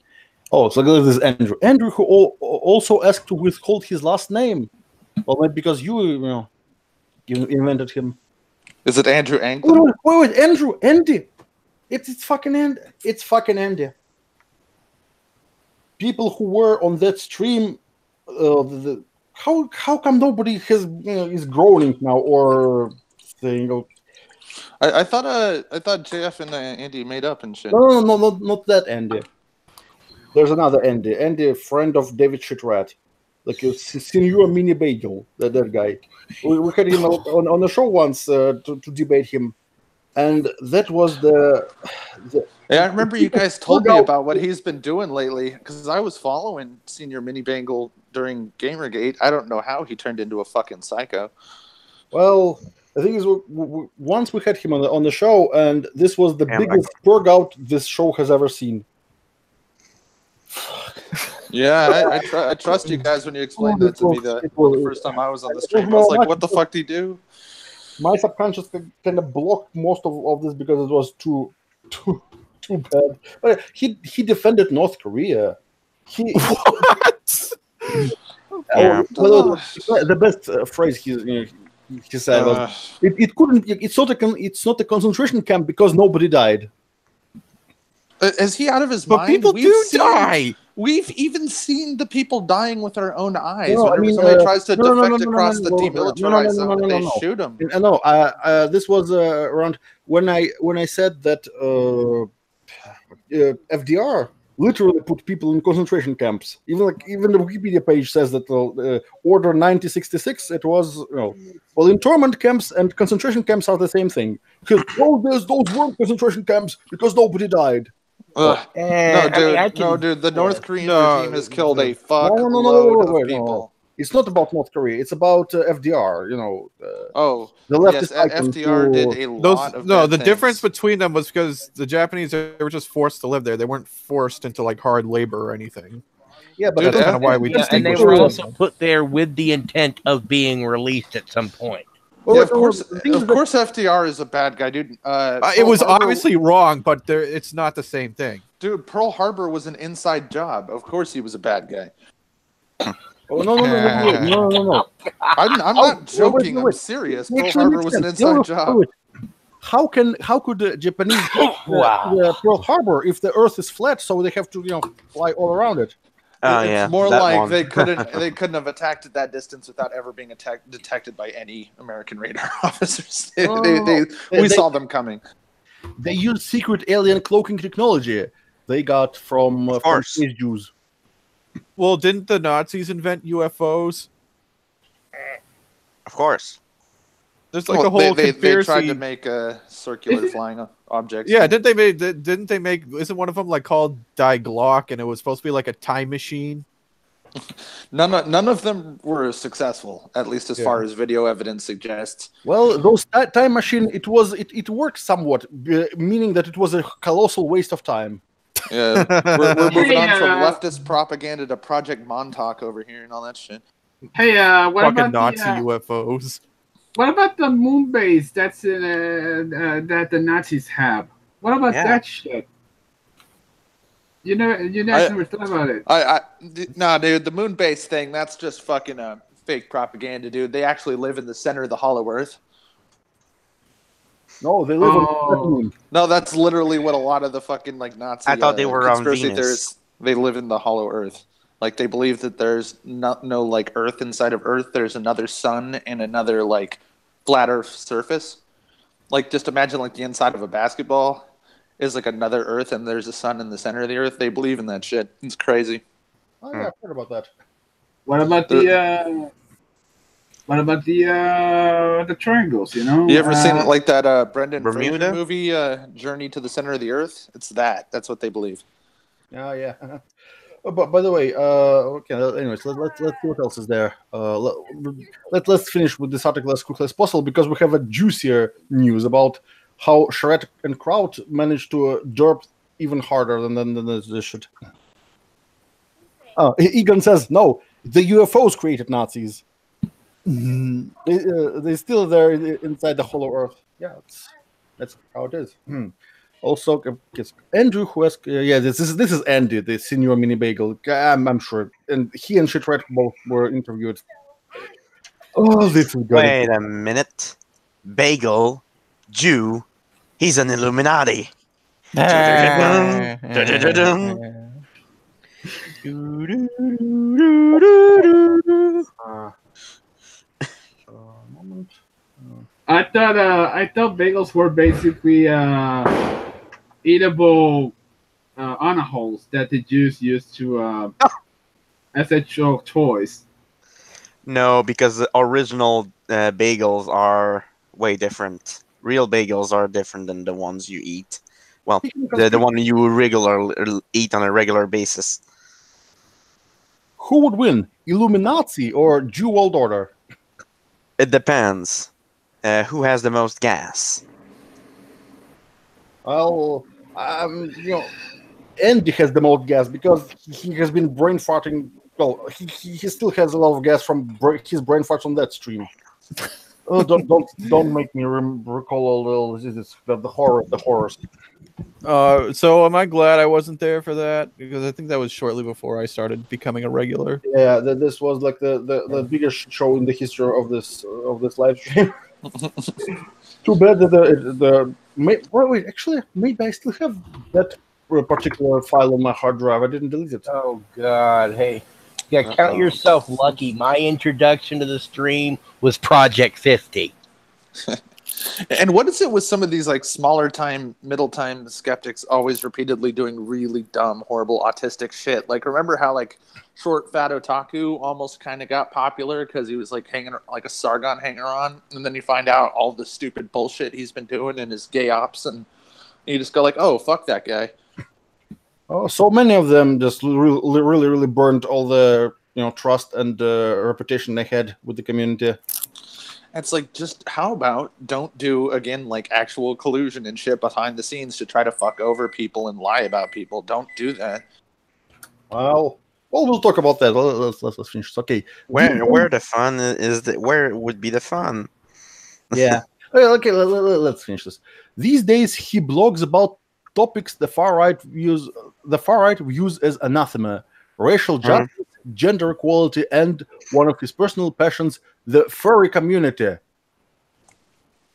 Oh, so this is Andrew. Andrew, who also asked to withhold his last name. Well, maybe because you invented him. Is it Andrew Anglin? Wait, Andrew, Andy. It's fucking Andy. It's fucking Andy. People who were on that stream, how come nobody has is groaning now or saying? I thought JF and Andy made up and shit. No, not that Andy. There's another Andy. Andy, friend of David Shitrat. Like a senior mini bagel, that guy. We had him on the show once to debate him, and that was the yeah, I remember you guys told me about what he's been doing lately, because I was following Senior Mini Bangle during Gamergate. I don't know how he turned into a fucking psycho. Well, the thing is, once we had him on the show, and this was the biggest purge out this show has ever seen. Yeah, I trust you guys when you explained that to me the first time I was on the stream. I was like, what the fuck did he do? My subconscious kind of blocked most of this because it was too bad. But he defended North Korea. What? The best phrase he said was, it's not a concentration camp because nobody died. Is he out of his but mind? People do die. We've even seen the people dying with our own eyes. No, Whenever somebody tries to defect across the demilitarized zone, they shoot them. No, this was around when I said that FDR literally put people in concentration camps. Even the Wikipedia page says that Order 9066. It was internment camps and concentration camps are the same thing. Because those weren't concentration camps because nobody died. No, dude. The North Korean regime has killed a fuckload of people. No. It's not about North Korea. It's about FDR. The leftist FDR did a lot of bad the things. difference between them was because the Japanese, they were just forced to live there. They weren't forced into like hard labor or anything. Yeah, but that's kind of why we and they were also put there with the intent of being released at some point. Yeah, of course, FDR is a bad guy, dude. It was obviously wrong, but it's not the same thing. Dude, Pearl Harbor was an inside job. Of course, he was a bad guy. Oh no! I'm not joking. I'm serious. Pearl Harbor was an inside job. How could the Japanese Pearl Harbor if the Earth is flat? So they have to fly all around it. It's more like they couldn't have attacked at that distance without ever being detected by any American radar officers. We saw them coming. They used secret alien cloaking technology they got from Jews. Well, didn't the Nazis invent UFOs? Of course. There's like a whole conspiracy. They tried to make a circular flying object. Yeah, didn't they make? Isn't one of them like called Die Glock, and it was supposed to be like a time machine? None of them were successful, at least as far as video evidence suggests. Well, those time machine, it worked somewhat, meaning that it was a colossal waste of time. Yeah, we're moving on from leftist propaganda to Project Montauk over here and all that shit. Hey, what fucking about Nazi UFOs? What about the moon base that's that the Nazis have? What about that shit? You never thought about it. No, dude, the moon base thing, that's just fucking fake propaganda, dude. They actually live in the center of the Hollow Earth. No, they live on the moon. No, that's literally what a lot of the fucking Nazi I thought they were on conspiracy Venus. theorists, they live in the Hollow Earth. Like, they believe that there's no Earth inside of Earth. There's another sun and another flat Earth surface. Like, just imagine the inside of a basketball is another Earth, and there's a sun in the center of the Earth. They believe in that shit. It's crazy. Oh yeah, I've heard about that. What about the triangles? You ever seen that Brendan Bermuda Fraser movie, Journey to the Center of the Earth? It's that. That's what they believe. Oh yeah. But by the way, okay. Anyways, let's see what else is there. Let's finish with this article as quickly as possible because we have a juicier news about how Sherrautism managed to derp even harder than this shit. Egan says no. The UFOs created Nazis. They're still there inside the Hollow Earth. Yeah, that's how it is. Also, Andrew, who asked, this is Andy, the senior mini bagel. I'm sure, and he and Shitrat both were interviewed. Oh, this is good. Wait a minute, bagel, Jew, he's an Illuminati. I thought bagels were basically eatable honor holes that the Jews used to as actual toys. No, because the original bagels are way different. Real bagels are different than the ones you eat. Well, the one you eat on a regular basis. Who would win, Illuminati or Jew World Order? It depends. Who has the most gas? Well, Andy has the most gas because he has been brain farting. Well, he still has a lot of gas from his brain farts on that stream. Oh, don't make me recall all the horrors. So am I glad I wasn't there for that? Because I think that was shortly before I started becoming a regular. Yeah, this was the biggest show in the history of this live stream. Too bad that maybe I still have that particular file on my hard drive. I didn't delete it. Oh God! Hey, yeah, count yourself lucky. My introduction to the stream was Project 50. And what is it with some of these like smaller time, middle time skeptics always repeatedly doing really dumb, horrible, autistic shit? Like, remember how like Short Fat Otaku almost kind of got popular because he was like hanging like a Sargon hanger on, and then you find out all the stupid bullshit he's been doing in his gay ops, and you just go like, oh, fuck that guy. Oh, so many of them just really burned all the trust and reputation they had with the community. It's like, just how about don't do, again, like actual collusion and shit behind the scenes to try to fuck over people and lie about people. Don't do that. Well, we'll talk about that. Let's finish. Okay. Where the fun is? Where would be the fun? Yeah. Okay. Let's finish this. These days, he blogs about topics the far right views as anathema: racial justice, gender equality, and one of his personal passions, the furry community.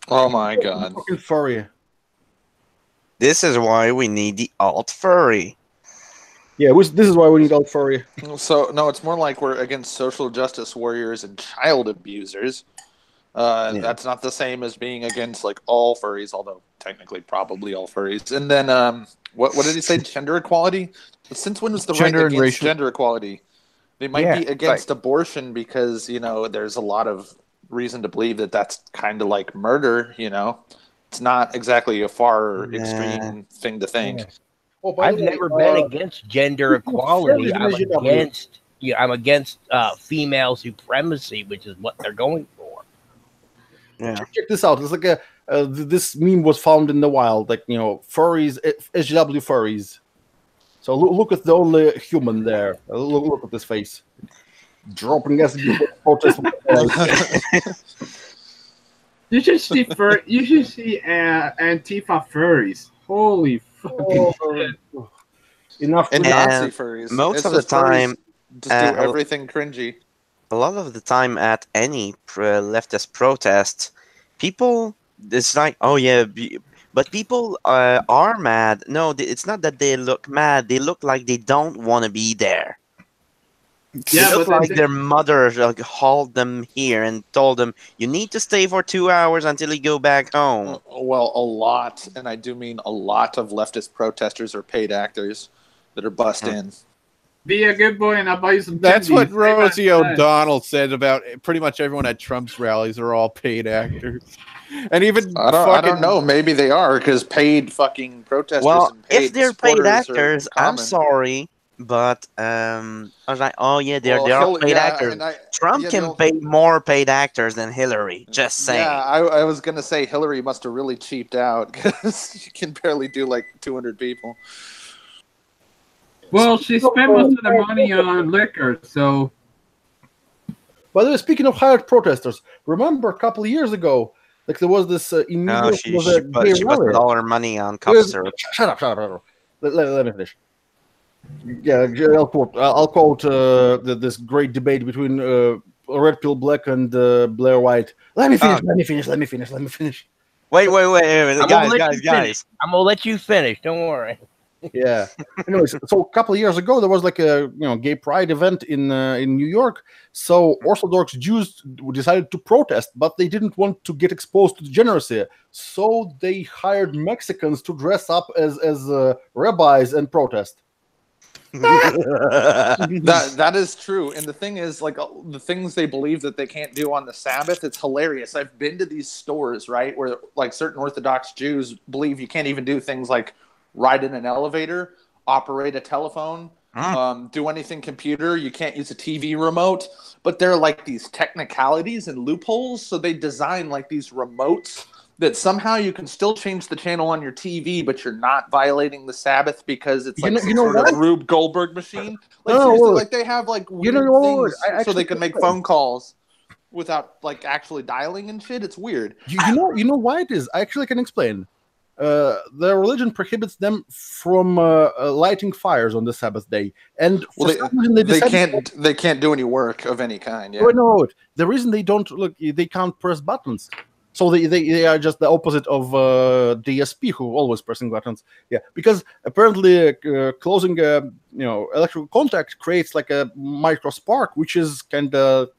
Oh my God. Fucking furry. This is why we need the alt furry. Yeah, this is why we need alt furry. So, no, it's more like we're against social justice warriors and child abusers. That's not the same as being against like all furries, although technically probably all furries. And then what did he say? Gender equality? Since when was the right against gender equality? They might be against abortion because, there's a lot of reason to believe that that's kind of like murder, It's not exactly a far extreme thing to think. Yeah. I've never been against gender equality. I'm against female supremacy, which is what they're going for. Yeah. Check this out. It's like this meme was found in the wild, like furries, SJW furries. So look at the only human there. Look at this face, dropping as protest. You should see Antifa furries. Holy fucking shit! Enough. And Nazi furries. Most of the time, just do everything cringy. A lot of the time at any leftist protest, people, it's like, oh yeah, but people are mad. No, it's not that they look mad. They look like they don't want to be there. Yeah, they look like their mother hauled them here and told them, you need to stay for 2 hours until you go back home. Well, a lot, and I do mean a lot of leftist protesters are paid actors that are bussed in. Be a good boy and I'll buy you some That's candy. what Rosie O'Donnell said about pretty much everyone at Trump's rallies are all paid actors. And even I don't know. Maybe they are, because paid fucking protesters. Well, and paid if they're paid actors, I'm common. sorry, but I was like, oh yeah, they are paid actors. Trump can pay more paid actors than Hillary. Just saying. Yeah, I was gonna say Hillary must have really cheaped out because she can barely do like 200 people. Well, she spent most of the money on liquor, so. By the way, speaking of hired protesters, remember a couple of years ago, like there was this in New York. She put all her money on cup syrup. Shut up. Let me finish. Yeah, I'll quote this great debate between Red Pill Black and Blair White. Let me finish. Wait, guys. I'm gonna let you finish. Don't worry. Yeah. Anyways, so a couple of years ago, there was like a gay pride event in New York. So Orthodox Jews decided to protest, but they didn't want to get exposed to degeneracy. So they hired Mexicans to dress up as rabbis and protest. that is true. And the thing is, like, the things they believe that they can't do on the Sabbath, it's hilarious. I've been to these stores, right, where like certain Orthodox Jews believe you can't even do things like ride in an elevator, operate a telephone, do anything computer. You can't use a TV remote. But there are like these technicalities and loopholes. So they design like these remotes that somehow you can still change the channel on your TV, but you're not violating the Sabbath because it's like some sort of Rube Goldberg machine. Like seriously, like they have like weird things so they can make phone calls without like actually dialing and shit. It's weird. You know why it is? I actually can explain. Their religion prohibits them from lighting fires on the Sabbath day, and they can't do any work of any kind. Yeah. No, the reason they don't they can't press buttons. So they are just the opposite of DSP, who always pressing buttons. Yeah, because apparently closing electrical contact creates like a micro spark, which is kind of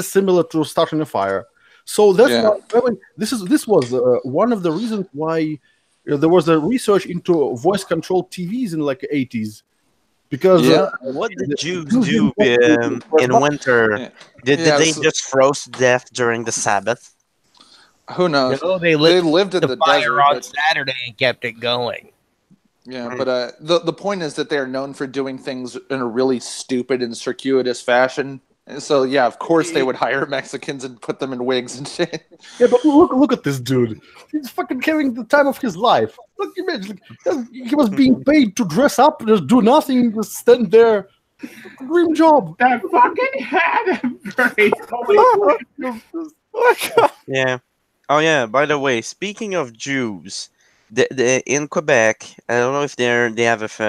similar to starting a fire. So that's why this was one of the reasons why there was a research into voice controlled TVs in like the 80s. Because what did Jews do in winter? Did they just froze to death during the Sabbath? Who knows? No, they lived in the fire desert on Saturday and kept it going. Yeah, but the point is that they are known for doing things in a really stupid and circuitous fashion. And so yeah, of course they would hire Mexicans and put them in wigs and shit. Yeah, but look at this dude. He's fucking having the time of his life. Look, imagine he was being paid to dress up, just do nothing, just stand there. Dream job. That fucking hat. Yeah. Oh yeah. By the way, speaking of Jews, in Quebec, I don't know if they have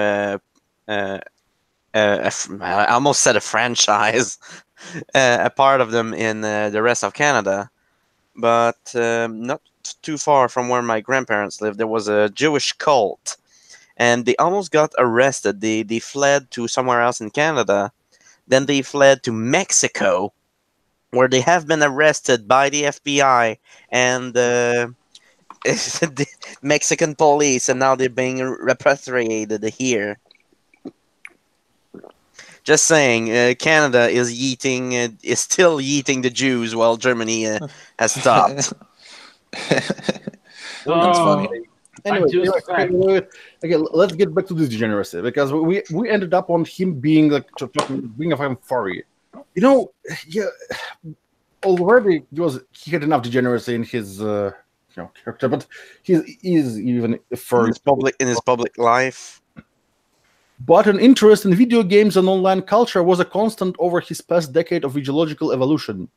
I almost said a franchise, a part of them in the rest of Canada, but not too far from where my grandparents lived, there was a Jewish cult, and they almost got arrested. They fled to somewhere else in Canada, then they fled to Mexico, where they have been arrested by the FBI and the Mexican police, and now they're being repatriated here. Just saying, Canada is still yeeting the Jews while Germany has stopped. That's funny. Anyway, okay, let's get back to this degeneracy, because we ended up on him being like being a fucking furry. You know, already he had enough degeneracy in his character, but he is even a furry in his public life. But an interest in video games and online culture was a constant over his past decade of ideological evolution.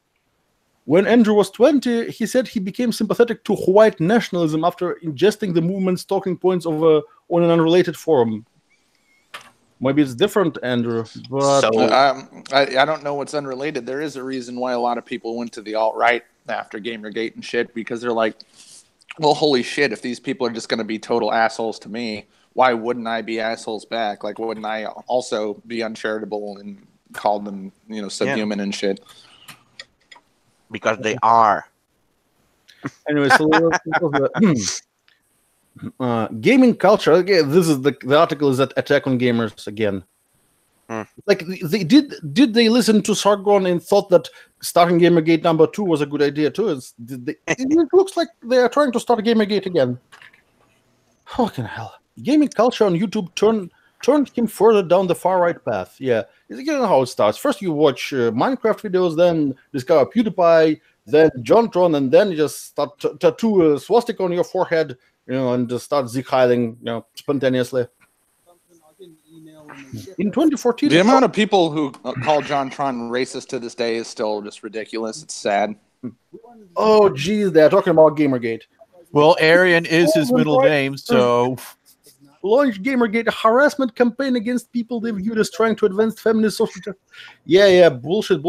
When Andrew was 20, he said he became sympathetic to white nationalism after ingesting the movement's talking points on an unrelated forum. Maybe it's different, Andrew. But I don't know what's unrelated. There is a reason why a lot of people went to the alt-right after Gamergate and shit, because they're like, well, holy shit, if these people are just going to be total assholes to me, why wouldn't I be assholes back? Like, wouldn't I also be uncharitable and call them, subhuman and shit? Because they are. Anyway, so gaming culture. Again, this is the article is at Attack on Gamers again. Like, did they listen to Sargon and thought that starting Gamergate number 2 was a good idea too? It looks like they are trying to start Gamergate again. Fucking hell. Gaming culture on YouTube turned him further down the far right path. Yeah, you know how it starts. First you watch Minecraft videos, then discover PewDiePie, then JonTron, and then you just start tattoo a swastika on your forehead, and just start zig-heiling, spontaneously. In 2014, the amount of people who call JonTron racist to this day is still just ridiculous. It's sad. Oh, geez, they're talking about Gamergate. Well, Aryan is his middle name, so... Launched Gamergate, a harassment campaign against people they viewed as trying to advance feminist social justice. Yeah, bullshit.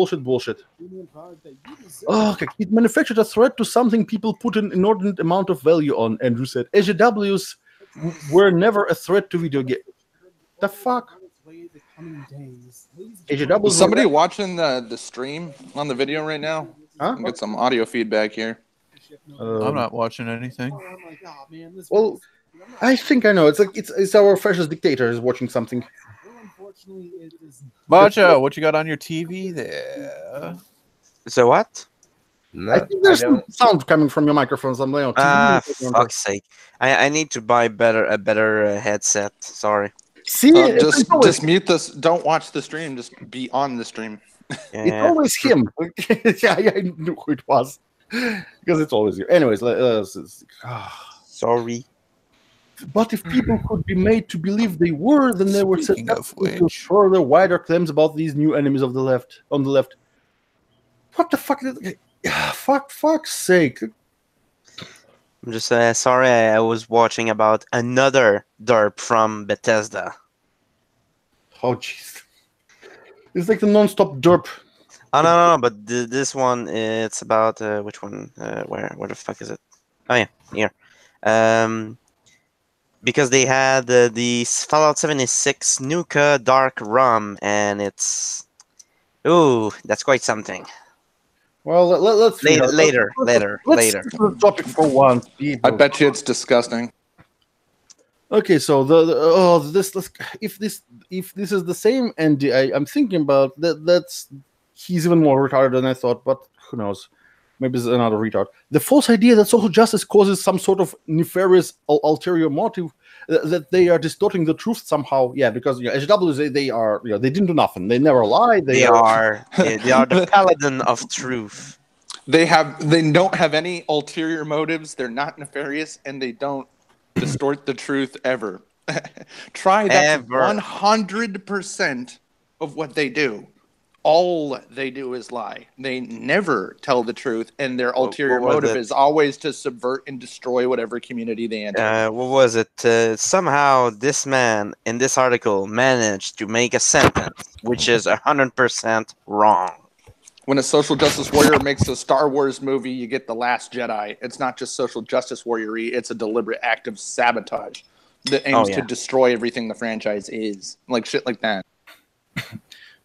Oh, okay. It manufactured a threat to something people put an inordinate amount of value on, Andrew said. SJWs were never a threat to video games. The fuck? Is somebody watching the stream on the video right now? Huh? Get some audio feedback here. I'm not watching anything. Well, I think I know. It's like it's our fascist dictator is watching something. Macho, what you got on your TV there? So what? I think there's some sound coming from your microphones. I'm laying on TV. Fuck's sake! I need to buy a better headset. Sorry. See, just mute this. Don't watch the stream. Just be on the stream. Yeah. It's always him. Yeah, I knew who it was because it's always you. Anyways, sorry. But if people could be made to believe they were, then they were set up to further wider claims about these new enemies of the left. On the left, what the fuck? Fuck's sake! I'm just sorry. I was watching about another derp from Bethesda. Oh jeez, it's like the non-stop derp. Oh no, but this one it's about which one? Where the fuck is it? Oh yeah, here. Because they had the Fallout 76 Nuka Dark Rum, and it's that's quite something. Well, let's see. Later. Let's stick to the topic for once. I bet you it's disgusting. Okay, so if this is the same Andy I'm thinking about, that's he's even more retarded than I thought, but who knows? Maybe it's another retard. The false idea that social justice causes some sort of nefarious ulterior motive, that they are distorting the truth somehow. Yeah, because SJWs they are they didn't do nothing. They never lie. They are the paladin of truth. They don't have any ulterior motives. They're not nefarious, and they don't distort the truth ever. Try that. 100% of what they do. All they do is lie. They never tell the truth, and their ulterior motive is always to subvert and destroy whatever community they enter. What was it? Somehow this man in this article managed to make a sentence which is 100% wrong. When a social justice warrior makes a Star Wars movie, you get The Last Jedi. It's not just social justice warrior-y, it's a deliberate act of sabotage that aims to destroy everything the franchise is. Like shit like that.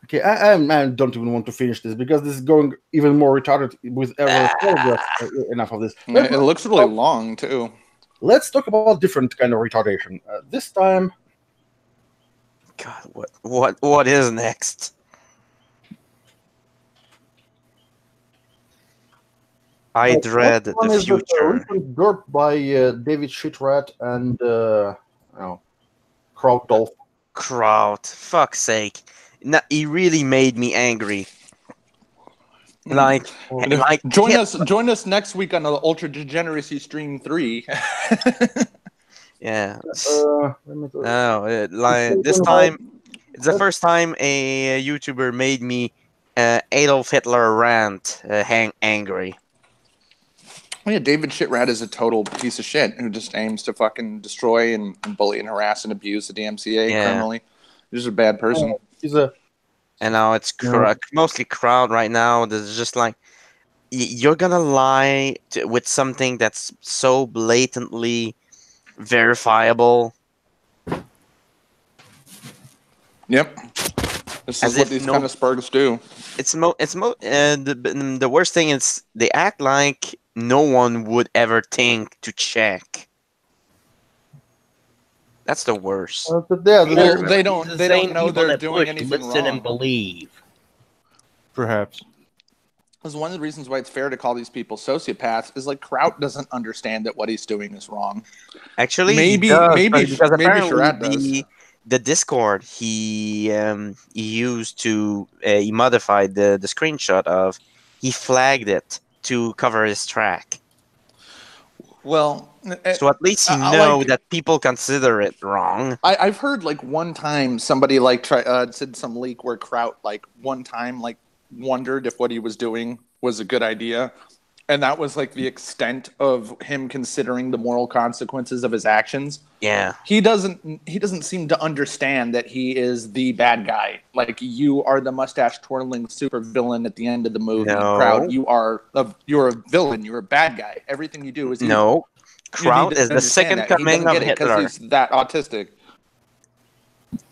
Okay, I don't even want to finish this because this is going even more retarded with every paragraph. Enough of this. It looks really long too. Let's talk about different kind of retardation. This time, God, what is next? I dread the future. Dirt by David Shitrat and Kraut Dolph. Kraut, fuck's sake. No, he really made me angry. Like join us next week on the Ultra Degeneracy Stream 3. Yeah. No, this time it's the first time a YouTuber made me Adolf Hitler rant angry. Oh, yeah, David Shitrat is a total piece of shit who just aims to fucking destroy and bully and harass and abuse the DMCA criminally. He's just a bad person. And now it's mostly Kraut right now. There's just like, you're gonna lie with something that's so blatantly verifiable. Yep. This is what these kind of spurgs do. The worst thing is they act like no one would ever think to check. That's the worst. They don't know they're doing anything wrong. Listen and believe. Perhaps. Because one of the reasons why it's fair to call these people sociopaths is like Kraut doesn't understand that what he's doing is wrong. Actually, maybe Sherrat does. The Discord he used to he modified the screenshot of, he flagged it to cover his track. Well, so at least you know that people consider it wrong. I've heard like one time somebody said some leak where Kraut one time wondered if what he was doing was a good idea, and that was like the extent of him considering the moral consequences of his actions. Yeah, he doesn't seem to understand that he is the bad guy. Like, you are the mustache twirling super villain at the end of the movie. No. Kraut, you're a villain. You're a bad guy. Everything you do is evil. No. Kraut is the second coming of Hitler. He's that autistic.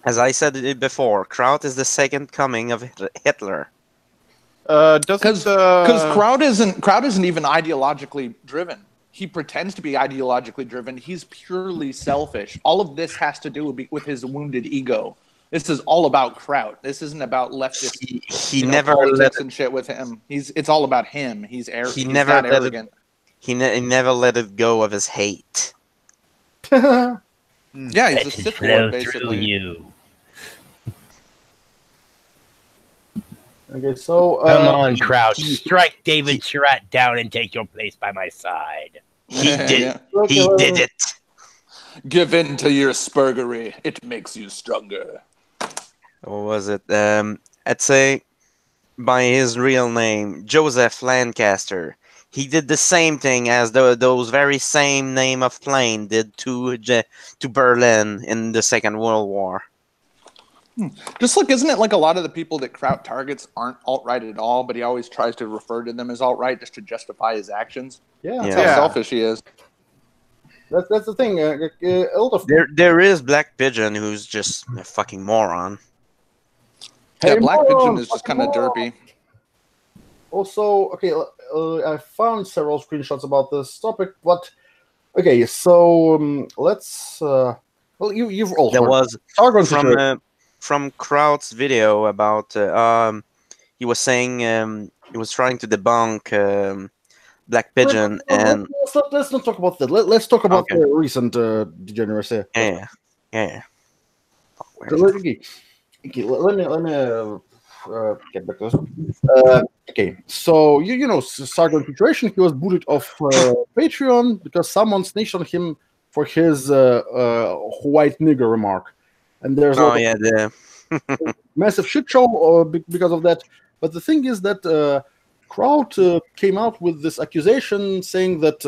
As I said it before, Kraut is the second coming of Hitler. Because Kraut isn't even ideologically driven. He pretends to be ideologically driven. He's purely selfish. All of this has to do with his wounded ego. This is all about Kraut. This isn't about leftist. He never politics and shit with him. It's all about him. He's not arrogant. He never let it go of his hate. Yeah, he's a Sith Lord, basically. You. Okay, so come on, Kraut, strike David Sherrat down and take your place by my side. He did it. Give in to your spurgery. It makes you stronger. What was it? I'd say by his real name, Joseph Lancaster. He did the same thing as those very same name of plane did to Berlin in the Second World War. Just look, isn't it like a lot of the people that Kraut targets aren't alt-right at all, but he always tries to refer to them as alt-right just to justify his actions? Yeah, That's how selfish he is. That's the thing. A lot of There is Black Pigeon who's just a fucking moron. Yeah, Black Pigeon is just kind of derpy. Also, okay, I found several screenshots about this topic, but okay, so let's. Well, you've all There heard. was from Kraut's video about he was saying he was trying to debunk Black Pigeon and Let's not talk about that. Let's talk about the recent degeneracy. Yeah. Okay, let me get back to this. Okay, so you know Sargon situation. He was booted off Patreon because someone snitched on him for his white nigger remark, and there's the massive shit show because of that. But the thing is that Kraut came out with this accusation saying that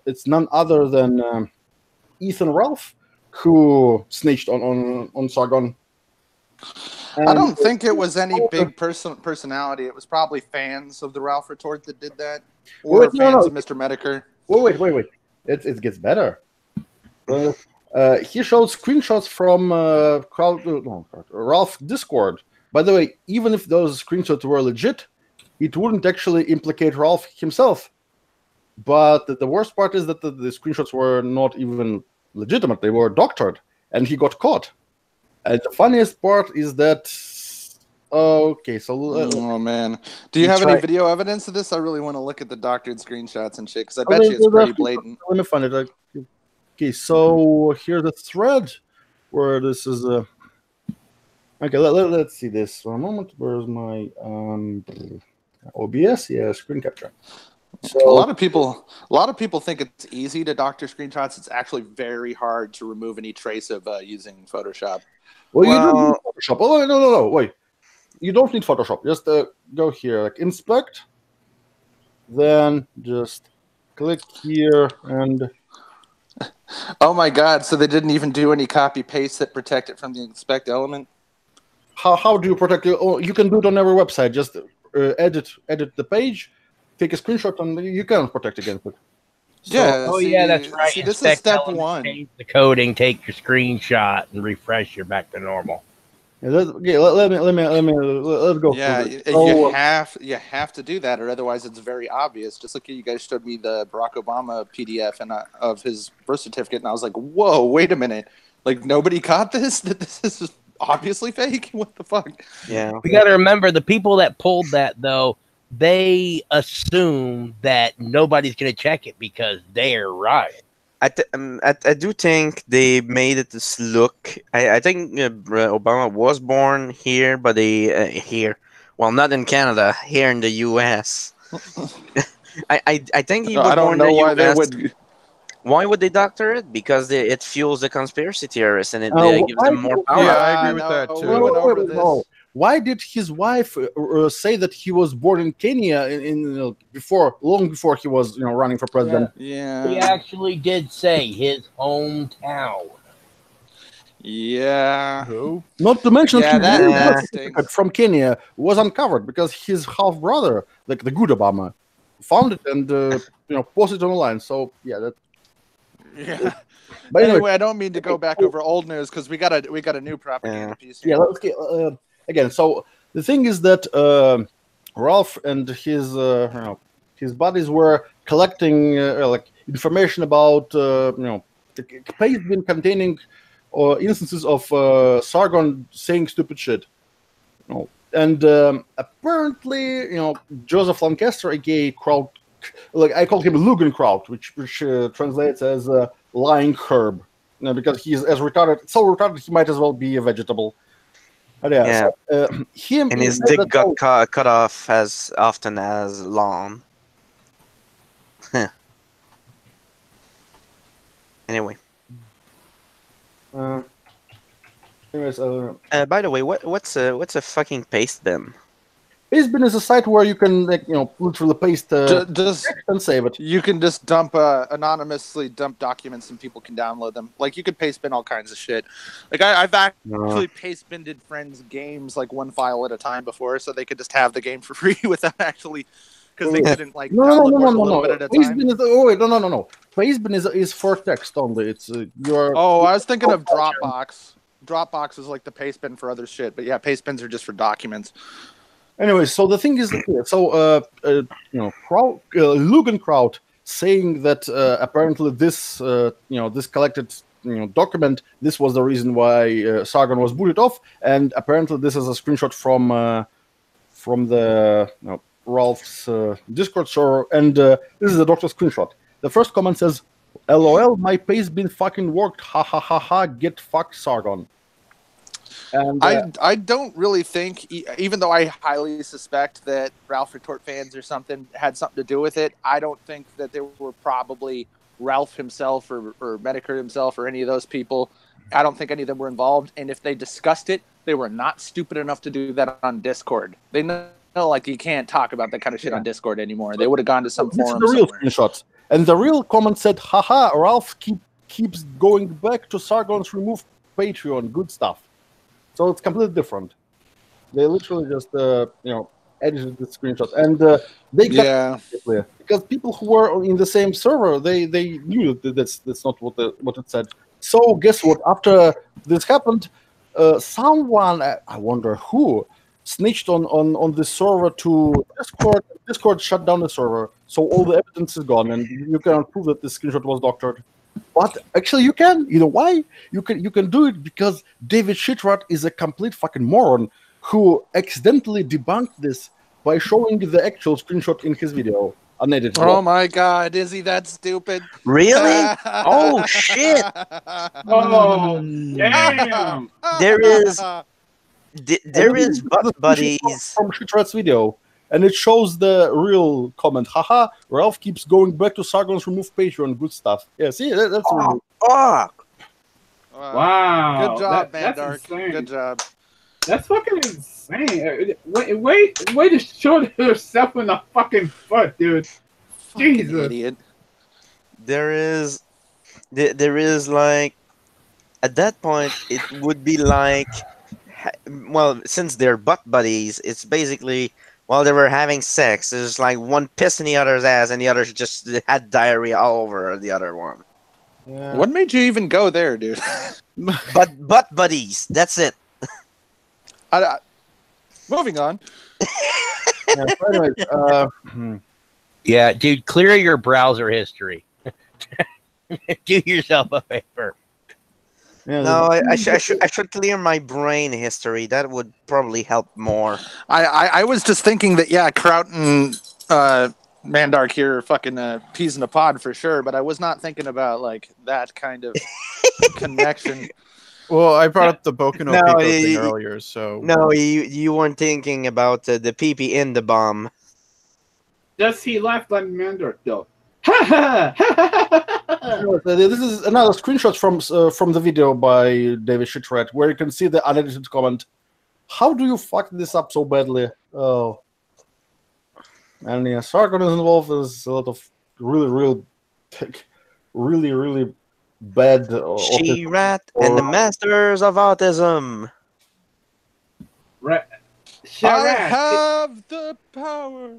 it's none other than Ethan Ralph who snitched on Sargon. I don't think it was any big personality. It was probably fans of the Ralph Retort that did that, or fans of Mr. Medicare. Wait. It gets better. He showed screenshots from Ralph Discord. By the way, even if those screenshots were legit, it wouldn't actually implicate Ralph himself. But the worst part is that the screenshots were not even legitimate. They were doctored, and he got caught. And the funniest part is that... Okay, so... oh, man. Do you have any video evidence of this? I really want to look at the doctored screenshots and shit, because I bet you it's pretty blatant. Let me find it. Okay, so here's the thread where this is... Okay, let's see this for a moment. Where's my OBS? Yeah, screen capture. So, a lot of people think it's easy to doctor screenshots. It's actually very hard to remove any trace of using Photoshop. Well, you don't need Photoshop. Oh, no, wait. You don't need Photoshop. Just go here, like inspect. Then just click here and... Oh my God, so they didn't even do any copy paste that protect it from the inspect element? How do you protect it? Oh, you can do it on every website. Just edit the page, take a screenshot, and you can protect against it. So, yeah, that's right. See, this is step one. Change the coding, take your screenshot, and refresh. You're back to normal. Yeah, let's go. Yeah, you have to do that, or otherwise it's very obvious. Just like you guys showed me the Barack Obama PDF and of his birth certificate, and I was like, "Whoa, wait a minute! Like nobody caught this? That this is obviously fake? What the fuck?" Yeah, we got to remember the people that pulled that though. They assume that nobody's going to check it because they're right. I do think they made it this look. I think Obama was born here, but well, not in Canada, here in the U.S. I think he was born in the U.S. They would. Why would they doctor it? Because it fuels the conspiracy theorists and it gives them more power. Yeah, I agree with that too. Why did his wife say that he was born in Kenya long before he was running for president? Yeah. He actually did say his hometown. Yeah. Not to mention that from Kenya was uncovered because his half brother, like the good Obama, found it and posted it online. So yeah, yeah. But anyway, I don't mean to go back over old news because we got a new propaganda piece here. Yeah, let's get again. So the thing is that Ralph and his buddies were collecting information about the page been containing instances of Sargon saying stupid shit. And apparently, Joseph Lancaster, aka Kraut, I called him Lügenkraut, which translates as lying herb, because he's so retarded he might as well be a vegetable. Yeah. So, and his dick got cut off as often as lawn. Anyway. Anyways, by the way, what's a fucking paste bin? Pastebin is a site where you can, like, literally paste just and save it. You can just anonymously dump documents and people can download them. Like, you could pastebin all kinds of shit. Like, I've actually pastebinded friends' games like one file at a time before, so they could just have the game for free without actually, because they couldn't like download more than a little bit at a time. No. Pastebin is for text only. It's your. Oh, I was thinking of Dropbox. Dropbox is like the pastebin for other shit, but yeah, pastebins are just for documents. Anyway, so the thing is, Lügenkraut saying that apparently this, this collected, document, this was the reason why Sargon was booted off, and apparently this is a screenshot from the Ralph's Discord server, and this is the doctor screenshot. The first comment says, "LOL, my pastebin fucking worked. Ha ha ha ha. Get fucked, Sargon." And, I don't really think, even though I highly suspect that Ralph Retort fans or something had something to do with it, I don't think that there were probably Ralph himself or Medicare himself or any of those people. I don't think any of them were involved. And if they discussed it, they were not stupid enough to do that on Discord. They know, like, you can't talk about that kind of shit on Discord anymore. They would have gone to some forum. This is the real screenshot. And the real comment said, haha, Ralph keeps going back to Sargon's removed Patreon. Good stuff. So it's completely different. They literally just, edited the screenshot. And they got it clear. Because people who were in the same server, they knew that that's not what it said. So guess what? After this happened, someone, I wonder who, snitched on the server to Discord. Discord shut down the server. So all the evidence is gone. And you cannot prove that the screenshot was doctored. But actually, you can. You know why? You can do it because David Shitrat is a complete fucking moron who accidentally debunked this by showing the actual screenshot in his video, unedited. Oh my God, is he that stupid? Really? Oh shit! Oh damn! There is butt buddies from Shitrat's video. And it shows the real comment. Haha, Ralph keeps going back to Sargon's removed Patreon. Good stuff. Yeah, see, that's real. Fuck. Wow. Good job, that's Mandark. insane. Good job. That's fucking insane. Wait to shoot yourself in the fucking foot, dude. Jesus. Idiot. There is like, at that point, it would be like, well, since they're butt buddies, it's basically, while they were having sex, there's like one pissed in the other's ass and the other just had diarrhea all over the other one. Yeah. What made you even go there, dude? Butt buddies. That's it. Moving on. Yeah, dude, clear your browser history. Do yourself a favor. Yeah, no, I should clear my brain history. That would probably help more. I was just thinking that, yeah, Kraut and Mandark here are fucking peas in a pod for sure, but I was not thinking about like that kind of connection. Well, I brought up the Boku no Pico thing earlier, so... No, you weren't thinking about the PP in the bomb. Does he laugh like Mandark, though? This is another screenshot from the video by David Shitrat, where you can see the unedited comment. How do you fuck this up so badly? Oh. And yeah, Sargon is involved. There's a lot of really bad... She-Rat and the Masters of Autism. I have the power.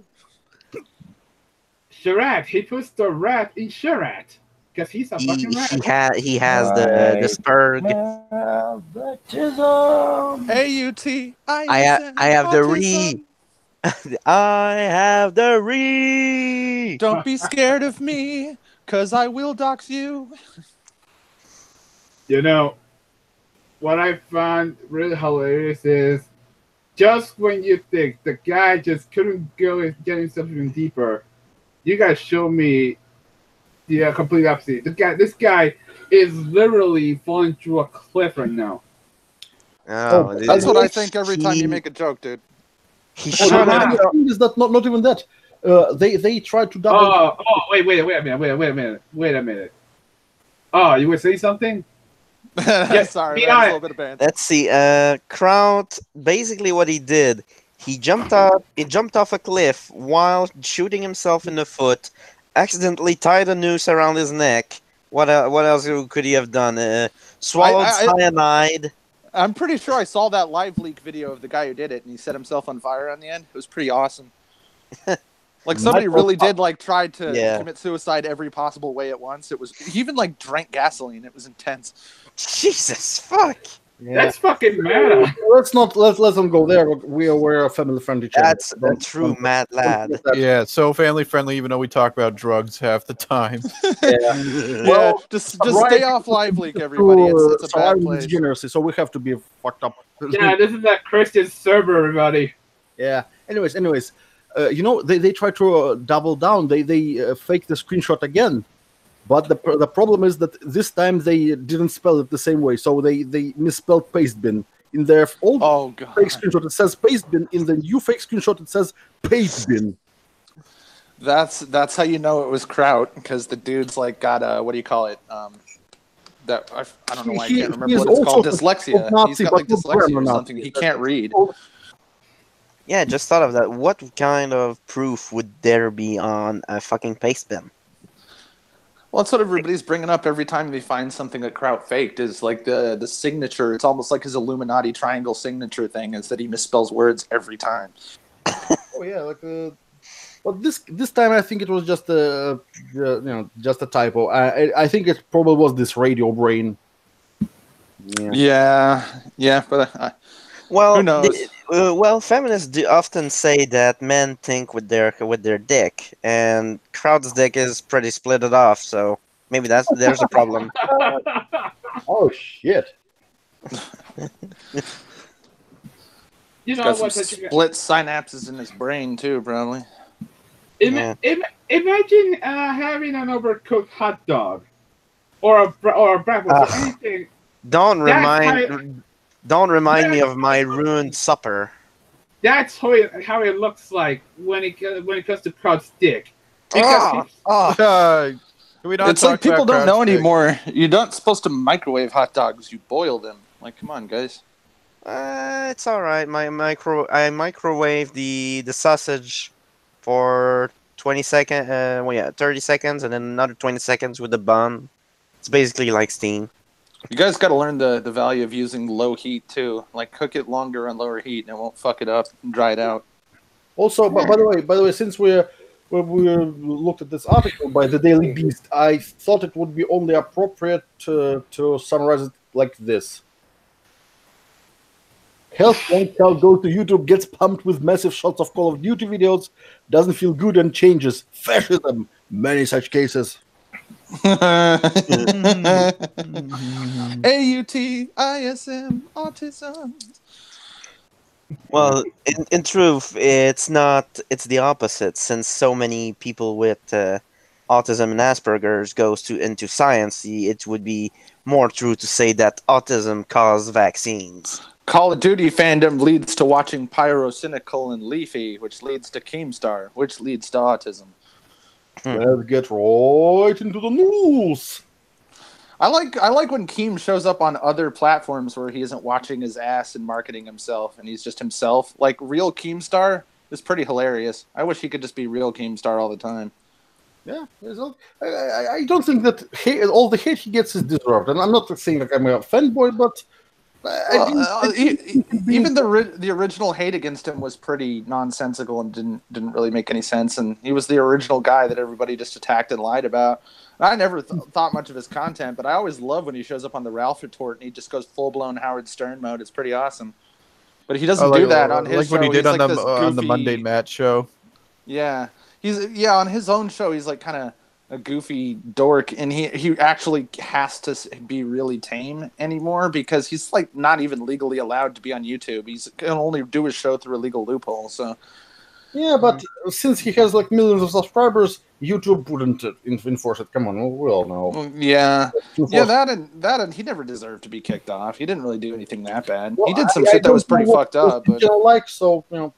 Sherrat, he puts the rat in Sherrat. Because he's a fucking rat. He has the spurg. A-U-T. I have the re. I have the re. Don't be scared of me, because I will dox you. You know, what I found really hilarious is just when you think the guy just couldn't go get himself even deeper, you guys show me the complete opposite. This guy is literally falling through a cliff right now. Oh, that's what I think every time you make a joke, dude. Is that not even that? They tried to double. Oh, wait a minute. Oh, you were saying something? Sorry, that was a little bit of band. Let's see. Kraut, basically what he did, He jumped off a cliff while shooting himself in the foot. Accidentally tied a noose around his neck. What else could he have done? Swallowed cyanide. I'm pretty sure I saw that live leak video of the guy who did it, and he set himself on fire on the end. It was pretty awesome. Like somebody really did like try to commit suicide every possible way at once. He even like drank gasoline. It was intense. Jesus fuck. Yeah. That's fucking mad. Let's not go there. We're a family friendly channel. That's a true mad lad. Yeah, so family friendly. Even though we talk about drugs half the time. Well, just stay off live leak, everybody. It's a bad place. Degeneracy, so we have to be fucked up. Yeah, this is a Christian server, everybody. Yeah. Anyways, you know, they try to double down. They fake the screenshot again. But the problem is that this time they didn't spell it the same way, so they misspelled paste bin. In their old fake screenshot it says paste bin. In the new fake screenshot it says paste bin. That's how you know it was Kraut, because the dude's like got what do you call it? That I don't know why I can't remember what it's called. Dyslexia. He's got like dyslexia or something. He can't read. Yeah, just thought of that. What kind of proof would there be on a fucking paste bin? Well, that's what everybody's bringing up every time they find something that Kraut faked, is like the signature. It's almost like his Illuminati triangle signature thing, is that he misspells words every time. Oh yeah, like but this time I think it was just just a typo. I think it probably was this radio brain. Yeah, but well, who knows? Well, feminists do often say that men think with their dick, and Kraut's dick is pretty split it off. So maybe there's a problem. Oh shit! You know got what? some split synapses in his brain too, probably. Imagine having an overcooked hot dog, or a breakfast, or anything. Don't remind me of my ruined supper. That's how it looks like when it comes to Kraut's dick. It's like people don't know anymore. You're not supposed to microwave hot dogs. You boil them. Like, come on, guys. It's all right. I microwave the sausage for 20 seconds. 30 seconds, and then another 20 seconds with the bun. It's basically like steam. You guys got to learn the value of using low heat too. Like, cook it longer on lower heat, and it won't fuck it up and dry it out. Also, by the way, since we looked at this article by the Daily Beast, I thought it would be only appropriate to summarize it like this: Health young child goes to YouTube, gets pumped with massive shots of Call of Duty videos, doesn't feel good and changes. Fascism. Many such cases. AUTISM, autism. Well, in truth, it's not. It's the opposite. Since so many people with autism and Asperger's goes into science, it would be more true to say that autism causes vaccines. Call of Duty fandom leads to watching Pyrocynical and Leafy, which leads to Keemstar, which leads to autism. Let's get right into the news. I like when Keem shows up on other platforms where he isn't watching his ass and marketing himself, and he's just himself. Like, real Keemstar is pretty hilarious. I wish he could just be real Keemstar all the time. Yeah, I don't think that all the hate he gets is deserved, and I'm not saying like I'm a fanboy, but even the original hate against him was pretty nonsensical and didn't really make any sense. And he was the original guy that everybody just attacked and lied about. And I never thought much of his content, but I always love when he shows up on the Ralph Retort and he just goes full blown Howard Stern mode. It's pretty awesome. But he doesn't do that on his show. Like when he did on goofy, the Monday Matt show. Yeah, on his own show. He's like kind of a goofy dork, and he actually has to be really tame anymore because he's like not even legally allowed to be on YouTube. He's can only do his show through a legal loophole. So yeah, but since he has like millions of subscribers, YouTube wouldn't enforce it. Come on, we all know. Yeah, that and he never deserved to be kicked off. He didn't really do anything that bad. Well, he did some shit that was pretty fucked up. But like so, you know.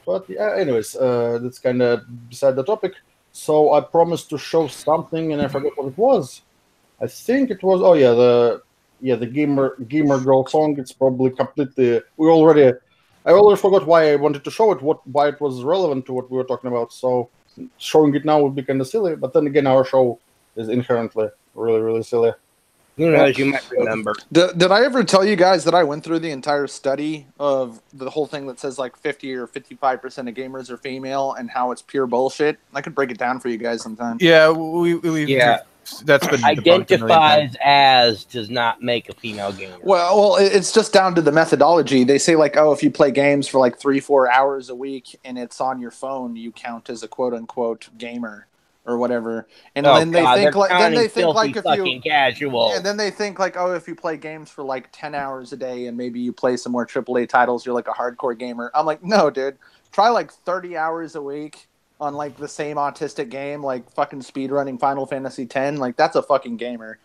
But yeah, anyways, that's kind of beside the topic. So I promised to show something, and I forgot what it was. I think it was the gamer girl song. It's probably completely. We already I already forgot why I wanted to show it, why it was relevant to what we were talking about. So showing it now would be kind of silly. But then again, our show is inherently really, really silly. You know, as you might remember. Did I ever tell you guys that I went through the entire study of the whole thing that says like 50 or 55% of gamers are female and how it's pure bullshit? I could break it down for you guys sometime. Yeah, that's been identifies as does not make a female gamer. Well, it's just down to the methodology. They say like, oh, if you play games for like 3-4 hours a week and it's on your phone, you count as a quote unquote gamer or whatever. And then they think like if you casual. And then they think like, oh, if you play games for like 10 hours a day and maybe you play some more AAA titles, you're like a hardcore gamer. I'm like, no, dude. Try like 30 hours a week on like the same autistic game, like fucking speedrunning Final Fantasy X. Like that's a fucking gamer.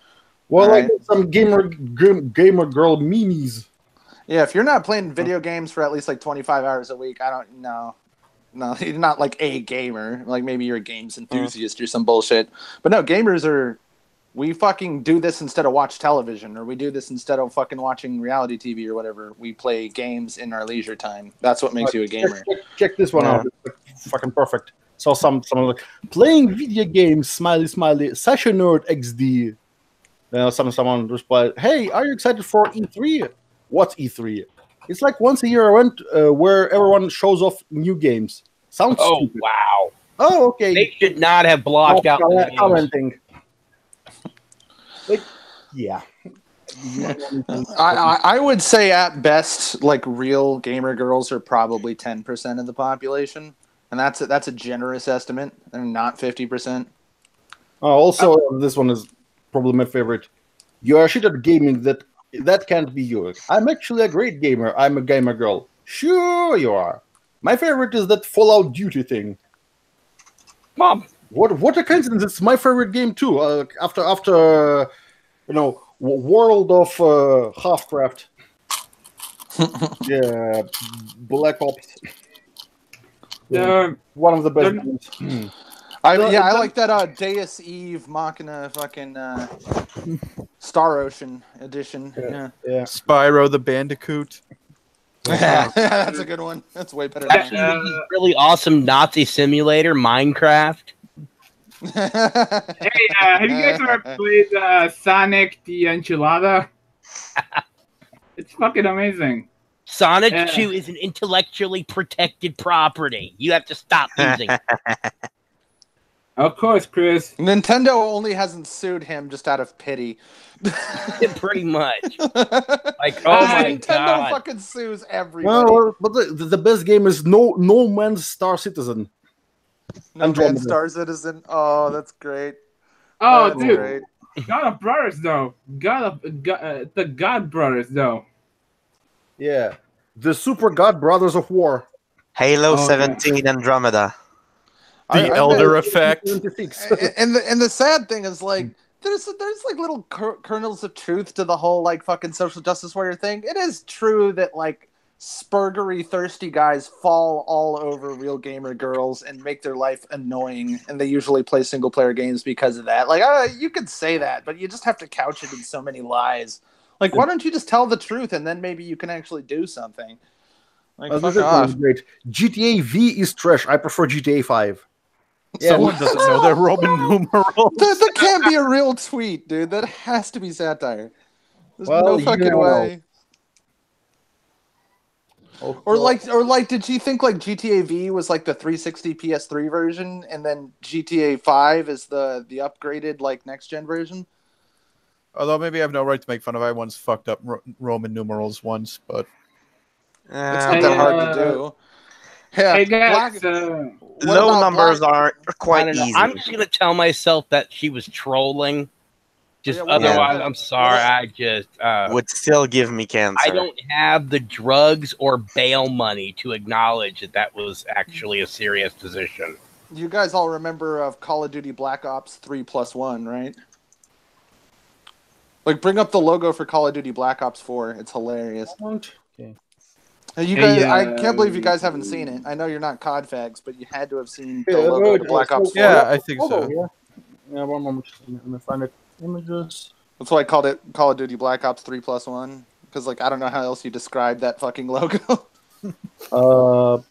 Well, like some gamer girl memes. Yeah, if you're not playing video games for at least like 25 hours a week, I don't know. No, you're not like a gamer. Like maybe you're a games enthusiast or some bullshit. But no, gamers are. We fucking do this instead of watch television, or we do this instead of fucking watching reality TV or whatever. We play games in our leisure time. That's what makes you a gamer. Check this one out. It's fucking perfect. So someone like playing video games. Smiley, smiley. Such a nerd. XD. Someone replied, "Hey, are you excited for E3? What's E3? It's like once a year event where everyone shows off new games. Sounds stupid. Wow. Oh, okay. They should not have blocked out commenting. Like, yeah. I would say at best, like real gamer girls are probably 10% of the population, and that's a generous estimate. They're not 50%. Also, this one is probably my favorite. You are shit at gaming. That can't be you. I'm actually a great gamer. I'm a gamer girl. Sure you are. My favorite is that Fallout Duty thing. Mom, what a coincidence! It's my favorite game too. After World of Halfcraft. Yeah, Black Ops. Yeah, one of the best games. I like that Deus Ex Machina fucking Star Ocean edition. Yeah. Spyro the Bandicoot. Yeah, that's a good one. That's way better. Actually, this really awesome Nazi simulator, Minecraft. Hey, have you guys ever played Sonic the Enchilada? It's fucking amazing. Sonic 2 is an intellectually protected property. You have to stop using it. Of course, Chris. Nintendo only hasn't sued him just out of pity. Pretty much. Like, oh my Nintendo god. fucking sues everybody. Well, but the best game is No Man's Star Citizen. No Man's Star Citizen. Oh, that's great. Oh, that's dude. great. God of Brothers, though. The God Brothers, though. Yeah. The Super God Brothers of War. Halo 17 Andromeda. The Elder Effect. And the sad thing is, like, there's like little kernels of truth to the whole like fucking social justice warrior thing. It is true that like spurgery thirsty guys fall all over real gamer girls and make their life annoying, and they usually play single player games because of that. Like, you could say that, but you just have to couch it in so many lies. Like, why don't you just tell the truth and then maybe you can actually do something? Like, fuck off. Great. GTA V is trash. I prefer GTA 5. Someone doesn't know their Roman numerals. That can't be a real tweet, dude. That has to be satire. There's no fucking way. Or like, did she think like GTA V was like the 360 PS3 version, and then GTA 5 is the upgraded like next gen version? Although maybe I have no right to make fun of. I once fucked up Roman numerals once, but it's not that hard to do. Yeah, hey guys, low numbers are quite easy. I'm just gonna tell myself that she was trolling. Just otherwise, I'm sorry. I just would still give me cancer. I don't have the drugs or bail money to acknowledge that was actually a serious position. You guys all remember of Call of Duty Black Ops 3+1, right? Like, bring up the logo for Call of Duty Black Ops 4. It's hilarious. Okay. You guys, I can't believe you guys haven't seen it. I know you're not COD fags, but you had to have seen the logo for Black Ops 4. Yeah, I think so. Yeah, one moment. Let me find it. Images. That's why I called it Call of Duty Black Ops 3+1. Because, like, I don't know how else you describe that fucking logo. Darren,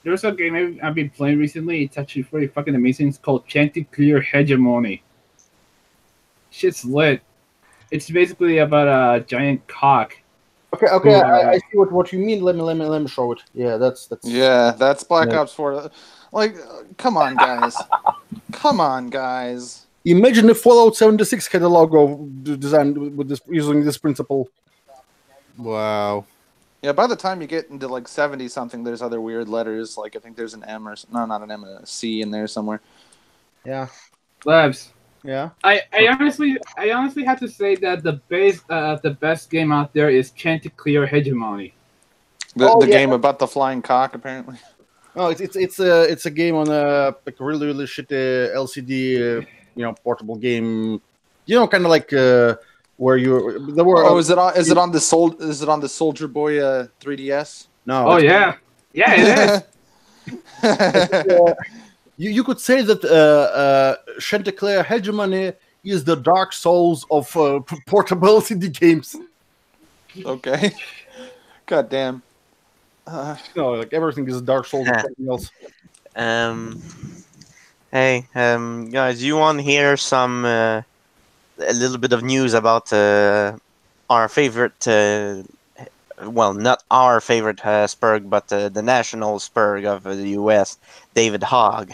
there's a game I've been playing recently. It's actually pretty fucking amazing. It's called Chanticleer Hegemony. Shit's lit. It's basically about a giant cock. Okay, I see what you mean. Let me show it. Yeah, that's Black Ops 4. Like, come on, guys. Come on, guys. Imagine if Fallout 76 had a logo designed with this using this principle. Wow. Yeah, by the time you get into like 70 something, there's other weird letters. Like I think there's an M or no, not an M, a C in there somewhere. Yeah. Labs. Yeah. I honestly have to say that the best game out there is Chanticleer Hegemony. The game about the flying cock, apparently. Oh, it's a game on a like really shitty LCD, portable game. Kind of like where there were. Oh, is it on the Soldier Boy 3DS? No. Oh yeah, it is. You could say that Chanticleer Hegemony is the Dark Souls of portable CD games. Okay. God damn. Like everything is Dark Souls and something else. Hey, guys, you want to hear some a little bit of news about our favorite? Well, not our favorite Spurg, but the national Spurg of the U.S., David Hogg.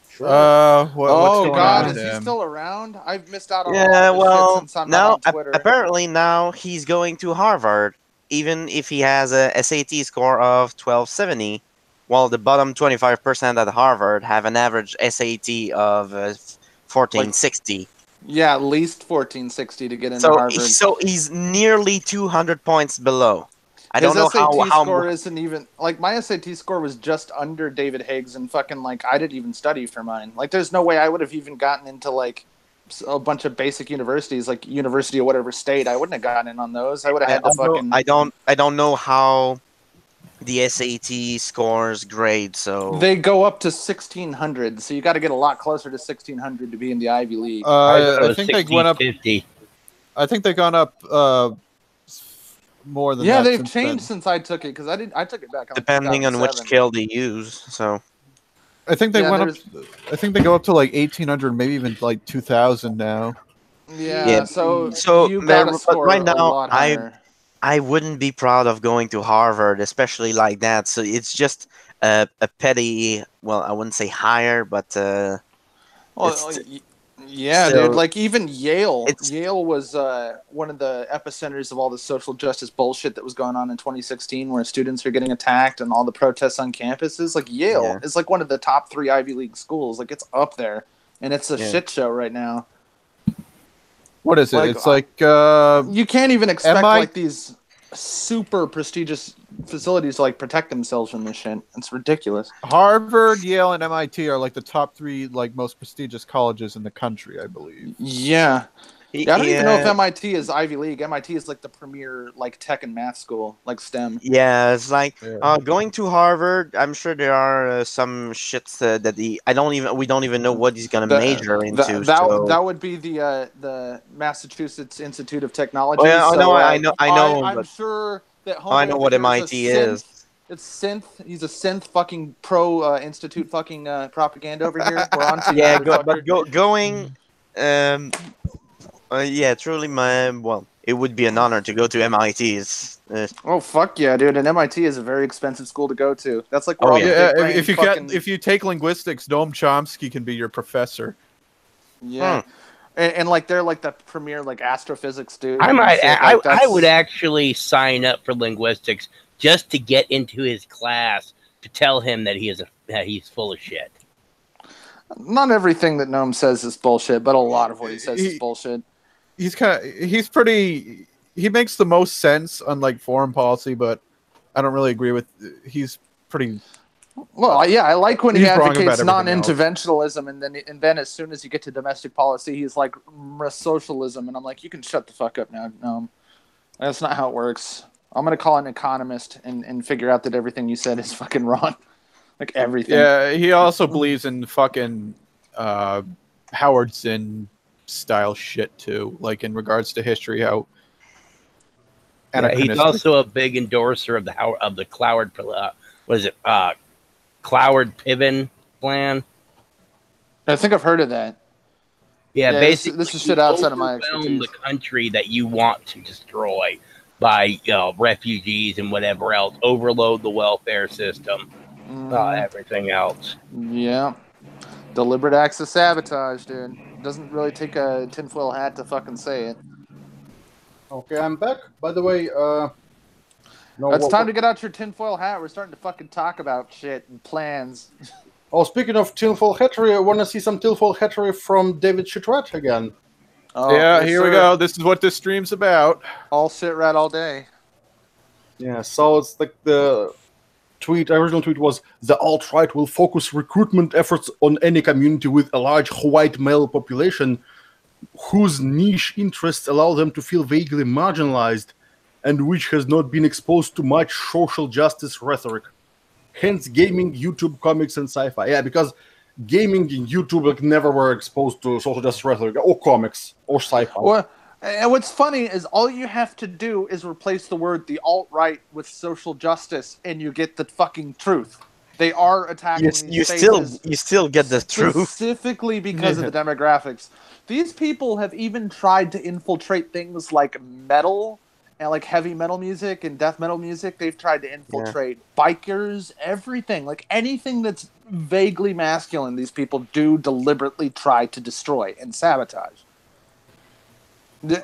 Sure. Oh God, is he still around? I've missed out on a lot of shit since I'm not on Twitter. Apparently now he's going to Harvard, even if he has a SAT score of 1270, while the bottom 25% at Harvard have an average SAT of 1460. Yeah, at least 1460 to get into Harvard. So he's nearly 200 points below. I don't know His SAT how score isn't even like my SAT score was just under David Higgs, and fucking like I didn't even study for mine. Like, there's no way I would have even gotten into like a bunch of basic universities, like University of whatever state. I wouldn't have gotten in on those. I would have had to fucking. I don't know how the SAT scores grade. So they go up to 1600. So you got to get a lot closer to 1600 to be in the Ivy League. I think they went up. 50. I think they've gone up. More than yeah, that they've changed since I took it because I took it back. Depending on which scale they use, so I think they went up. I think they go up to like 1800, maybe even like 2000 now. Yeah. So you right now, I wouldn't be proud of going to Harvard, especially like that. So it's just a petty. Well, I wouldn't say higher, but yeah, dude. Like even Yale. Yale was one of the epicenters of all the social justice bullshit that was going on in 2016, where students are getting attacked and all the protests on campuses. Like Yale is like one of the top 3 Ivy League schools. Like it's up there, and it's a shit show right now. What is it? Like, it's like you can't even expect like these super prestigious facilities to like protect themselves from this shit. It's ridiculous. Harvard, Yale, and MIT are like the top 3 like most prestigious colleges in the country, I believe. Yeah. I don't even know if MIT is Ivy League. MIT is like the premier like tech and math school, like STEM. Yeah, it's like going to Harvard. I'm sure there are some shits that we don't even know what he's gonna major into. That would be the Massachusetts Institute of Technology. Oh, yeah, I know. I'm sure that. I know what MIT is. It's synth. He's a synth fucking pro institute fucking propaganda over here. We're on to yeah, going. Yeah, truly, it would be an honor to go to MIT. Oh fuck yeah, dude! And MIT is a very expensive school to go to. That's like if you take linguistics, Noam Chomsky can be your professor. Yeah, and like they're like the premier like astrophysics dude. I would actually sign up for linguistics just to get into his class to tell him that he's full of shit. Not everything that Noam says is bullshit, but a lot of what he says is bullshit. He makes the most sense on like foreign policy, but I don't really agree with. He's pretty. Well, yeah, I like when he advocates non-interventionalism, and then as soon as you get to domestic policy, he's like socialism, and I'm like, you can shut the fuck up now. No, that's not how it works. I'm gonna call an economist and figure out that everything you said is fucking wrong, like everything. Yeah, he also believes in fucking Howard Zinn style shit too, like in regards to history, how Yeah, he's anachronistic. also a big endorser of the Cloud. What is it? Cloud Piven plan. I think I've heard of that. Yeah, Yeah, basically, this is shit outside of my overwhelm the expertise. country that you want to destroy by refugees and whatever else. Overload the welfare system, everything else. Yeah. Deliberate acts of sabotage, dude. Doesn't really take a tinfoil hat to fucking say it. Okay, I'm back. By the way, no, It's time to get out your tinfoil hat. We're starting to fucking talk about shit and plans. Oh, speaking of tinfoil hattery, I want to see some tinfoil hattery from David Chitret again. Oh, Yeah, yes, here we sir. go. This is what this stream's about. All sit right all day. Yeah, so it's like the original tweet was, the alt-right will focus recruitment efforts on any community with a large white male population whose niche interests allow them to feel vaguely marginalized and which has not been exposed to much social justice rhetoric. Hence gaming, YouTube, comics, and sci-fi. Yeah, because gaming and YouTube never were exposed to social justice rhetoric, or comics, or sci-fi. Well, and what's funny is all you have to do is replace the word the alt-right with social justice, and you get the fucking truth. They are attacking these spaces you still get the truth. specifically because of the demographics. These people have even tried to infiltrate things like metal and like heavy metal music and death metal music. They've tried to infiltrate bikers, everything, like anything that's vaguely masculine. These people do deliberately try to destroy and sabotage.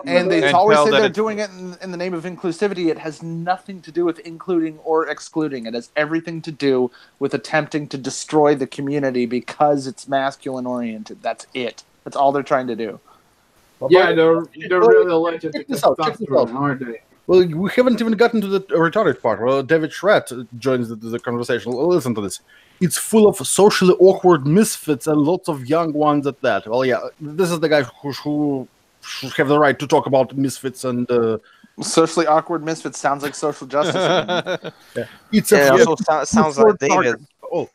And they always say they're doing it in the name of inclusivity. It has nothing to do with including or excluding. It has everything to do with attempting to destroy the community because it's masculine oriented. That's it. That's all they're trying to do. Yeah, they're really allergic to testosterone, aren't they? Well, we haven't even gotten to the retarded part. Well, David Schratt joins the conversation. Listen to this. It's full of socially awkward misfits and lots of young ones at that. Well, yeah, this is the guy who should have the right to talk about misfits and socially awkward misfits. Sounds like social justice. Yeah. It's a sounds like David. Oh,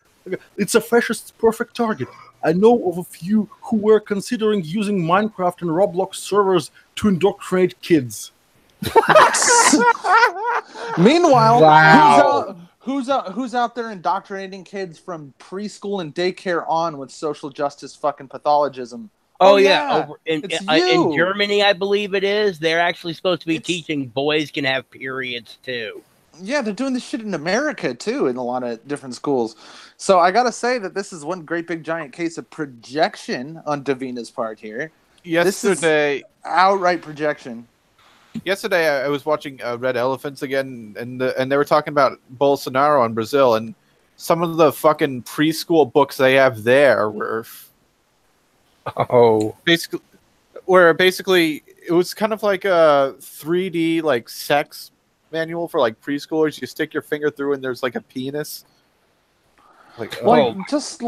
it's a fascist's perfect target. I know of a few who were considering using Minecraft and Roblox servers to indoctrinate kids. Meanwhile, Wow. who's out there indoctrinating kids from preschool and daycare on with social justice fucking pathologism? Oh yeah, over in you. Germany, I believe it is. They're actually supposed to be teaching boys can have periods too. Yeah, they're doing this shit in America too, in a lot of different schools. So I gotta say that this is one great big giant case of projection on Davina's part here. Yesterday, this is outright projection. Yesterday, I was watching Red Elephants again, and they were talking about Bolsonaro in Brazil, and some of the fucking preschool books they have there were. Basically it was kind of like a 3D like sex manual for like preschoolers. You stick your finger through and there's like a penis. Like, just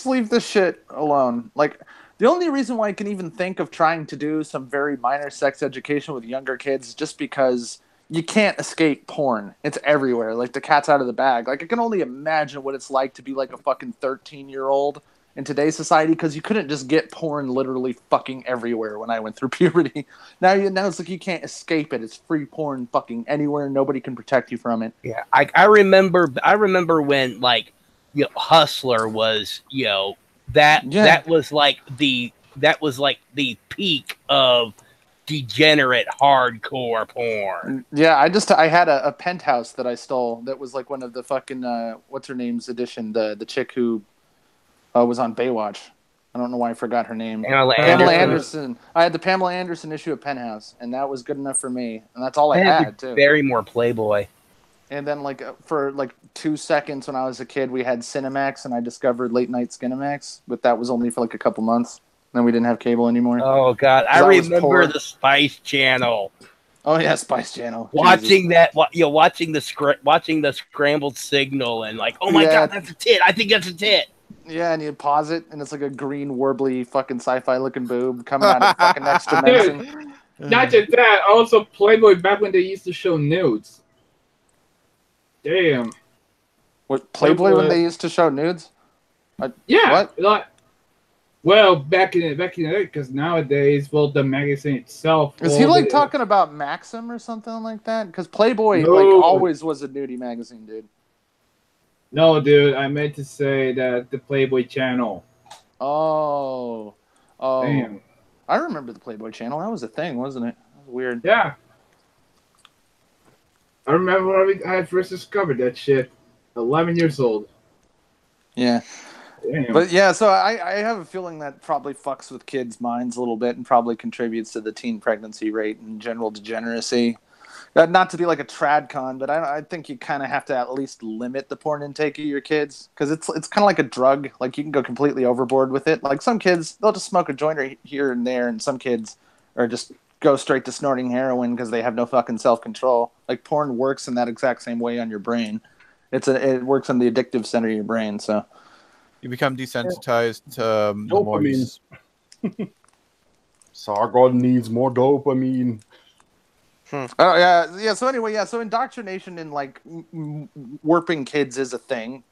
leave this shit alone. Like the only reason why I can even think of trying to do some very minor sex education with younger kids is just because you can't escape porn. It's everywhere. Like the cat's out of the bag. Like I can only imagine what it's like to be like a fucking 13-year-old in today's society, because you couldn't just get porn literally fucking everywhere when I went through puberty. Now it's like you can't escape it. It's free porn fucking anywhere. Nobody can protect you from it. Yeah, I remember when like Hustler was that was like the peak of degenerate hardcore porn. Yeah, I had a penthouse that I stole that was like one of the fucking what's her name's edition, the chick who was on Baywatch. I don't know why I forgot her name. Pamela Anderson. I had the Pamela Anderson issue of Penthouse, and that was good enough for me. And that's all I had, too. Very more Playboy. And then, like, for, like, 2 seconds when I was a kid, we had Cinemax, and I discovered Late Night Skinemax, but that was only for, like, a couple months. Then we didn't have cable anymore. Oh, God. I remember the Spice Channel. Oh, yeah, Spice Channel. Watching watching the scrambled signal and, like, oh, my God, that's a tit. I think that's a tit. Yeah, and you pause it, and it's like a green, warbly, fucking sci-fi looking boob coming out of fucking next dimension. Dude, not just that, also Playboy back when they used to show nudes. Damn. What, Playboy when they used to show nudes? Yeah. What? Like, Well, back in the day, because nowadays, well, the magazine itself. Is he like talking about Maxim or something like that? Because Playboy like No. always was a nudie magazine, dude. No, dude, I meant to say that the Playboy channel. Oh. Damn. I remember the Playboy channel. That was a thing, wasn't it? That was weird. Yeah. I remember when I first discovered that shit. 11 years old. Yeah. Damn. But yeah, so I have a feeling that probably fucks with kids' minds a little bit and probably contributes to the teen pregnancy rate and general degeneracy. Not to be like a trad con, but I think you kind of have to at least limit the porn intake of your kids because it's kind of like a drug. Like you can go completely overboard with it. Like some kids, they'll just smoke a joint here and there, and some kids are just go straight to snorting heroin because they have no fucking self-control. Like porn works in that exact same way on your brain. It works on the addictive center of your brain, so. You become desensitized the more you... Sargon needs more dopamine. Oh yeah. So anyway, so indoctrination in like warping kids is a thing,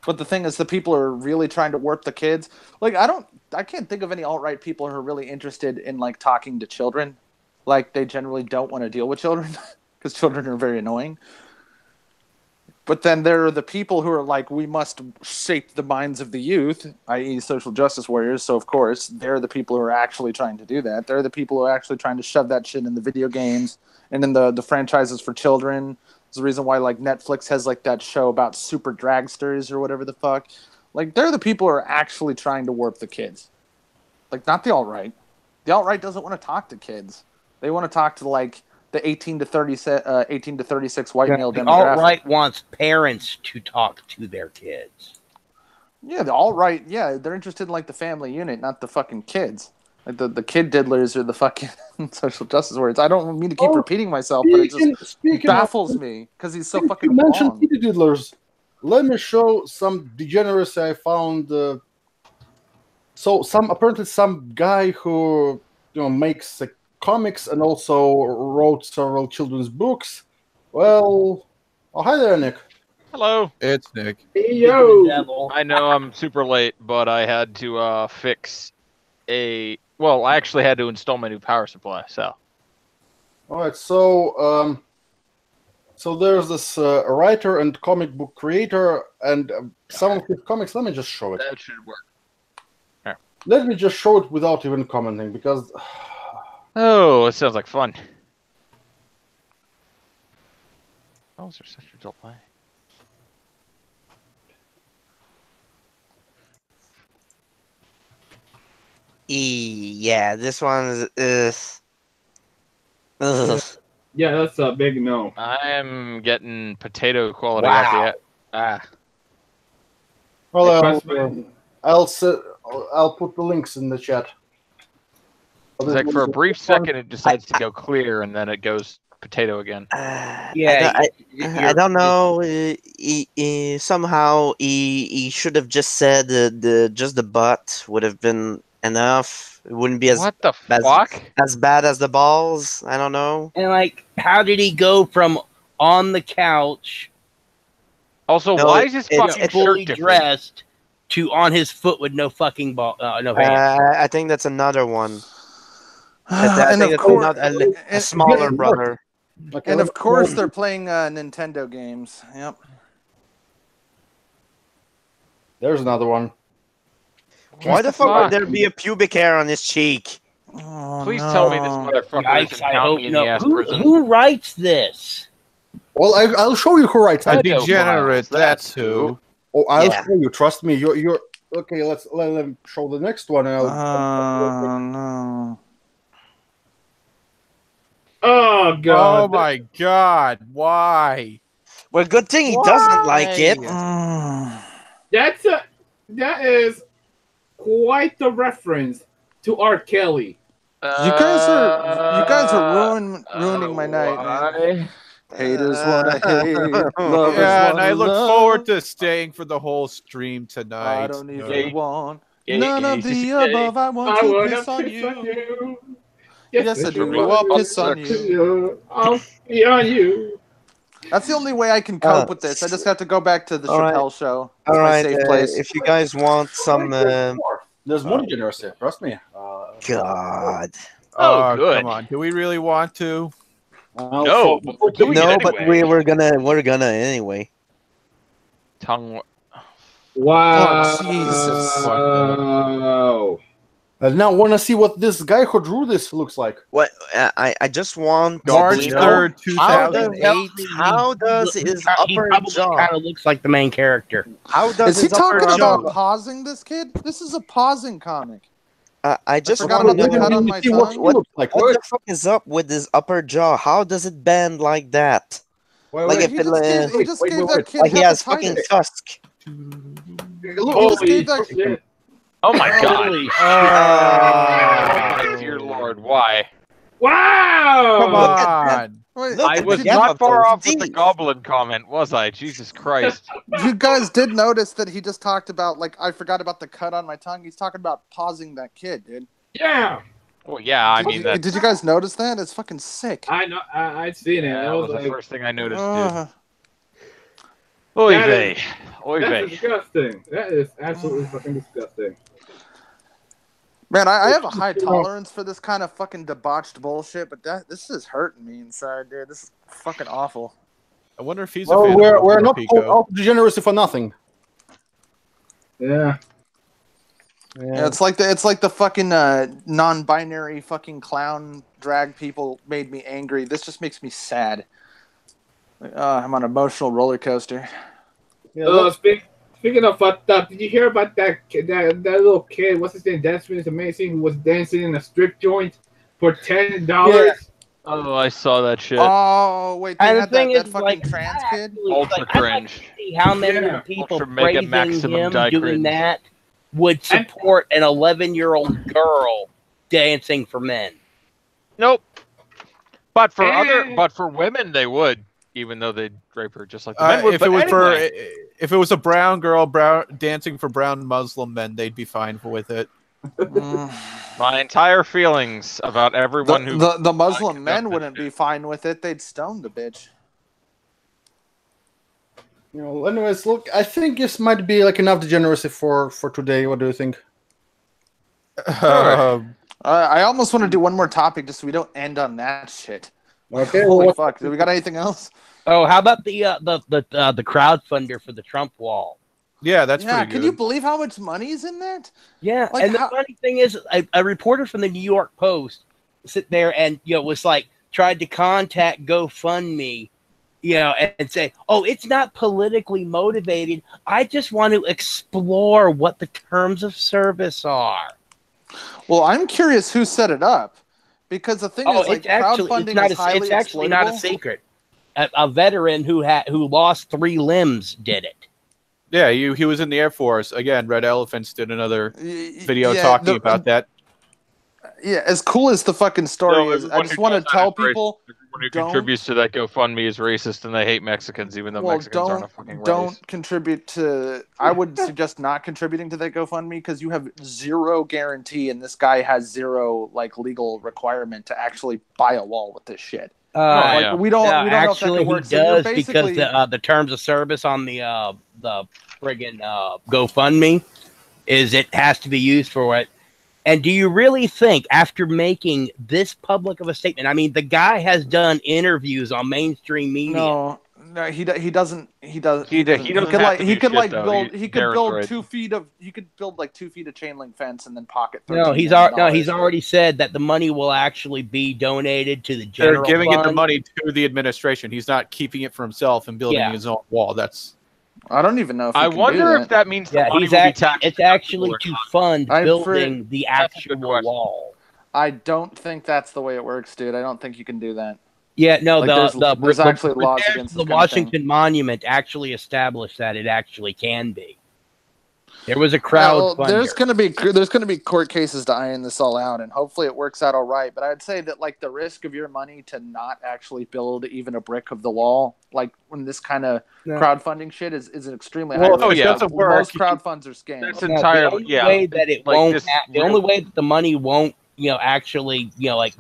but the thing is, the people who are really trying to warp the kids. Like I can't think of any alt-right people who are really interested in like talking to children. Like they generally don't want to deal with children because children are very annoying. But then there are the people who are like, we must shape the minds of the youth, i.e. social justice warriors. So, of course, they're the people who are actually trying to do that. They're the people who are actually trying to shove that shit in the video games and in the franchises for children. There's the reason why, like, Netflix has, like, that show about super dragsters or whatever the fuck. Like, they're the people who are actually trying to warp the kids. Like, not the alt-right. The alt-right doesn't want to talk to kids. They want to talk to, like... the 18 to 36 white male demographic. The alt-right wants parents to talk to their kids. Yeah, the alt-right, they're interested in like the family unit, not the fucking kids. Like the kid diddlers are the fucking social justice warriors. I don't mean to keep repeating myself, but it just baffles me because he's so fucking wrong. You mentioned kid diddlers. Let me show some degeneracy I found. So apparently some guy who makes comics and also wrote several children's books. Well, hi there, Nick. Hello. It's Nick. Hey, yo. I know I'm super late, but I had to fix I actually had to install my new power supply, so. All right, so there's this writer and comic book creator, and some of his comics, let me just show it. That should work. Here. Let me just show it without even commenting, because... Oh, it sounds like fun. Oh, is there such a delay? Yeah, this one is. Yeah, that's a big no. I'm getting potato quality out the Well, I'll put the links in the chat. It's like for a brief second it decides to go clear and then it goes potato again. I don't know. Somehow he should have just said just the butt would have been enough. It wouldn't be as what the fuck? As bad as the balls. I don't know. And like, how did he go from on the couch? Also, why is his fucking fully shirt dressed to on his foot with no fucking ball? No hands. I think that's another one. I think of course, a smaller brother. And of course, they're playing Nintendo games. Yep. There's another one. Why the fuck would there be a pubic hair on his cheek? Oh, Please tell me this motherfucker isn't counting in the ass prison. Who writes this? Well, I'll show you who writes it. A degenerate, that's who. Oh, I'll show you. Trust me. You're okay. Let them show the next one. No. Oh god! Oh my god! Why? Well, good thing he doesn't like it. That is quite the reference to R. Kelly. You guys are ruining my night. Man. Haters wanna hate. Yeah, and I look forward to staying for the whole stream tonight. I don't even want none of the above. I want to piss on you. Yes, I do. I'll piss on you. I'll pee on you. That's the only way I can cope with this. I just have to go back to the Chappelle show. All right. If you guys want some There's more degeneracy. Trust me. God. Oh, good. Come on. Do we really want to? No, but we're doing No, it but anyway. we're gonna anyway. Tongue. Wow. Oh, Jesus. I now want to see what this guy who drew this looks like. What I just want March to know 3rd, how 2008. does his He upper probably jaw? kind of looks like the main character. How does Is he his upper talking jaw? about pausing this kid? This is a pausing comic. I just forgot want to about the cut know on my see what tongue. he looks like. what the fuck is up with his upper jaw? How does it bend like that? Wait, Like wait, if He it, just gave that kid like he has fucking hepatitis. tusk. look, Holy just gave that- shit. Oh my god. Holy shit. Oh my dear lord, why? Wow! Come Look at that. on. Wait, Look I at was the gap not of far those off with the teeth. goblin comment, was I? Jesus Christ. you guys did notice that he just talked about, like, I forgot about the cut on my tongue. He's talking about pausing that kid, dude. Yeah, Well, yeah, I Did mean, you- that, Did you guys notice that? It's fucking sick. I know. I'd seen it. that I was was the like, first thing I noticed, dude. Ugh. Oy that vey. is- Oy that's vey. disgusting. That is absolutely fucking disgusting. Man, I have a high tolerance for this kind of fucking debauched bullshit, but this is hurting me inside, dude. This is fucking awful. I wonder if he's a Well, fan we're of not Pico. called out degeneracy for nothing. Yeah. Yeah, it's like the fucking non-binary fucking clown drag people made me angry. This just makes me sad. I'm on an emotional roller coaster. Yeah, Speaking of fucked up, did you hear about that little kid? What's his name? Dancing is amazing. Who was dancing in a strip joint for $10? Yeah. Oh, I saw that shit. Oh wait, they And the had thing that is, fucking like, trans kid. Ultra I'd like cringe. to see how many Yeah. people Ultra mega praising maximum him die doing cringe. that would support an 11-year-old girl dancing for men. Nope. But for Eh. but for women, they would, even though they'd rape her just like the men would. If But it was anyway. if it was a brown girl dancing for brown Muslim men, they'd be fine with it. My entire feelings about everyone who The Muslim condemned men this wouldn't be fine with it. They'd stone the bitch. anyways, look, I think this might be like enough degeneracy for today. What do you think? I almost want to do one more topic just so we don't end on that shit. Okay, Holy well, fuck! Do we got anything else? Oh, how about the crowdfunder for the Trump wall? Yeah, that's Yeah, pretty can good. you believe how much money is in that? Yeah, Like, and the how- funny thing is, a reporter from the New York Post sit there and was like tried to contact GoFundMe, and say, "Oh, it's not politically motivated. I just want to explore what the terms of service are." Well, I'm curious who set it up, because the thing is, like, crowdfunding is highly it's actually not a exploitable. secret. A veteran who lost 3 limbs did it. Yeah, he was in the Air Force. Again, Red Elephants did another video Yeah, talking about that. Yeah, as cool as the fucking story No, is, I everyone just who want to does that tell is racist. people, Everyone who don't- contributes to that GoFundMe is racist and they hate Mexicans, even though Mexicans aren't a fucking race. contribute to. I would suggest not contributing to that GoFundMe, because you have zero guarantee, and this guy has zero legal requirement to actually buy a wall with this shit. yeah. We don't know if that Actually, could work. he So you're does, because basically- the terms of service on the friggin' GoFundMe is it has to be used for what. And do you really think, after making this public of a statement, I mean, the guy has done interviews on mainstream media. No, he doesn't. He doesn't. He doesn't have to He do could shit, though. build. He He could build territory. 2 feet of. He could build 2 feet of chain link fence and then pocket. No, $13 he's million. already said that the money will actually be donated to the They're general giving it the fund. money to the administration. He's not keeping it for himself and building Yeah. his own wall. That's I don't even know if he I can do wonder if that. that means the Yeah, money he's will be actually, taxed. it's actually to fund I'm building the That's a good actual question. wall. I don't think that's the way it works, dude. I don't think you can do that. Yeah, no, Like, there's actually laws repairs against to the this kind of thing. Washington Monument actually established that it actually can be. There was a Well, crowd there's gonna be court cases to iron this all out, and hopefully it works out all right. But I'd say that the risk of your money to not actually build even a brick of the wall, like when this kind of crowdfunding shit is an extremely high risk. if it doesn't work, Most crowdfunds are scams. That's the entirely only yeah. way that it Like won't. this The only way that the money won't, actually,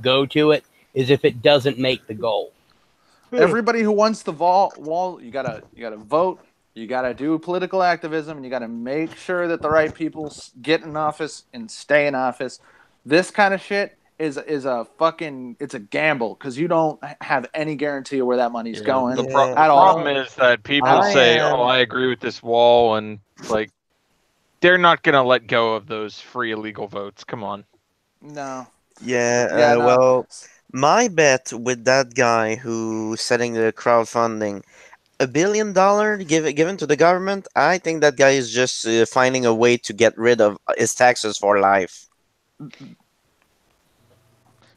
go to it is if it doesn't make the goal. Everybody who wants the wall, you gotta vote. You got to do political activism, and you got to make sure that the right people get in office and stay in office. This kind of shit is a fucking, it's a gamble because you don't have any guarantee of where that money's going The at all. problem is that people say, "Oh, I agree with this wall," and like they're not gonna let go of those free illegal votes. Come on. No. Yeah, no. well, my bet with that guy who's setting the crowdfunding, $1 billion given to the government, I think that guy is just finding a way to get rid of his taxes for life.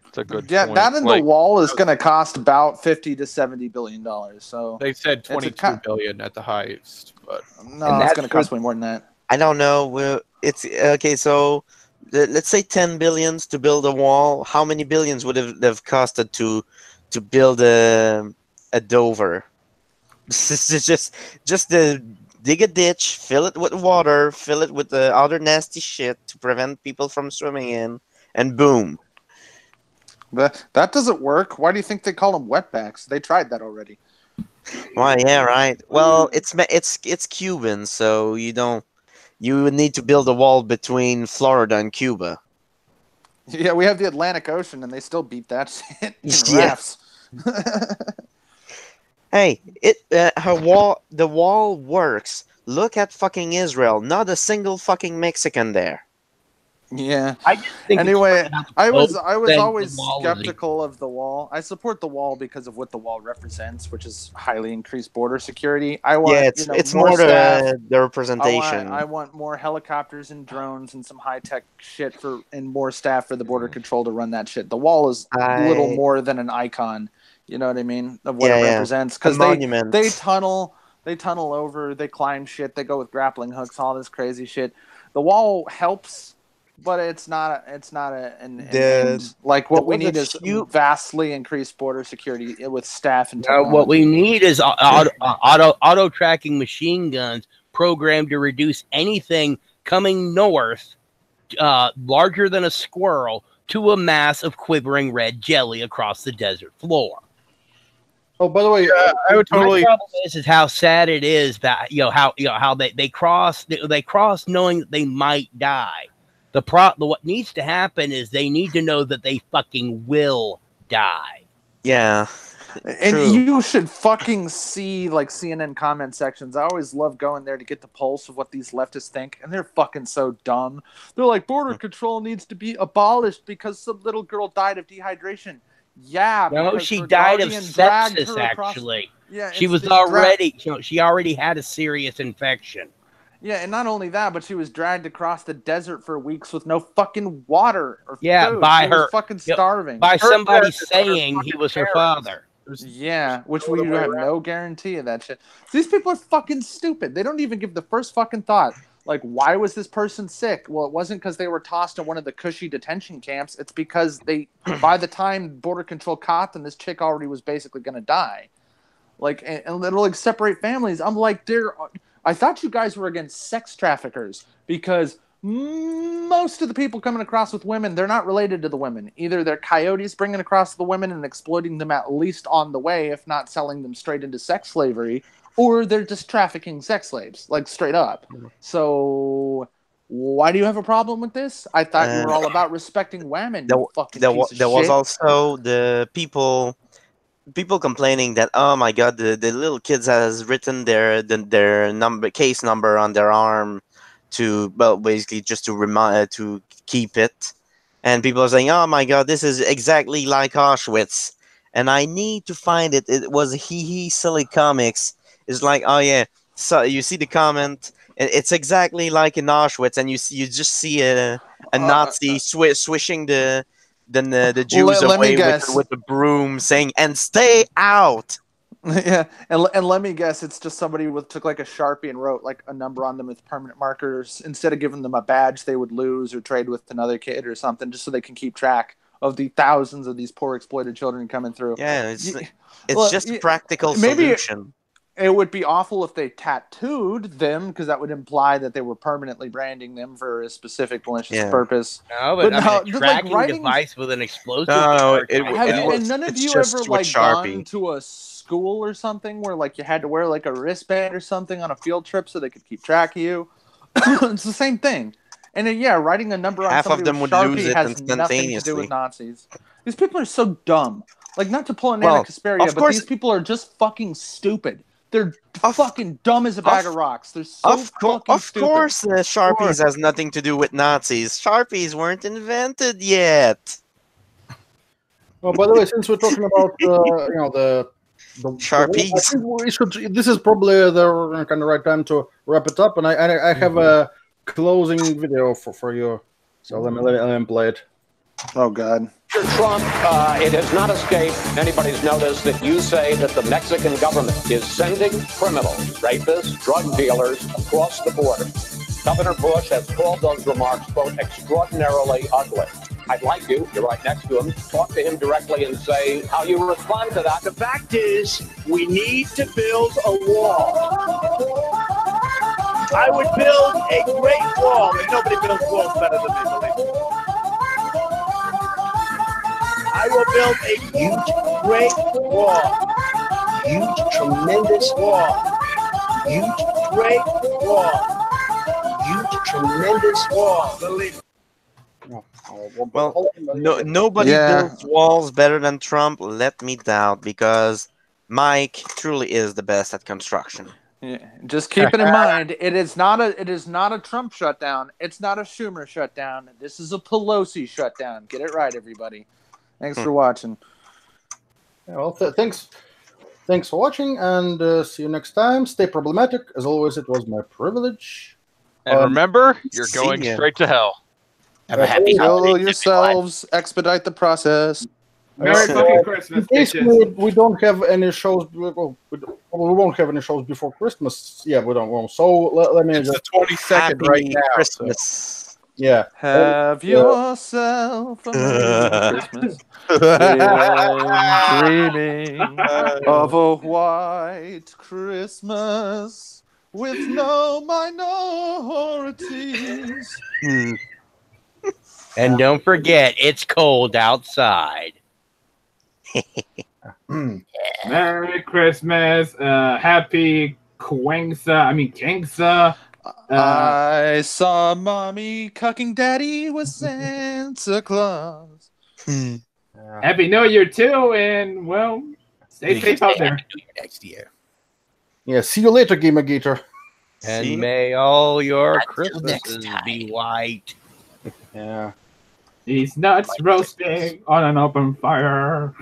It's a good Yeah, point. that and the wall is going to cost about $50 to $70 billion. So they said 22 billion at the highest, but no, it's going to cost way more than that. I don't know. It's okay. So let's say 10 billions to build a wall. How many billions would have costed to build a Dover? just dig a ditch, fill it with water, fill it with the other nasty shit to prevent people from swimming in, and boom. That doesn't work. Why do you think they call them wetbacks? They tried that already. Well, yeah, right. Well, it's Cuban, so you would need to build a wall between Florida and Cuba. Yeah, we have the Atlantic Ocean, and they still beat that shit in rafts. Hey, the wall works. Look at fucking Israel. Not a single fucking Mexican there. Yeah. I just think anyway, I was saying always the wall is skeptical of the wall. I support the wall because of what the wall represents, which is highly increased border security. I want it's more more staff. the representation. I want more helicopters and drones and some high tech shit and more staff for the border control to run that shit. The wall is little more than an icon. You know what I mean? Of what it represents. Because they tunnel over, they climb shit, they go with grappling hooks, all this crazy shit. The wall helps. But it's not an end. Like what we need is vastly increased border security with staff and technology. What we need is auto tracking machine guns programmed to reduce anything coming north, larger than a squirrel, to a mass of quivering red jelly across the desert floor. Oh, by the way, I would totally. My problem is how sad it is that how they cross knowing that they might die. What needs to happen is they need to know that they fucking will die. Yeah. And you should fucking see like CNN comment sections. I always love going there to get the pulse of what these leftists think, and they're fucking so dumb. They're like, border control needs to be abolished because some little girl died of dehydration. Yeah, no, she died of sepsis. Actually, yeah, she already had a serious infection. Yeah, and not only that, but she was dragged across the desert for weeks with no fucking water or food. By she was fucking starving. By somebody saying he was her father. Yeah, which we have no guarantee of that shit. These people are fucking stupid. They don't even give the first fucking thought. Like, why was this person sick? Well, it wasn't because they were tossed in one of the cushy detention camps. It's because by the time border control caught them, this chick already was basically going to die. Like, and it'll like separate families. I'm like, I thought you guys were against sex traffickers because most of the people coming across with women, they're not related to the women. Either they're coyotes bringing across the women and exploiting them at least on the way, if not selling them straight into sex slavery, or they're just trafficking sex slaves, like straight up. So why do you have a problem with this? I thought you were all about respecting women. There was also the people complaining that, oh my god, the little kids has written their case number on their arm to basically just to keep it, and people are saying, oh my god, this is exactly like Auschwitz, and I need to find it. It was he silly comics. It's like, oh yeah, so you see the comment, it's exactly like in Auschwitz, and you just see a Nazi swishing the Jews away with the broom, saying, and stay out. Yeah, and let me guess, it's just somebody took like a Sharpie and wrote like a number on them with permanent markers. Instead of giving them a badge they would lose or trade with another kid or something, just so they can keep track of the thousands of these poor exploited children coming through. Yeah, it's just a practical solution. it would be awful if they tattooed them, because that would imply that they were permanently branding them for a specific malicious purpose. No, but I mean, a like, tracking writing device with an explosive. No, and none of you ever like gone to a school or something where like you had to wear like a wristband or something on a field trip so they could keep track of you. It's the same thing. And then, yeah, writing a number on Half of somebody them with would lose Sharpie it has nothing to do with instantaneously. Nazis. These people are so dumb. Like, not to pull an Anna Casperia, but these people are just fucking stupid. They're fucking dumb as a bag of rocks. They're so fucking stupid. Of course, Sharpies has nothing to do with Nazis. Sharpies weren't invented yet. Well, by the way, since we're talking about the Sharpies, I think we should. This is probably the kind of right time to wrap it up, and I have a closing video for you. So let me play it. Oh God. Mr. Trump, it has not escaped anybody's notice that you say that the Mexican government is sending criminals, rapists, drug dealers across the border. Governor Bush has called those remarks, quote, extraordinarily ugly. I'd like you're right next to him, talk to him directly and say how you respond to that. The fact is, we need to build a wall. I would build a great wall, and nobody builds walls better than me, believe me. I will build a huge, great wall. Huge, tremendous wall. Huge, great wall. Huge, tremendous wall. Believe me. Well, nobody builds walls better than Trump. Let me doubt, because Mike truly is the best at construction. Yeah, just keep it in mind. It is not a Trump shutdown. It's not a Schumer shutdown. This is a Pelosi shutdown. Get it right, everybody. Thanks for watching. Yeah, well, thanks for watching, and see you next time. Stay problematic. As always, it was my privilege. And remember, you're going straight to hell. Have a happy holiday. Yourselves. Expedite the process. Merry fucking Christmas, in case we don't have any shows. Well, we won't have any shows before Christmas. Yeah, we don't. So let me. It's the 22nd right now. Christmas. So. Yeah. Have yourself a Merry Christmas. Dreaming of a white Christmas with no minorities. And don't forget, it's cold outside. Merry Christmas. Happy Kingsa. I saw mommy cucking daddy with Santa Claus. Happy New Year too, and well, stay safe out there. Next year. Yeah, see you later, Gamergator. And may all your Christmases be white. Yeah. These nuts roasting on an open fire.